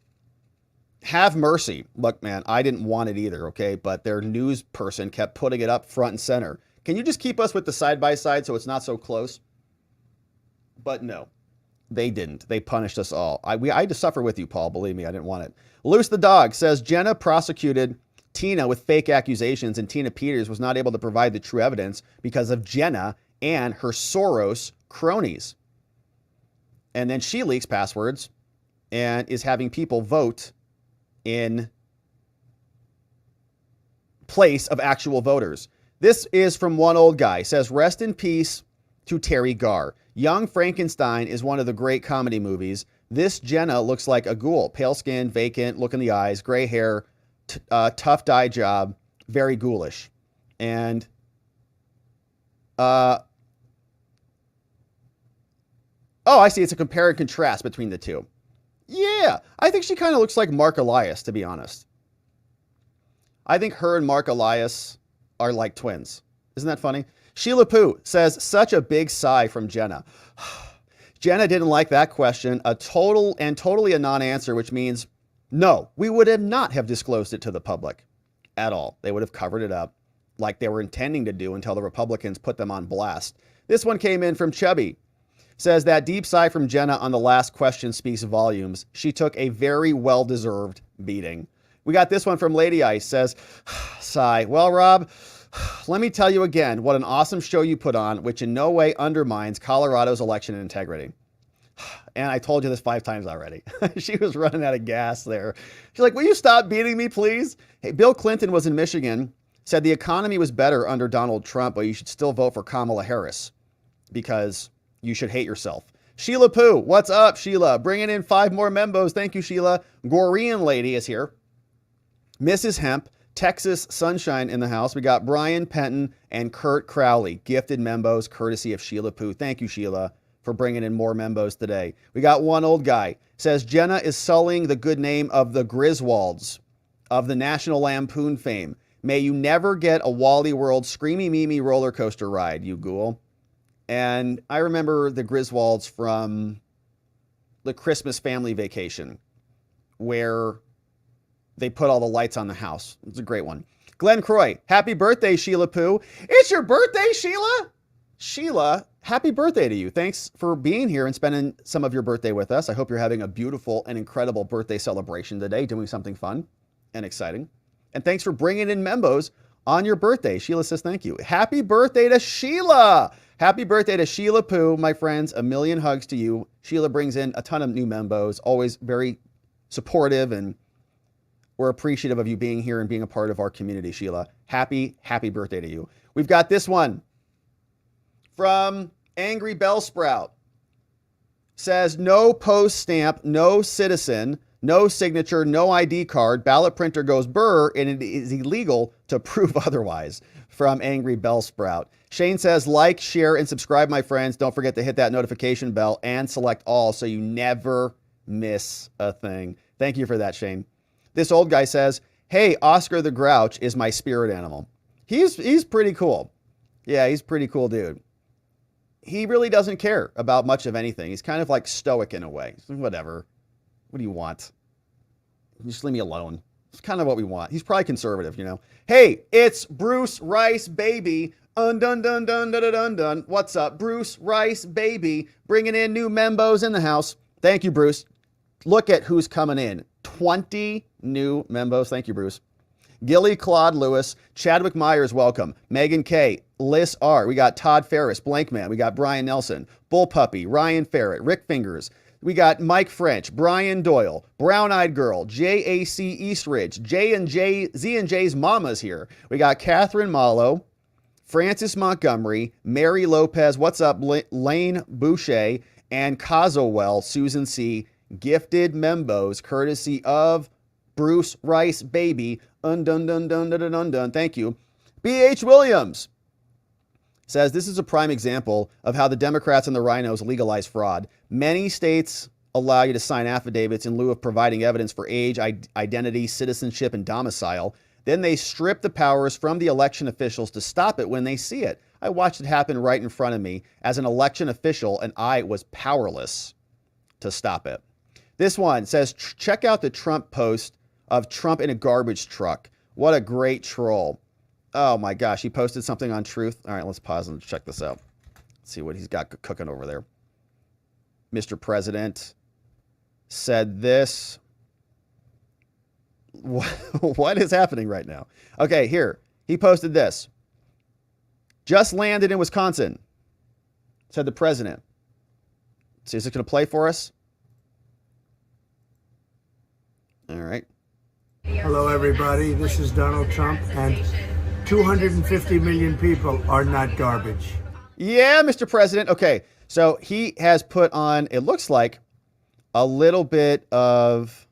Have mercy. Look, man, I didn't want it either, okay? But their news person kept putting it up front and center. Can you just keep us with the side-by-side so it's not so close? But no, they didn't. They punished us all. I had to suffer with you, Paul. Believe me, I didn't want it. Loose the Dog says, Jenna prosecuted Tina with fake accusations and Tina Peters was not able to provide the true evidence because of Jenna and her Soros cronies. And then she leaks passwords and is having people vote in place of actual voters. This is from one old guy. Says, rest in peace to Terry Garr. Young Frankenstein is one of the great comedy movies. This Jenna looks like a ghoul. Pale skin, vacant, look in the eyes, gray hair, tough dye job, very ghoulish. And oh, I see. It's a compare and contrast between the two. Yeah, I think she kind of looks like Mark Elias, to be honest. I think her and Mark Elias are like twins. Isn't that funny? Sheila Poo says, such a big sigh from Jenna. Jenna didn't like that question. Totally a non-answer, which means no, we would have not have disclosed it to the public at all. They would have covered it up like they were intending to do until the Republicans put them on blast. This one came in from Chubby. Says that deep sigh from Jenna on the last question speaks volumes. She took a very well-deserved beating. We got this one from Lady Ice. Says, sigh. Well, Rob, let me tell you again what an awesome show you put on, which in no way undermines Colorado's election integrity. And I told you this 5 times already. She was running out of gas there. She's like, will you stop beating me, please? Hey, Bill Clinton was in Michigan, said the economy was better under Donald Trump, but you should still vote for Kamala Harris because you should hate yourself. Sheila Poo, what's up, Sheila? Bringing in 5 more membos. Thank you, Sheila. Gorean Lady is here. Mrs. Hemp, Texas Sunshine in the house. We got Brian Penton and Kurt Crowley. Gifted membos, courtesy of Sheila Poo. Thank you, Sheila, for bringing in more membos today. We got one old guy. Says, Jenna is sullying the good name of the Griswolds of the National Lampoon fame. May you never get a Wally World Screamy Mimi roller coaster ride, you ghoul. And I remember the Griswolds from the Christmas Family Vacation, where they put all the lights on the house. It's a great one. Glenn Croy, happy birthday, Sheila Pooh. It's your birthday, Sheila. Sheila, happy birthday to you. Thanks for being here and spending some of your birthday with us. I hope you're having a beautiful and incredible birthday celebration today, doing something fun and exciting. And thanks for bringing in membos on your birthday. Sheila says thank you. Happy birthday to Sheila. Happy birthday to Sheila Pooh, my friends. A million hugs to you. Sheila brings in a ton of new membos, always very supportive, and we're appreciative of you being here and being a part of our community, Sheila. Happy birthday to you. We've got this one from Angry Bellsprout. Says, no post stamp, no citizen, no signature, no ID card. Ballot printer goes burr, and it is illegal to prove otherwise. From Angry Bellsprout. Shane says, like, share, and subscribe, my friends. Don't forget to hit that notification bell and select all so you never miss a thing. Thank you for that, Shane. This old guy says, hey, Oscar the Grouch is my spirit animal. He's pretty cool. Yeah, he's a pretty cool dude. He really doesn't care about much of anything. He's kind of like stoic in a way. Whatever. What do you want? Just leave me alone. It's kind of what we want. He's probably conservative, you know. Hey, it's Bruce Rice, baby. Dun dun dun dun dun dun dun. What's up, Bruce Rice, baby? Bringing in new membos in the house. Thank you, Bruce. Look at who's coming in. 20 new membos. Thank you, Bruce. Gilly Claude Lewis, Chadwick Myers, welcome. Megan K, Liz R. We got Todd Ferris, Blankman. We got Brian Nelson, Bullpuppy, Ryan Ferret, Rick Fingers. We got Mike French, Brian Doyle, Brown Eyed Girl, JAC Eastridge, Z&J's Mama's here. We got Catherine Mallow, Francis Montgomery, Mary Lopez, what's up, Lane Boucher, and Cazowell, Susan C. Gifted membos courtesy of Bruce Rice, baby. Dun dun dun dun dun dun dun. Thank you. B.H. Williams says this is a prime example of how the Democrats and the rhinos legalize fraud. Many states allow you to sign affidavits in lieu of providing evidence for age, identity, citizenship, and domicile. Then they strip the powers from the election officials to stop it when they see it. I watched it happen right in front of me as an election official, and I was powerless to stop it. This one says, check out the Trump post of Trump in a garbage truck. What a great troll. Oh my gosh, he posted something on Truth. All right, let's pause and check this out. Let's see what he's got cooking over there. Mr. President said this. What is happening right now? Okay, here. He posted this. Just landed in Wisconsin, said the president. See, is it going to play for us? All right. Hello, everybody. This is Donald Trump, and 250 million people are not garbage. Yeah, Mr. President. Okay, so he has put on, it looks like, a little bit of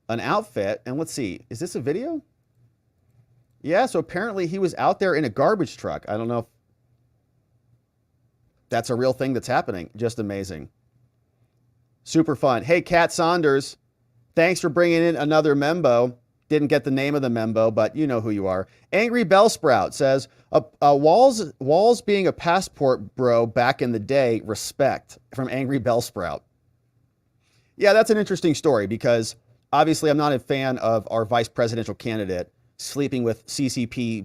an outfit. And let's see, is this a video? Yeah, so apparently he was out there in a garbage truck. I don't know if that's a real thing that's happening. Just amazing. Super fun. Hey, Kat Saunders. Thanks for bringing in another membo. Didn't get the name of the membo, but you know who you are. Angry Bellsprout says, Walls being a passport bro back in the day, respect. From Angry Bellsprout. Yeah, that's an interesting story because obviously I'm not a fan of our vice presidential candidate sleeping with CCP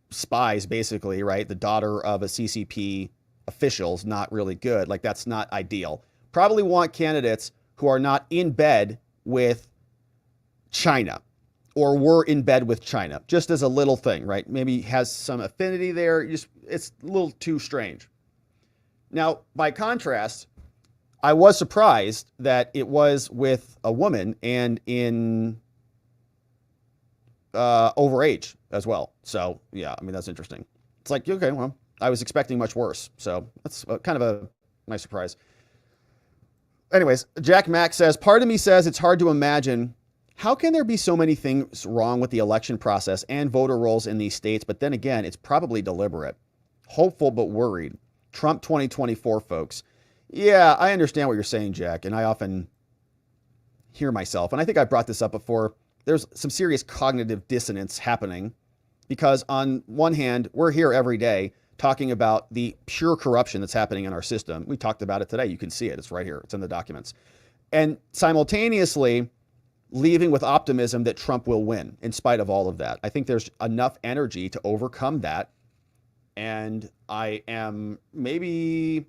spies, basically, right? The daughter of a CCP official's not really good. Like, that's not ideal. Probably want candidates who are not in bed with China or were in bed with China, just as a little thing, right? Maybe has some affinity there. It's a little too strange. Now, by contrast, I was surprised that it was with a woman and in overage as well. So, yeah, I mean, that's interesting. It's like, okay, well, I was expecting much worse. So that's kind of a nice surprise. Anyways, Jack Mack says, part of me says it's hard to imagine how can there be so many things wrong with the election process and voter rolls in these states? But then again, it's probably deliberate. Hopeful but worried. Trump 2024, folks. Yeah, I understand what you're saying, Jack. And I often hear myself. And I think I brought this up before. There's some serious cognitive dissonance happening because on one hand, we're here every day talking about the pure corruption that's happening in our system. We talked about it today. You can see it. It's right here. It's in the documents. And simultaneously, leaving with optimism that Trump will win in spite of all of that. I think there's enough energy to overcome that. And I am maybe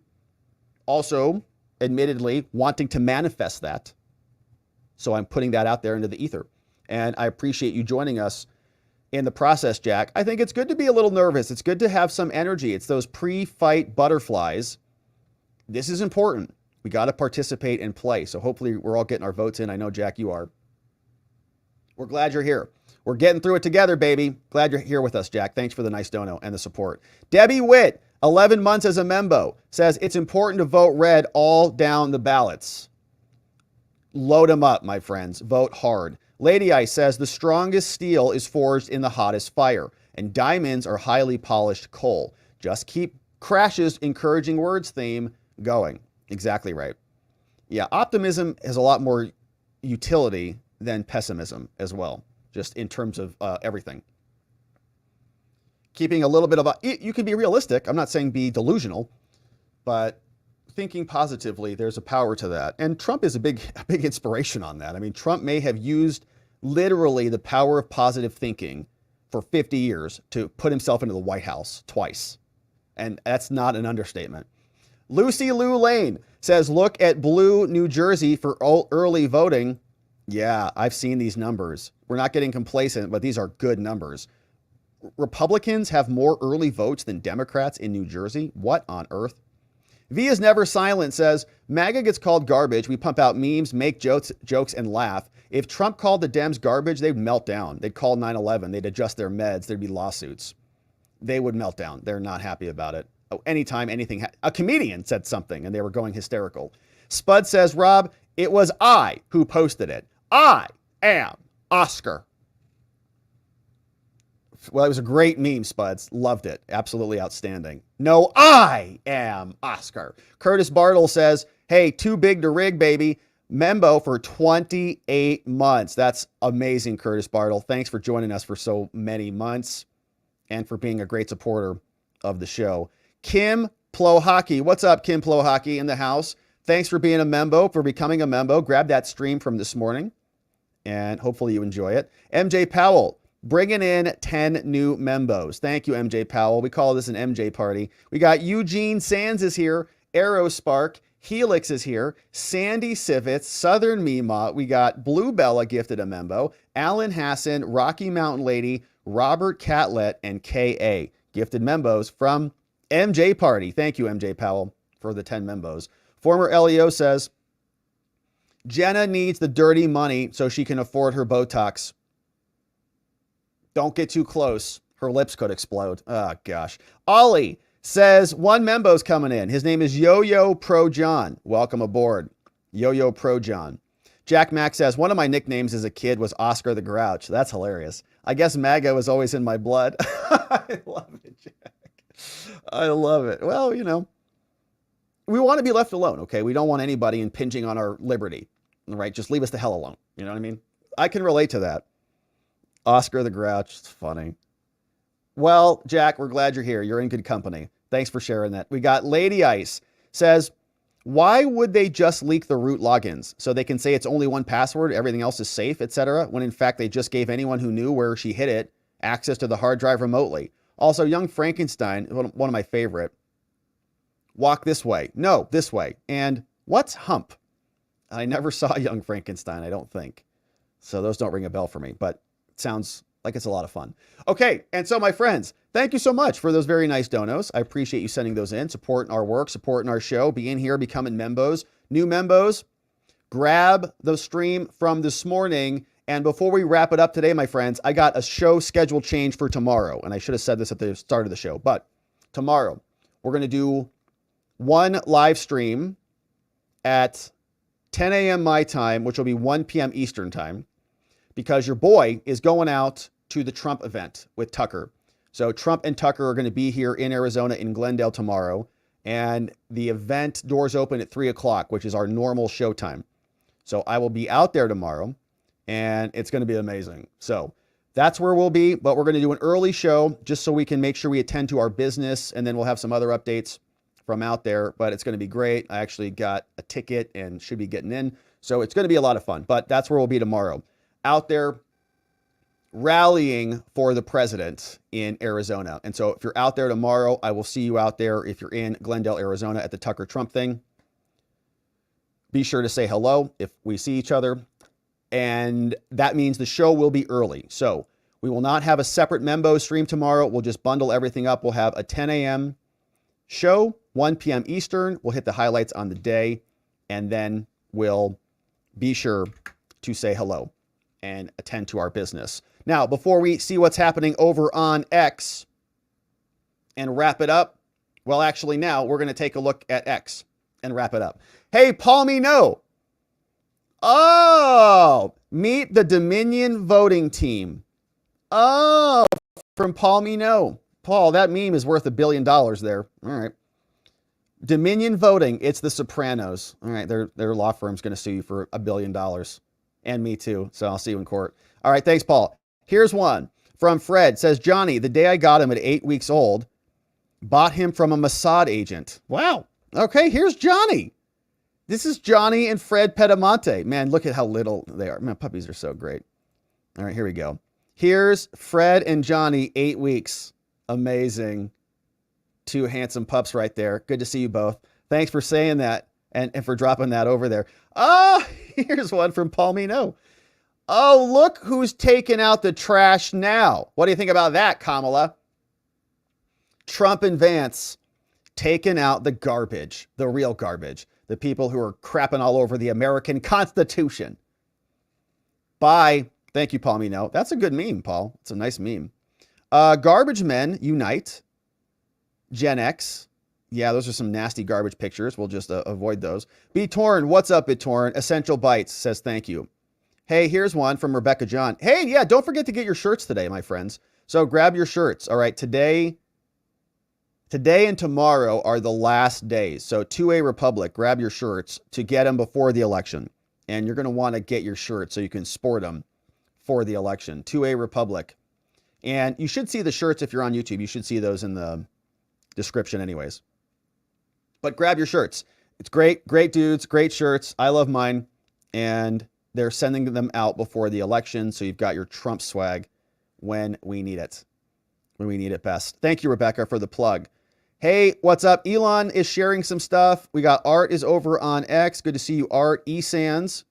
also, admittedly, wanting to manifest that. So I'm putting that out there into the ether. And I appreciate you joining us in the process, Jack. I think it's good to be a little nervous. It's good to have some energy. It's those pre-fight butterflies. This is important. We got to participate and play. So hopefully we're all getting our votes in. I know, Jack, you are. We're glad you're here. We're getting through it together, baby. Glad you're here with us, Jack. Thanks for the nice dono and the support. Debbie Witt, 11 months as a membo, says it's important to vote red all down the ballots. Load them up, my friends. Vote hard. Lady Ice says the strongest steel is forged in the hottest fire, and diamonds are highly polished coal. Just keep Crash's encouraging words theme going. Exactly right. Yeah, optimism has a lot more utility than pessimism as well, just in terms of everything. Keeping a little bit of you can be realistic. I'm not saying be delusional, but thinking positively, there's a power to that. And Trump is a big inspiration on that. I mean, Trump may have used literally the power of positive thinking for 50 years to put himself into the White House twice. And that's not an understatement. Lucy Lou Lane says, look at blue New Jersey for early voting. Yeah, I've seen these numbers. We're not getting complacent, but these are good numbers. Republicans have more early votes than Democrats in New Jersey. What on earth? V is never silent says, MAGA gets called garbage. We pump out memes, make jokes, and laugh. If Trump called the Dems garbage, they'd melt down. They'd call 9/11. They'd adjust their meds. There'd be lawsuits. They would melt down. They're not happy about it. Oh, anytime anything, a comedian said something and they were going hysterical. Spud says, Rob, it was I who posted it. I am Oscar. Well, it was a great meme, Spuds. Loved it. Absolutely outstanding. No, I am Oscar. Curtis Bartle says, hey, too big to rig, baby. Membo for 28 months. That's amazing, Curtis Bartle. Thanks for joining us for so many months and for being a great supporter of the show. Kim Plohockey. What's up, Kim Plohockey in the house? Thanks for being a membo, for becoming a membo. Grab that stream from this morning and hopefully you enjoy it. MJ Powell, bringing in 10 new membos. Thank you, MJ Powell. We call this an MJ party. We got Eugene Sands is here. Aerospark. Helix is here. Sandy Civitz. Southern Mima. We got Blue Bella gifted a membo. Alan Hassan. Rocky Mountain Lady. Robert Catlett. And K.A. gifted membos from MJ Party. Thank you, MJ Powell, for the 10 membos. Former LEO says, Jenna needs the dirty money so she can afford her Botox. Don't get too close. Her lips could explode. Oh, gosh. Ollie says, one membo's coming in. His name is Yo-Yo Pro John. Welcome aboard. Yo-Yo Pro John. Jack Mack says, one of my nicknames as a kid was Oscar the Grouch. That's hilarious. I guess MAGA was always in my blood. I love it, Jack. I love it. Well, you know, we want to be left alone, okay? We don't want anybody impinging on our liberty, right? Just leave us the hell alone. You know what I mean? I can relate to that. Oscar the Grouch. It's funny. Well, Jack, we're glad you're here. You're in good company. Thanks for sharing that. We got Lady Ice says, why would they just leak the root logins so they can say it's only one password, everything else is safe, etc., when in fact they just gave anyone who knew where she hid it access to the hard drive remotely? Also, Young Frankenstein, one of my favorite. Walk this way. No, this way. And what's hump? I never saw Young Frankenstein, I don't think. So those don't ring a bell for me, but it sounds like it's a lot of fun. Okay, and so my friends, thank you so much for those very nice donos. I appreciate you sending those in, supporting our work, supporting our show, being here, becoming membos. New membos, grab the stream from this morning. And before we wrap it up today, my friends, I got a show schedule change for tomorrow. And I should have said this at the start of the show, but tomorrow we're going to do one live stream at 10 a.m. my time, which will be 1 p.m. Eastern time, because your boy is going out to the Trump event with Tucker. So Trump and Tucker are going to be here in Arizona in Glendale tomorrow. And the event doors open at 3 o'clock, which is our normal show time. So I will be out there tomorrow and it's going to be amazing. So that's where we'll be, but we're going to do an early show just so we can make sure we attend to our business. And then we'll have some other updates from out there, but it's going to be great. I actually got a ticket and should be getting in. So it's going to be a lot of fun, but that's where we'll be tomorrow. Out there rallying for the president in Arizona. And so if you're out there tomorrow, I will see you out there. If you're in Glendale, Arizona at the Tucker Trump thing, be sure to say hello if we see each other. And that means the show will be early. So we will not have a separate Membo stream tomorrow. We'll just bundle everything up. We'll have a 10 a.m. show, 1 p.m. Eastern. We'll hit the highlights on the day, and then we'll be sure to say hello and attend to our business. Now, before we see what's happening over on X and wrap it up, well, actually now we're going to take a look at X and wrap it up. Hey, Paul Mino. Oh, meet the Dominion voting team. Oh, from Paul Mino. Paul, that meme is worth $1 billion there. All right. Dominion Voting, it's the Sopranos. All right, their law firm's going to sue you for $1 billion. And me too, so I'll see you in court. All right, thanks, Paul. Here's one from Fred. Says, Johnny, the day I got him at 8 weeks old, bought him from a Mossad agent. Wow. Okay, here's Johnny. This is Johnny and Fred Pedamonte. Man, look at how little they are. Man, puppies are so great. All right, here we go. Here's Fred and Johnny, 8 weeks. Amazing. Two handsome pups right there. Good to see you both. Thanks for saying that and for dropping that over there. Oh, here's one from Paul Mino. Oh, look who's taking out the trash now. What do you think about that, Kamala? Trump and Vance taking out the garbage, the real garbage, the people who are crapping all over the American Constitution. Bye. Thank you, Paul Mino. That's a good meme, Paul. It's a nice meme. Garbage men unite. Gen X. Yeah, those are some nasty garbage pictures. We'll just avoid those. BitTorn, what's up, BitTorn? Essential Bites says thank you. Hey, here's one from Rebecca John. Hey, yeah, don't forget to get your shirts today, my friends. So grab your shirts. All right, today and tomorrow are the last days. So 2A Republic, grab your shirts to get them before the election. And you're going to want to get your shirts so you can sport them for the election. 2A Republic. And you should see the shirts if you're on YouTube. You should see those in the description anyways. But grab your shirts. It's great dudes, great shirts. I love mine. And they're sending them out before the election. So you've got your Trump swag when we need it. When we need it best. Thank you, Rebecca, for the plug. Hey, what's up? Elon is sharing some stuff. We got Art is over on X. Good to see you, Art. eSands.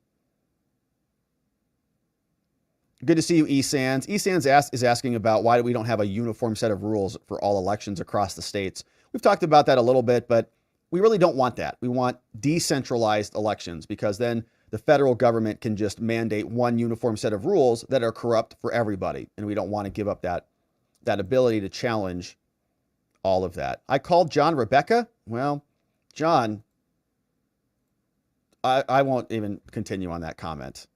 Good to see you, eSands. eSands is asking about why we don't have a uniform set of rules for all elections across the states. We've talked about that a little bit, but we really don't want that. We want decentralized elections because then the federal government can just mandate one uniform set of rules that are corrupt for everybody. And we don't want to give up that ability to challenge all of that. I called John Rebecca. Well, John, I won't even continue on that comment.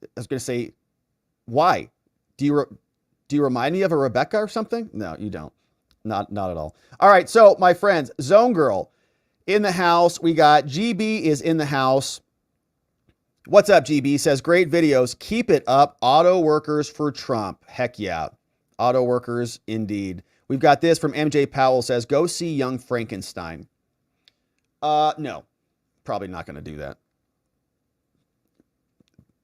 I was going to say, why? Do you remind me of a Rebecca or something? No, you don't. Not at all. All right, so my friends, Zone Girl in the house. We got GB is in the house. What's up, GB? Says, great videos. Keep it up. Auto workers for Trump. Heck yeah. Auto workers, indeed. We've got this from MJ Powell. Says, go see Young Frankenstein. No, probably not going to do that.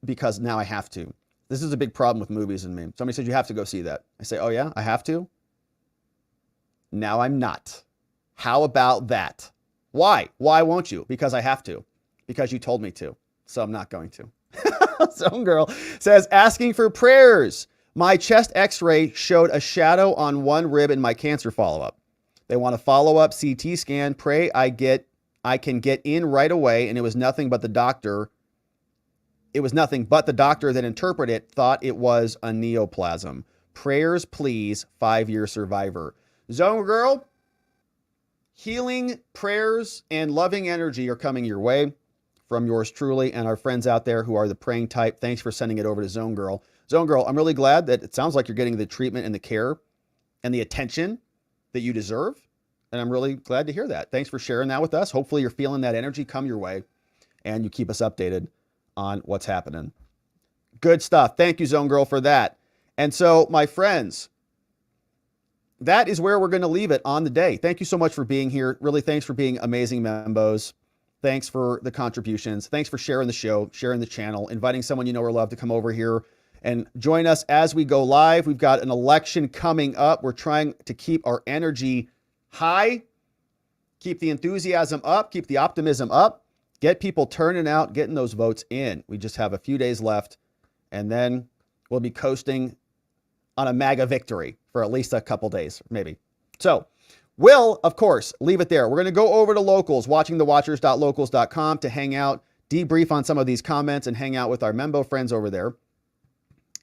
Because now I have to. This is a big problem with movies and me. Somebody said, you have to go see that. I say, oh yeah, I have to? Now I'm not. How about that? Why? Why won't you? Because I have to. Because you told me to. So I'm not going to. Some girl says, asking for prayers. My chest x-ray showed a shadow on one rib in my cancer follow-up. They want a follow-up CT scan. Pray I can get in right away. And it was nothing but the doctor. It was nothing but the doctor that interpreted it thought it was a neoplasm. Prayers, please. 5-year survivor. Zone Girl, healing prayers and loving energy are coming your way from yours truly and our friends out there who are the praying type. Thanks for sending it over to Zone Girl. Zone Girl, I'm really glad that it sounds like you're getting the treatment and the care and the attention that you deserve. And I'm really glad to hear that. Thanks for sharing that with us. Hopefully you're feeling that energy come your way and you keep us updated on what's happening. Good stuff. Thank you, Zone Girl, for that. And so, my friends, that is where we're going to leave it on the day. Thank you so much for being here. Really, thanks for being amazing members. Thanks for the contributions. Thanks for sharing the show, sharing the channel, inviting someone you know or love to come over here and join us as we go live. We've got an election coming up. We're trying to keep our energy high, keep the enthusiasm up, keep the optimism up, get people turning out, getting those votes in. We just have a few days left, and then we'll be coasting on a MAGA victory for at least a couple days, maybe. So we'll, of course, leave it there. We're going to go over to Locals, watchingthewatchers.locals.com, to hang out, debrief on some of these comments, and hang out with our Membo friends over there.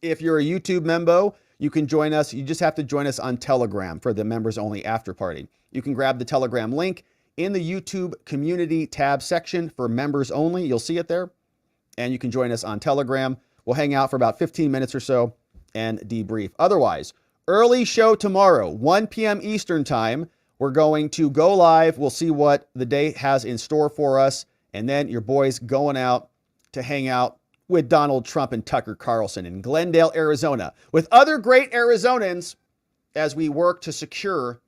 If you're a YouTube Membo, you can join us. You just have to join us on Telegram for the members only after party. You can grab the Telegram link in the YouTube community tab section for members only. You'll see it there. And you can join us on Telegram. We'll hang out for about 15 minutes or so and debrief. Otherwise, early show tomorrow, 1 p.m. Eastern time. We're going to go live. We'll see what the day has in store for us. And then your boys going out to hang out with Donald Trump and Tucker Carlson in Glendale, Arizona, with other great Arizonans as we work to secure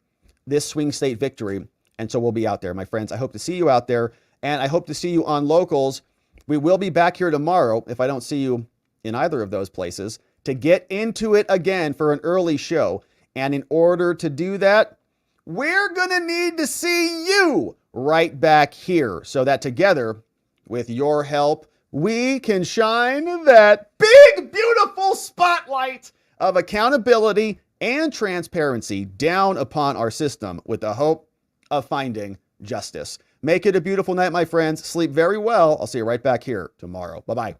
this swing state victory. And so we'll be out there, my friends. I hope to see you out there, and I hope to see you on Locals. We will be back here tomorrow, if I don't see you in either of those places, to get into it again for an early show. And in order to do that, we're going to need to see you right back here so that together, with your help, we can shine that big, beautiful spotlight of accountability and transparency down upon our system with the hope of finding justice. Make it a beautiful night, my friends. Sleep very well. I'll see you right back here tomorrow. Bye-bye.